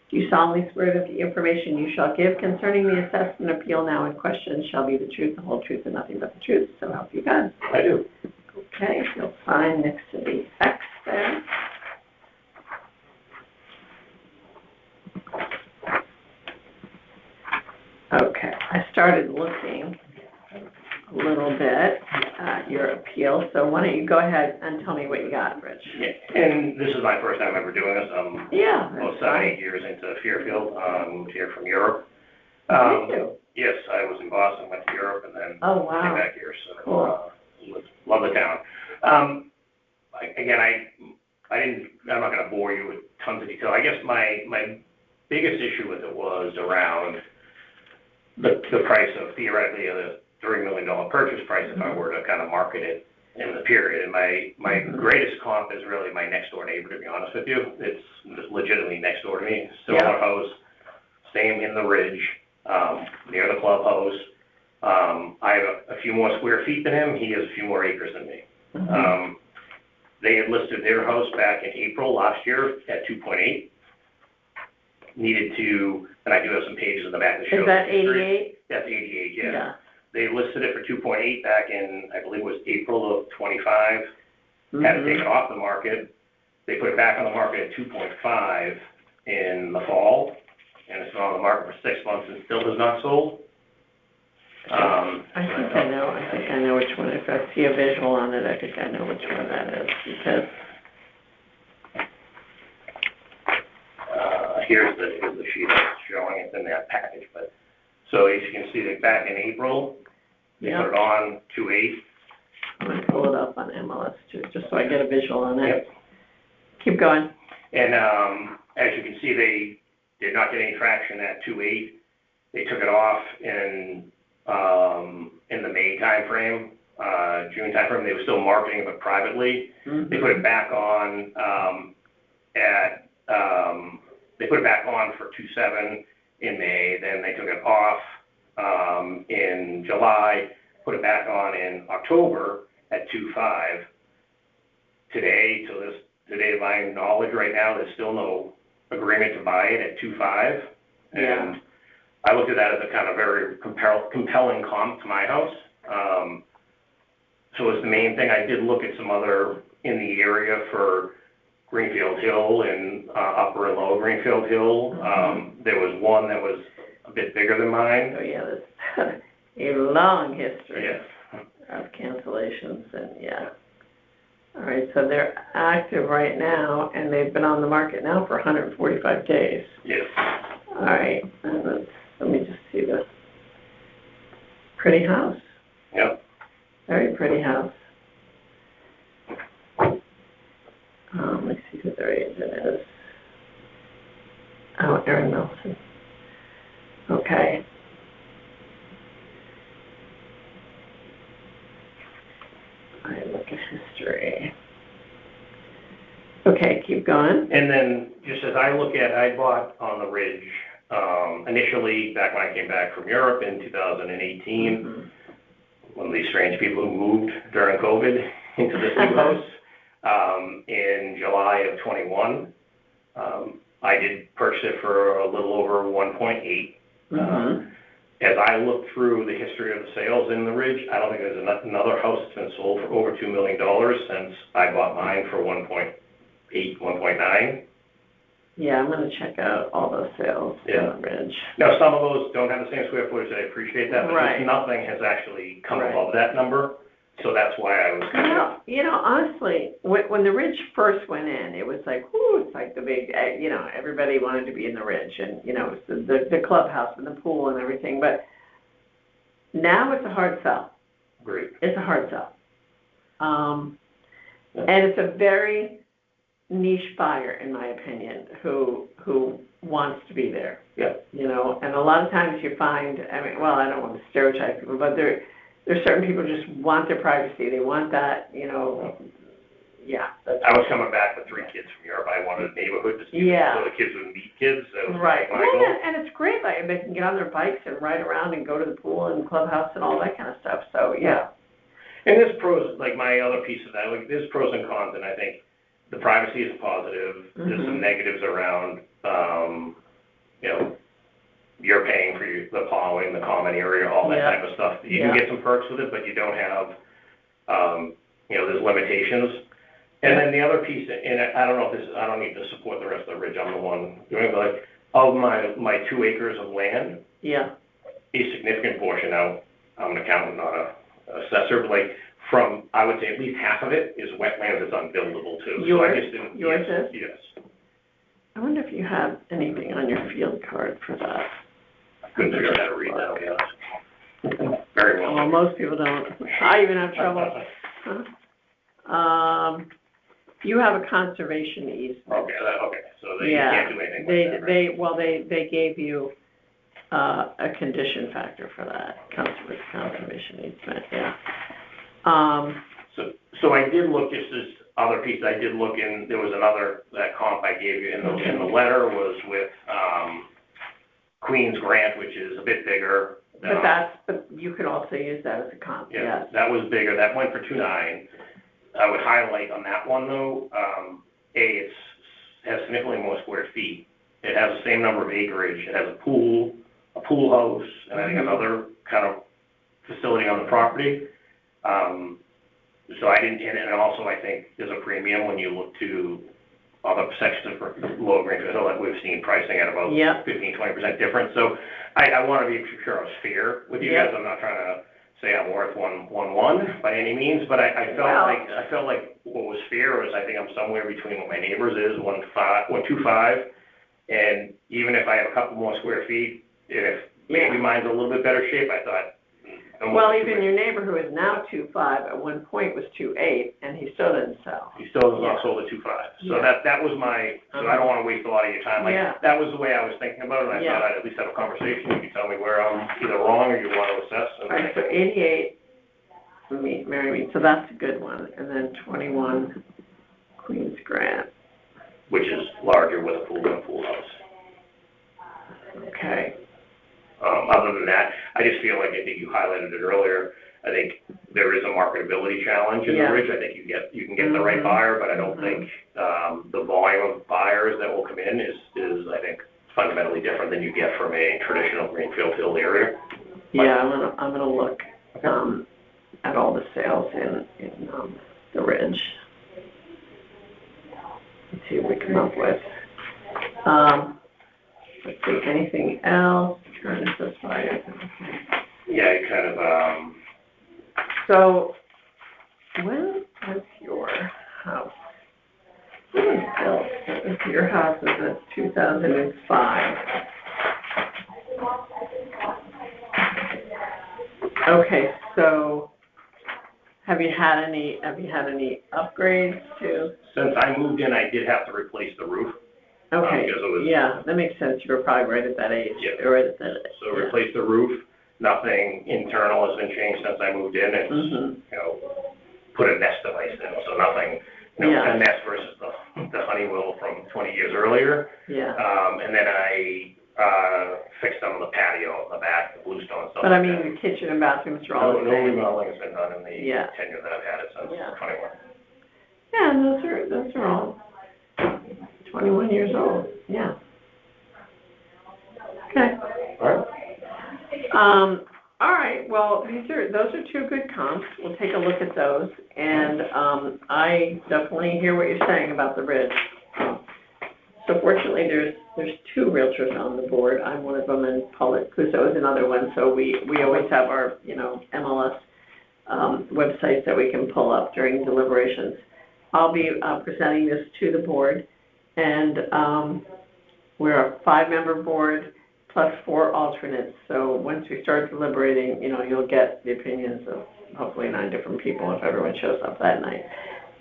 [SPEAKER 1] Do you solemnly swear that the information you shall give concerning the assessment appeal now in question shall be the truth, the whole truth, and nothing but the truth, so help you God?
[SPEAKER 8] I do.
[SPEAKER 1] Okay, if you'll sign next to the X there. Okay, I started looking a little bit at your appeal, so why don't you go ahead and tell me what you got, Rich?
[SPEAKER 8] Yeah, and this is my first time ever doing this.
[SPEAKER 1] Yeah,
[SPEAKER 8] About
[SPEAKER 1] that's
[SPEAKER 8] 7, 8
[SPEAKER 1] fine.
[SPEAKER 8] years into Fairfield, moved here from Europe.
[SPEAKER 1] Me too.
[SPEAKER 8] Yes, I was in Boston, went to Europe, and then
[SPEAKER 1] Oh,
[SPEAKER 8] came
[SPEAKER 1] wow.
[SPEAKER 8] back here, so,
[SPEAKER 1] Cool.
[SPEAKER 8] love the town. Again, I'm not gonna bore you with tons of detail. I guess my biggest issue with it was around the price of theoretically the $3 million purchase price if I were to kind of market it in the period. And my greatest comp is really my next door neighbor, to be honest with you. It's legitimately next door to me, similar house, same in the ridge, near the clubhouse. I have a few more square feet than him. He has a few more acres than me. They had listed their house back in April last year at 2.8. Needed to, and I do have some pages in the back that show.
[SPEAKER 1] Is that
[SPEAKER 8] the history.
[SPEAKER 1] 88?
[SPEAKER 8] That's 88, yeah.
[SPEAKER 1] Yeah.
[SPEAKER 8] They listed it for 2.8 back in, I believe it was April of 25. Had to take it off the market. They put it back on the market at 2.5 in the fall, and it's been on the market for 6 months and still has not sold.
[SPEAKER 1] I think I know which one. If I see a visual on it, I think I know which one that is, because,
[SPEAKER 8] Here's the sheet that's showing it in that package, but, so as you can see, that back in April, they
[SPEAKER 1] yeah,
[SPEAKER 8] put it on 2.8.
[SPEAKER 1] I'm gonna pull it up on MLS too, just so I get a visual on it.
[SPEAKER 8] Yep.
[SPEAKER 1] Keep going.
[SPEAKER 8] And, as you can see, they did not get any traction at 2.8. They took it off in the May timeframe, June timeframe. They were still marketing it, but privately. They put it back on, they put it back on for 2.7 in May, then they took it off, in July, put it back on in October at 2.5. Today, to my knowledge right now, there's still no agreement to buy it at 2.5.
[SPEAKER 1] Yeah.
[SPEAKER 8] And I looked at that as a kind of very compelling comp to my house. So it's the main thing. I did look at some other in the area for Greenfield Hill and Upper and Lower Greenfield Hill. There was one that was a bit bigger than mine.
[SPEAKER 1] Oh, yeah, that's a long history.
[SPEAKER 8] Yes.
[SPEAKER 1] of cancellations, and yeah. All right, so they're active right now, and they've been on the market now for 145 days.
[SPEAKER 8] Yes.
[SPEAKER 1] All right, and let me just see this. Pretty house.
[SPEAKER 8] Yep.
[SPEAKER 1] Very pretty house. Let's see who their agent is. Oh, Erin Nelson. Okay. I look at history. Okay, keep going.
[SPEAKER 8] And then, just as I look at, I bought on the Ridge, initially, back when I came back from Europe in 2018, one of these strange people who moved during COVID into this new house, in July of 21. I did purchase it for a little over 1.8. As I look through the history of the sales in the Ridge, I don't think there's another house that's been sold for over $2 million since I bought mine for 1.8, 1.9.
[SPEAKER 1] Yeah, I'm gonna check out all those sales in
[SPEAKER 8] Yeah.
[SPEAKER 1] the Ridge.
[SPEAKER 8] Now, some of those don't have the same square footage, I appreciate that, but
[SPEAKER 1] Right.
[SPEAKER 8] just nothing has actually come
[SPEAKER 1] Right.
[SPEAKER 8] above that number, so that's why I was kind of,
[SPEAKER 1] Honestly, when the Ridge first went in, it was like, whoo, it's like the big, everybody wanted to be in the Ridge, and, it was the clubhouse and the pool and everything, but now it's a hard sell.
[SPEAKER 8] great.
[SPEAKER 1] It's a hard sell. And it's a very niche buyer, in my opinion, who wants to be there.
[SPEAKER 8] Yeah.
[SPEAKER 1] And a lot of times you find, I don't want to stereotype people, but there's certain people who just want their privacy. They want that, yeah.
[SPEAKER 8] I was coming back with 3 kids from Europe, I wanted a neighborhood to see,
[SPEAKER 1] Yeah.
[SPEAKER 8] so the kids would meet kids, that was
[SPEAKER 1] Right.
[SPEAKER 8] my goal.
[SPEAKER 1] Well, and it's great, like, they can get on their bikes and ride around and go to the pool and clubhouse and all that kind of stuff, so, yeah.
[SPEAKER 8] And there's pros, like my other piece of that, like there's pros and cons, and I think the privacy is positive. There's some negatives around, you're paying for the plowing, the common area, all that type of stuff. You can get some perks with it, but you don't have, there's limitations. And then the other piece, and I don't know if I don't need to support the rest of the Ridge, I'm the one doing it, but like, of my 2 acres of land,
[SPEAKER 1] Yeah.
[SPEAKER 8] a significant portion, now, I'm an accountant, not a assessor, but like, from, I would say at least half of it is wetlands that's unbuildable too. So I just didn't.
[SPEAKER 1] Yours
[SPEAKER 8] yes,
[SPEAKER 1] is?
[SPEAKER 8] Yes.
[SPEAKER 1] I wonder if you have anything on your field card for that.
[SPEAKER 8] I couldn't figure out how to read that, I'll be honest. Very well.
[SPEAKER 1] Well, most people don't. I even have trouble. Huh? You have a conservation easement.
[SPEAKER 8] Okay, so you can't do anything with that, right?
[SPEAKER 1] They gave you, a condition factor for that, conservation easement, yeah.
[SPEAKER 8] So I did look, just this other piece, I did look in, there was another, that comp I gave you in the letter was with, Queens Grant, which is a bit bigger.
[SPEAKER 1] But you could also use that as a comp,
[SPEAKER 8] Yeah,
[SPEAKER 1] yes.
[SPEAKER 8] that was bigger, that went for 2.9. I would highlight on that one though, it has significantly more square feet. It has the same number of acreage, it has a pool house, and I think another kind of facility on the property. So I didn't, and also I think there's a premium when you look to other sections of low grade, like we've seen pricing at about 15-20% difference. So I want to be sure I was fair with you guys. I'm not trying to say I'm worth 1.1 by any means, but I felt like what was fair was I think I'm somewhere between what my neighbors is, 1.25, and even if I have a couple more square feet, if maybe mine's a little bit better shape, I thought.
[SPEAKER 1] Well, even your neighbor who is now 2.5 at one point was 2.8, and he still didn't sell.
[SPEAKER 8] He still has not sold at 2.5. So that was my, so I don't want to waste a lot of your time. Like, that was the way I was thinking about it, and I thought I'd at least have a conversation. You can tell me where I'm either wrong or you want to assess.
[SPEAKER 1] All right, so 88, Mary Mead, so that's a good one. And then 21, Queens Grant.
[SPEAKER 8] Which is larger with a pool and a pool house.
[SPEAKER 1] Okay.
[SPEAKER 8] Other than that, I just feel like, I think you highlighted it earlier, I think there is a marketability challenge in the Ridge. I think you can get the right buyer, but I don't think the volume of buyers that will come in is I think fundamentally different than you get from a traditional greenfield field area.
[SPEAKER 1] Yeah, I'm gonna look at all the sales in the Ridge. Let's see what we come up with. Let's see, anything else?
[SPEAKER 8] Yeah, kind of,
[SPEAKER 1] So, when was your house? When was built? Your house was in 2005. Okay, so have you had any upgrades to?
[SPEAKER 8] Since I moved in, I did have to replace the roof.
[SPEAKER 1] Okay,
[SPEAKER 8] because it was-
[SPEAKER 1] yeah, that makes sense. You were probably right at that age.
[SPEAKER 8] Yeah.
[SPEAKER 1] You were right at that age.
[SPEAKER 8] So replace the roof, nothing internal has been changed since I moved in, it's,
[SPEAKER 1] Mhm.
[SPEAKER 8] you know, put a nest device in, so nothing, you know,
[SPEAKER 1] Yeah.
[SPEAKER 8] a nest versus the Honeywell from 20 years earlier.
[SPEAKER 1] Yeah.
[SPEAKER 8] And then I, fixed some of the patio in the back, the bluestone stuff.
[SPEAKER 1] But I
[SPEAKER 8] like
[SPEAKER 1] mean,
[SPEAKER 8] that.
[SPEAKER 1] the kitchen and bathrooms are all
[SPEAKER 8] No,
[SPEAKER 1] the
[SPEAKER 8] no
[SPEAKER 1] same.
[SPEAKER 8] remodeling has been done in the
[SPEAKER 1] Yeah.
[SPEAKER 8] tenure that I've had it since
[SPEAKER 1] Yeah.
[SPEAKER 8] 21.
[SPEAKER 1] Yeah, and those are all 21 years old. Yeah. Okay.
[SPEAKER 8] All right.
[SPEAKER 1] All right, well, those are two good comps. We'll take a look at those. And, I definitely hear what you're saying about the ridge. So fortunately, there's two realtors on the board. I'm one of them, and Paulette Clouseau is another one. So we always have our, MLS, websites that we can pull up during deliberations. I'll be, presenting this to the board, and, we're a 5-member board plus 4 alternates. So once we start deliberating, you'll get the opinions of hopefully 9 different people if everyone shows up that night.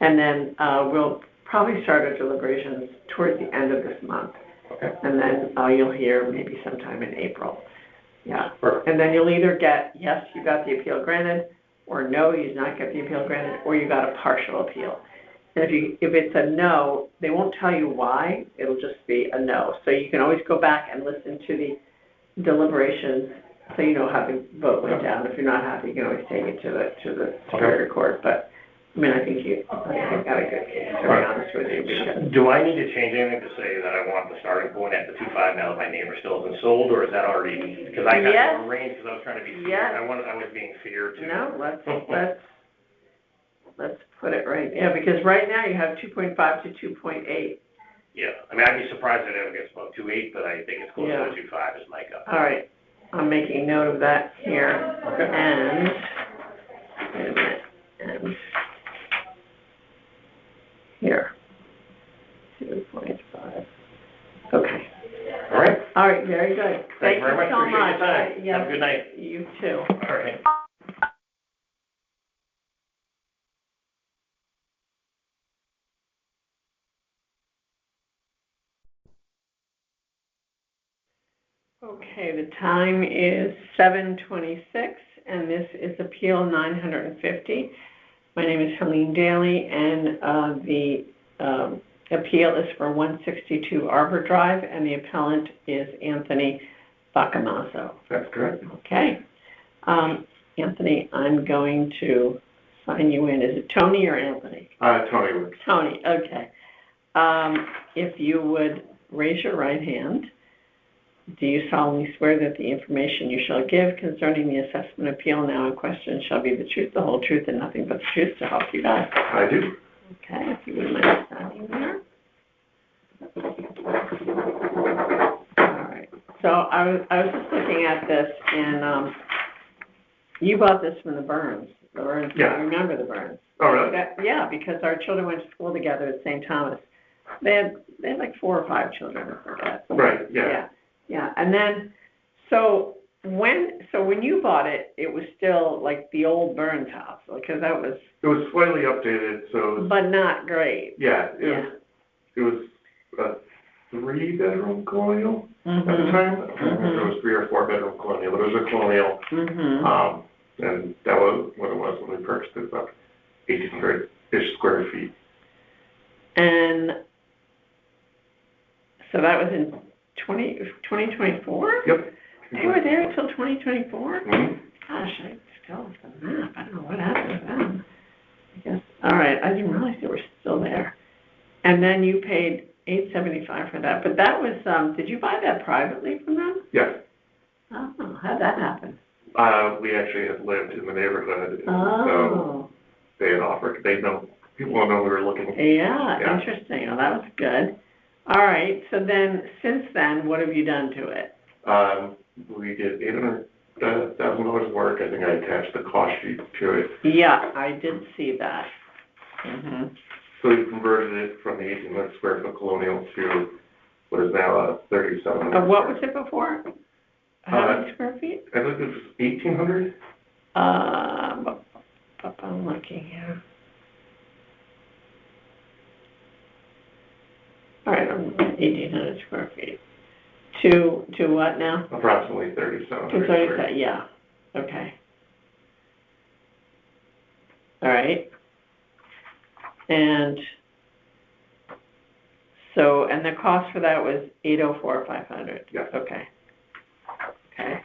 [SPEAKER 1] And then we'll probably start our deliberations towards the end of this month.
[SPEAKER 8] Okay.
[SPEAKER 1] And then you'll hear maybe sometime in April. Yeah.
[SPEAKER 8] Perfect.
[SPEAKER 1] And then you'll either get, yes, you got the appeal granted, or no, you did not get the appeal granted, or you got a partial appeal. And if it's a no, they won't tell you why, it'll just be a no. So you can always go back and listen to the deliberations, so you know how the vote went down. If you're not happy, you can always take it to the Superior Court. But, I mean, I think you got a good case, to be honest with you, because.
[SPEAKER 8] Do I need to change anything to say that I want the starting point at the 2.5 now that my neighbor still isn't sold, or is that already, because I got
[SPEAKER 1] Yes.
[SPEAKER 8] to arrange, because I was trying to be fair.
[SPEAKER 1] Yes.
[SPEAKER 8] I was being fair to.
[SPEAKER 1] No, let's put it right, yeah, because right now you have 2.5 to 2.8.
[SPEAKER 8] Yeah, I mean, I'd be surprised if it ever gets above 2.8, but I think it's closer
[SPEAKER 1] Yeah.
[SPEAKER 8] to 2.5 is my gut.
[SPEAKER 1] All right, I'm making note of that here,
[SPEAKER 8] Okay.
[SPEAKER 1] and, wait a minute, and here, 2.5, okay.
[SPEAKER 8] All right,
[SPEAKER 1] Very good.
[SPEAKER 8] thank you very much,
[SPEAKER 1] so
[SPEAKER 8] appreciate your
[SPEAKER 1] much.
[SPEAKER 8] time.
[SPEAKER 1] Yes,
[SPEAKER 8] Have a good night.
[SPEAKER 1] you too.
[SPEAKER 8] All right.
[SPEAKER 1] Okay, the time is 7:26, and this is Appeal 950. My name is Helene Daly, and the appeal is for 162 Arbor Drive, and the appellant is Anthony Bacamazzo.
[SPEAKER 8] That's correct.
[SPEAKER 1] Okay. Anthony, I'm going to sign you in. Is it Tony or Anthony?
[SPEAKER 8] Tony works.
[SPEAKER 1] Tony, okay. If you would raise your right hand. Do you solemnly swear that the information you shall give concerning the assessment appeal now in question shall be the truth, the whole truth, and nothing but the truth to help you God?
[SPEAKER 8] I do.
[SPEAKER 1] Okay, if you wouldn't mind signing there. All right. So I was just looking at this, and you bought this from the Burns.
[SPEAKER 8] Yeah.
[SPEAKER 1] I remember the Burns.
[SPEAKER 8] Oh, really?
[SPEAKER 1] Yeah, because our children went to school together at St. Thomas. They had like 4 or 5 children, I forget.
[SPEAKER 8] Right, yeah.
[SPEAKER 1] Yeah, and then, so when you bought it, it was still like the old Burns house, because that was.
[SPEAKER 9] It was slightly updated, so,
[SPEAKER 1] But not great.
[SPEAKER 9] yeah, it was a 3-bedroom colonial at the
[SPEAKER 1] Mhm.
[SPEAKER 9] time. I don't remember if it was 3 or 4-bedroom colonial, but it was a colonial.
[SPEAKER 1] Mhm.
[SPEAKER 9] And that was what it was when we purchased it, about 1,800-ish square feet.
[SPEAKER 1] And so that was in 2024?
[SPEAKER 9] Yep.
[SPEAKER 1] They were there until 2024?
[SPEAKER 9] Mhm.
[SPEAKER 1] Gosh, I still have the map. I don't know what happened to them. I guess, all right, I didn't realize they were still there. And then you paid $875 for that, but that was, did you buy that privately from them?
[SPEAKER 9] Yes.
[SPEAKER 1] Oh, how'd that happen?
[SPEAKER 9] We actually had lived in the neighborhood, and so
[SPEAKER 1] Oh,
[SPEAKER 9] they had offered, people know we were looking.
[SPEAKER 1] yeah,
[SPEAKER 9] Yeah.
[SPEAKER 1] interesting. Oh, that was good. All right, so then, since then, what have you done to it?
[SPEAKER 9] We did $1,000 of work. I think I attached the cost sheet to it.
[SPEAKER 1] Yeah, I did see that. Mm-hmm.
[SPEAKER 9] So we converted it from the 1,800 square foot colonial to what is now a 3,700.
[SPEAKER 1] What was it before? How many square feet?
[SPEAKER 9] I believe it was 1,800.
[SPEAKER 1] I'm looking here. All right, I'm 1,800 square feet. To what now?
[SPEAKER 9] Approximately 3,700 square feet.
[SPEAKER 1] Yeah, okay. All right. And so, and the cost for that was $804,500?
[SPEAKER 9] Yeah.
[SPEAKER 1] Okay. Okay.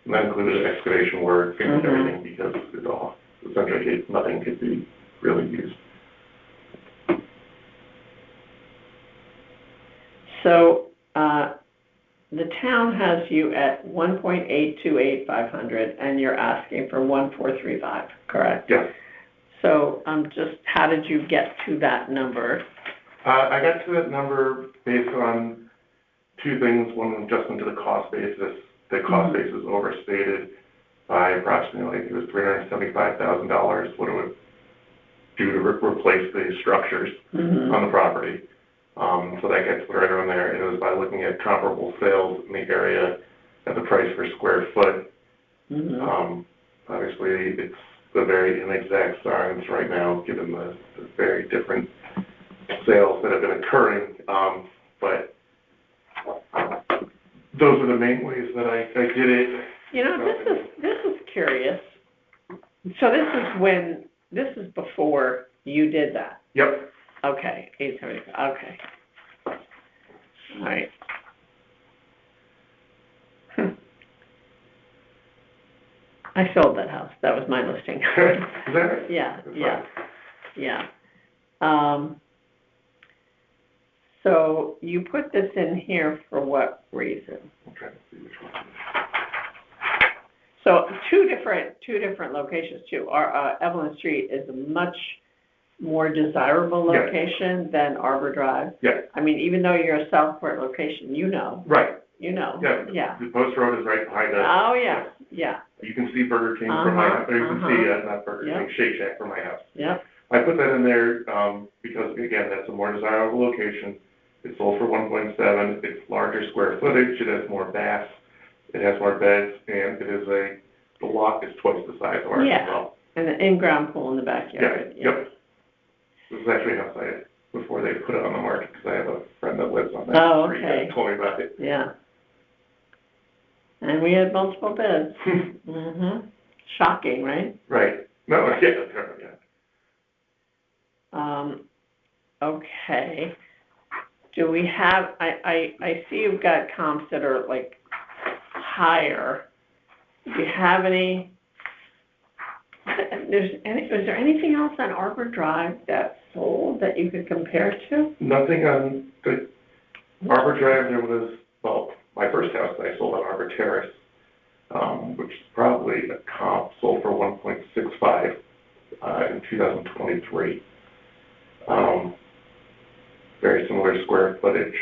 [SPEAKER 9] And that included excavation work and
[SPEAKER 1] Mhm.
[SPEAKER 9] everything because it's all, essentially nothing could be really used.
[SPEAKER 1] So, the town has you at 1.828,500 and you're asking for 1,435, correct?
[SPEAKER 9] Yes.
[SPEAKER 1] So, just, how did you get to that number?
[SPEAKER 9] I got to that number based on two things. One, adjustment to the cost basis. The cost basis is overstated by approximately, I think it was $375,000, what it would do to replace the structures on the property. So that gets put right around there. And it was by looking at comparable sales in the area at the price per square foot. Obviously, it's a very inexact science right now, given the very different sales that have been occurring. But those are the main ways that I did it.
[SPEAKER 1] You know, this is curious. So this is before you did that?
[SPEAKER 9] Yep.
[SPEAKER 1] Okay, 875, okay. All right. I sold that house. That was my listing.
[SPEAKER 9] Is that right?
[SPEAKER 1] Yeah,
[SPEAKER 9] That's
[SPEAKER 1] yeah,
[SPEAKER 9] fine.
[SPEAKER 1] yeah. So you put this in here for what reason?
[SPEAKER 9] I'm trying to see which one.
[SPEAKER 1] So two different locations too. Our Evelyn Street is a much more desirable
[SPEAKER 9] Yes.
[SPEAKER 1] location than Arbor Drive.
[SPEAKER 9] Yes.
[SPEAKER 1] I mean, even though you're a Southport location, you know.
[SPEAKER 9] Right.
[SPEAKER 1] You know.
[SPEAKER 9] Yeah.
[SPEAKER 1] Yeah.
[SPEAKER 9] The post road is right behind us.
[SPEAKER 1] Oh, yeah, yeah,
[SPEAKER 9] You can see Burger King from my house. Or you can see, not Burger
[SPEAKER 1] Yep.
[SPEAKER 9] King, Shake Shack from my house.
[SPEAKER 1] yep.
[SPEAKER 9] I put that in there because, again, that's a more desirable location. It's sold for 1.7. It's larger square footage. It has more baths. It has more beds, and it is the lot is twice the size of ours
[SPEAKER 1] Yeah.
[SPEAKER 9] as well.
[SPEAKER 1] And the in-ground pool in the backyard.
[SPEAKER 9] Yeah. Yep. This is actually a house I had before they put it on the market because I have a friend that lives on that
[SPEAKER 1] Oh,
[SPEAKER 9] street
[SPEAKER 1] okay.
[SPEAKER 9] that told me about it.
[SPEAKER 1] Yeah. And we had multiple beds. Shocking, right?
[SPEAKER 9] Right. No, yeah.
[SPEAKER 1] Okay. Do we have, I see you've got comps that are like higher. Do you have any, is there anything else on Arbor Drive that's sold that you could compare to?
[SPEAKER 9] Nothing on the Arbor Drive. There was, well, my first house that I sold on Arbor Terrace, which is probably a comp, sold for 1.65 in 2023. Very similar square footage.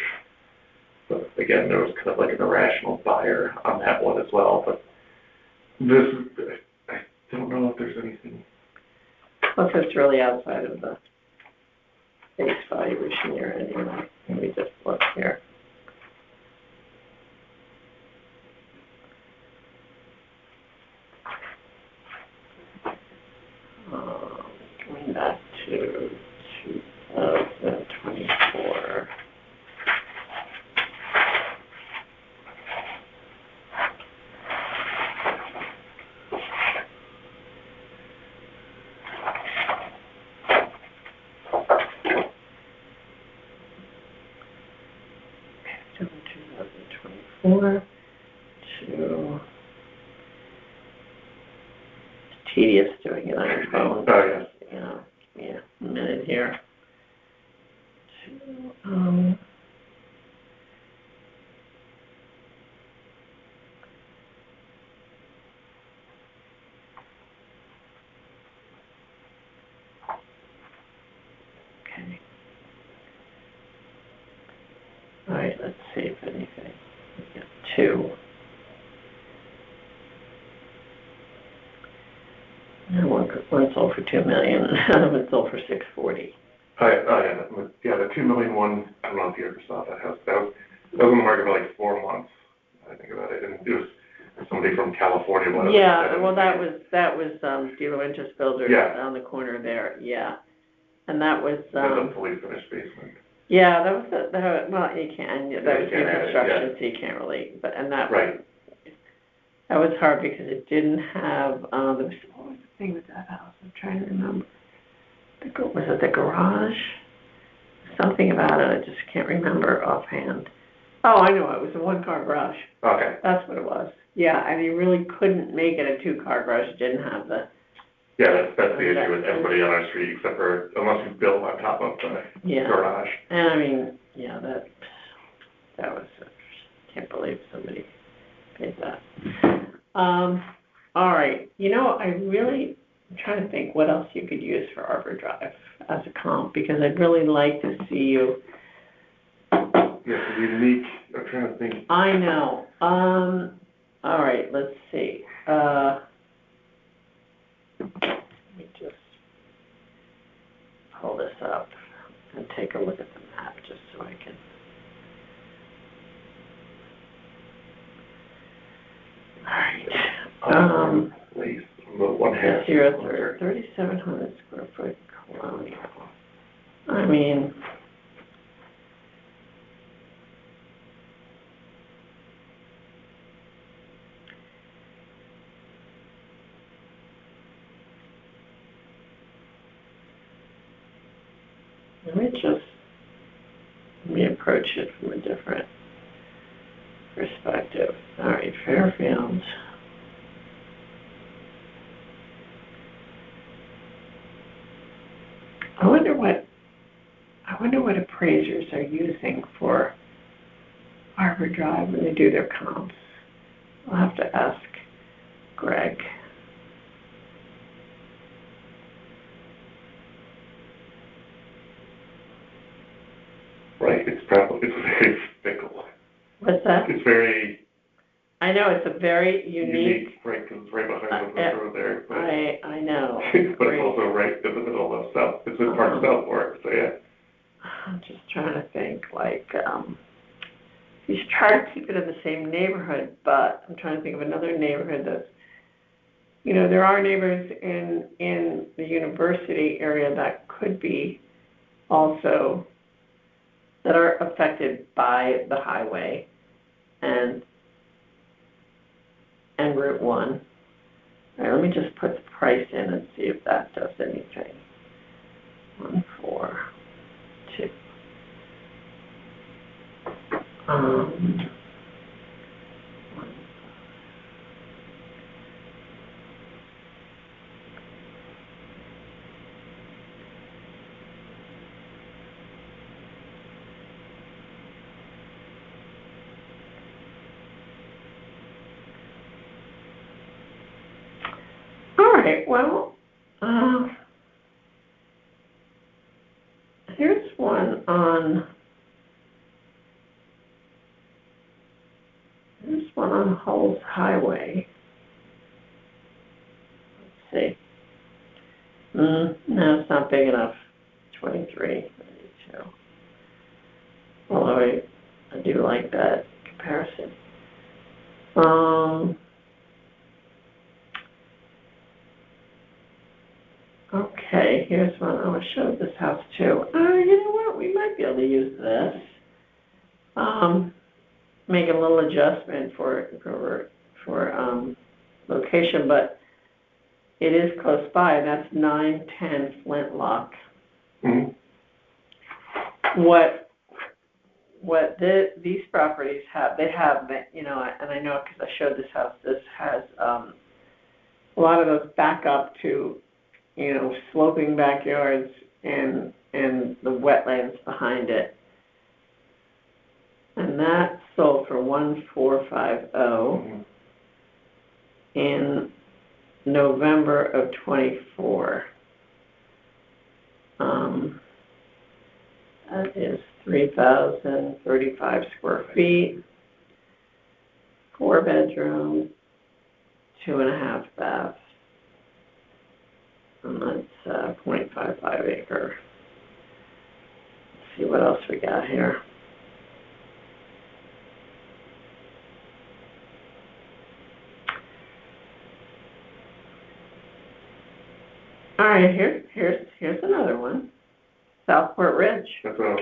[SPEAKER 9] But again, there was kind of like an irrational buyer on that one as well. But this, I don't know if there's anything.
[SPEAKER 1] Plus, it's really outside of the base valuation here anyway. Let me just look here. Going back to 2024. To 2024 to it's tedious doing it on your phone.
[SPEAKER 9] Oh, yeah.
[SPEAKER 1] You know, yeah, a minute here. Okay. All right, let's see if anything. We got two. one sold for $2 million, another one sold for $640.
[SPEAKER 9] Yeah, the 2 million one, I don't know if you ever saw that house. That was on the market for like 4 months. I think about it, and it was somebody from California. Bought it
[SPEAKER 1] Yeah,
[SPEAKER 9] like
[SPEAKER 1] well, that was De Laurentiis Builders
[SPEAKER 9] Yeah.
[SPEAKER 1] on the corner there, yeah. And that was,
[SPEAKER 9] a fully finished basement.
[SPEAKER 1] yeah, that was, well, you can, that was new
[SPEAKER 9] you can't add it,
[SPEAKER 1] construction, so you can't really, but, and that,
[SPEAKER 9] Right.
[SPEAKER 1] that was hard because it didn't have, there was, what was the thing with that house? I'm trying to remember. Was it the garage? Something about it, I just can't remember offhand. Oh, I know, it was a one-car garage.
[SPEAKER 9] Okay.
[SPEAKER 1] That's what it was. Yeah, and you really couldn't make it a two-car garage. It didn't have the,
[SPEAKER 9] Yeah, that's the issue with everybody on our street, except for, unless you build on top of the
[SPEAKER 1] yeah.
[SPEAKER 9] garage.
[SPEAKER 1] And I mean, yeah, that was, can't believe somebody paid that. All right, I'm trying to think what else you could use for Arbor Drive as a comp, because I'd really like to see you.
[SPEAKER 9] Yeah, so unique, I'm trying to think.
[SPEAKER 1] I know. All right, let's see. Let me just pull this up and take a look at the map just so I can. All right.
[SPEAKER 9] Place, the one half.
[SPEAKER 1] 3,700 square foot colonial. I mean, let me approach it from a different perspective. All right, Fairfield. I wonder what appraisers are using for Arbor Drive when they do their comps. I'll have to ask Greg.
[SPEAKER 9] Right, it's very fickle.
[SPEAKER 1] What's that?
[SPEAKER 9] It's very
[SPEAKER 1] I know, it's a very unique.
[SPEAKER 9] Right, because it's right behind the road there. But
[SPEAKER 1] I know.
[SPEAKER 9] but it's also right in the middle of South. It's in part of South Fork, so yeah.
[SPEAKER 1] I'm just trying to think, you should try to keep it in the same neighborhood, but I'm trying to think of another neighborhood that's, there are neighbors in the university area that could be also, that are affected by the highway and Route 1. All right, let me just put the price in and see if that does anything. 142. All right, well, here's one on Hulls Highway. Let's see. No, it's not big enough. 23.92. Although I do like that comparison. Okay, here's one. I showed this house too. You know what? We might be able to use this. Make a little adjustment for location, but it is close by. That's 910 Flintlock.
[SPEAKER 9] Mm-hmm.
[SPEAKER 1] These properties have, and I know because I showed this house. This has a lot of those back up to, sloping backyards and the wetlands behind it. And that sold for $1,450 in November of 24. That is 3,035 square feet, 4 bedrooms, 2.5 baths. And that's, 0.55 acre. Let's see what else we got here. All right, here's another one. Southport Ridge.
[SPEAKER 9] That's what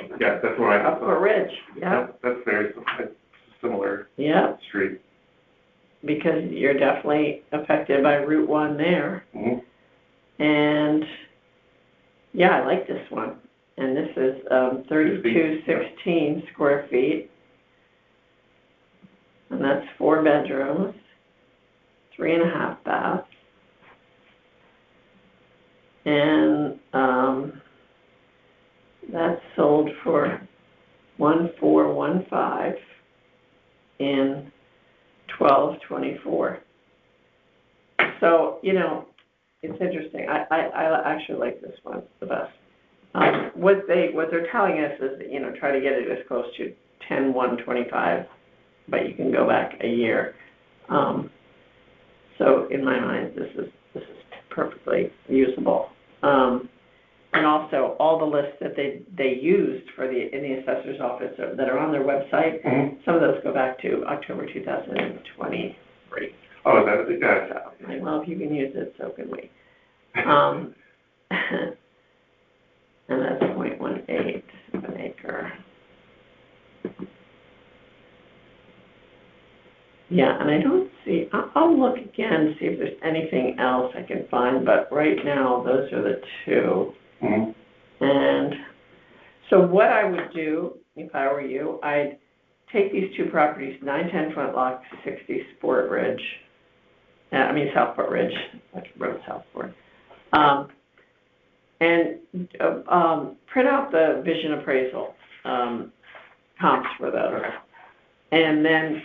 [SPEAKER 9] I
[SPEAKER 1] Southport Ridge, yeah,
[SPEAKER 9] That's very similar
[SPEAKER 1] yeah,
[SPEAKER 9] street.
[SPEAKER 1] because you're definitely affected by Route 1 there.
[SPEAKER 9] Mhm.
[SPEAKER 1] And, yeah, I like this one. And this is 3216 square feet. And that's 4 bedrooms, 3.5 baths. And that's sold for $1,415 in 1224. So, you know, it's interesting. I actually like this one the best. What they're telling us is that, you know, try to get it as close to 10/125, but you can go back a year. So in my mind, this is perfectly usable. And also all the lists that they used for in the assessor's office that are on their website, some of those go back to October 2023.
[SPEAKER 9] Oh, that's it, yeah.
[SPEAKER 1] So, like, well, if you can use it, so can we. And that's 0.18 of an acre. Yeah, and I don't see, I'll look again, see if there's anything else I can find, but right now, those are the two.
[SPEAKER 9] Mm-hmm.
[SPEAKER 1] And so what I would do, if I were you, I'd take these two properties, 910 Front Lock, 60 Sport Ridge, Southport Ridge, I wrote Southport, and print out the vision appraisal comps for those. And then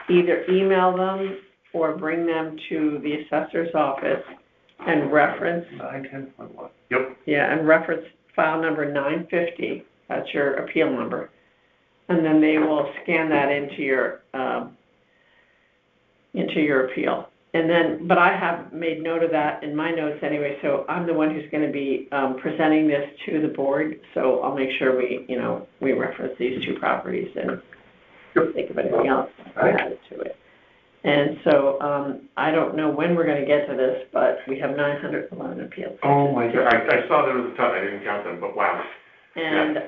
[SPEAKER 1] either email them or bring them to the assessor's office and reference.
[SPEAKER 9] 910.1. Yep.
[SPEAKER 1] Yeah, and reference file number 950. That's your appeal number. And then they will scan that into your appeal. And then, but I have made note of that in my notes anyway, so I'm the one who's going to be presenting this to the board. So I'll make sure we reference these two properties and think of anything else added to it. And so I don't know when we're going to get to this, but we have 911 appeals.
[SPEAKER 9] Oh my God, I saw there was a ton, I didn't count them, but wow.
[SPEAKER 1] And,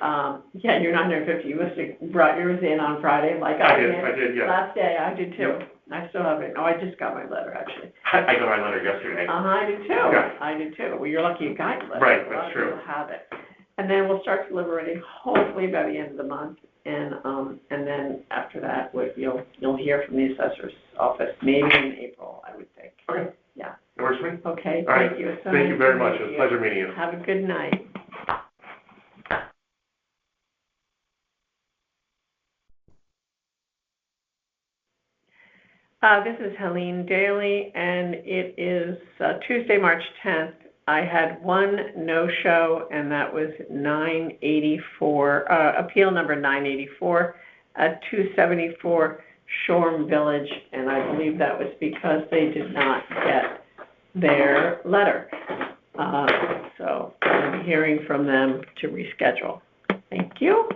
[SPEAKER 1] yeah, you're 950, you must have brought yours in on Friday, like I did.
[SPEAKER 9] I did, yeah.
[SPEAKER 1] Last day, I did too.
[SPEAKER 9] Yep.
[SPEAKER 1] I still have it. Oh, I just got my letter, actually.
[SPEAKER 9] I got my letter yesterday.
[SPEAKER 1] I did too.
[SPEAKER 9] Yeah.
[SPEAKER 1] I did too. Well, you're lucky you got your letter.
[SPEAKER 9] Right,
[SPEAKER 1] A lot
[SPEAKER 9] that's
[SPEAKER 1] of
[SPEAKER 9] true.
[SPEAKER 1] people have it. And then we'll start deliberating hopefully by the end of the month. And then after that, you'll hear from the assessor's office, maybe in April, I would think.
[SPEAKER 9] Okay.
[SPEAKER 1] Yeah.
[SPEAKER 9] That works for me.
[SPEAKER 1] Okay,
[SPEAKER 9] All right.
[SPEAKER 1] thank you.
[SPEAKER 9] Thank you very much. It was a pleasure meeting you.
[SPEAKER 1] Have a good night. This is Helene Daly, and it is Tuesday, March 10th. I had one no-show, and that was 984, appeal number 984 at 274 Shoreham Village, and I believe that was because they did not get their letter. So I'll be hearing from them to reschedule. Thank you.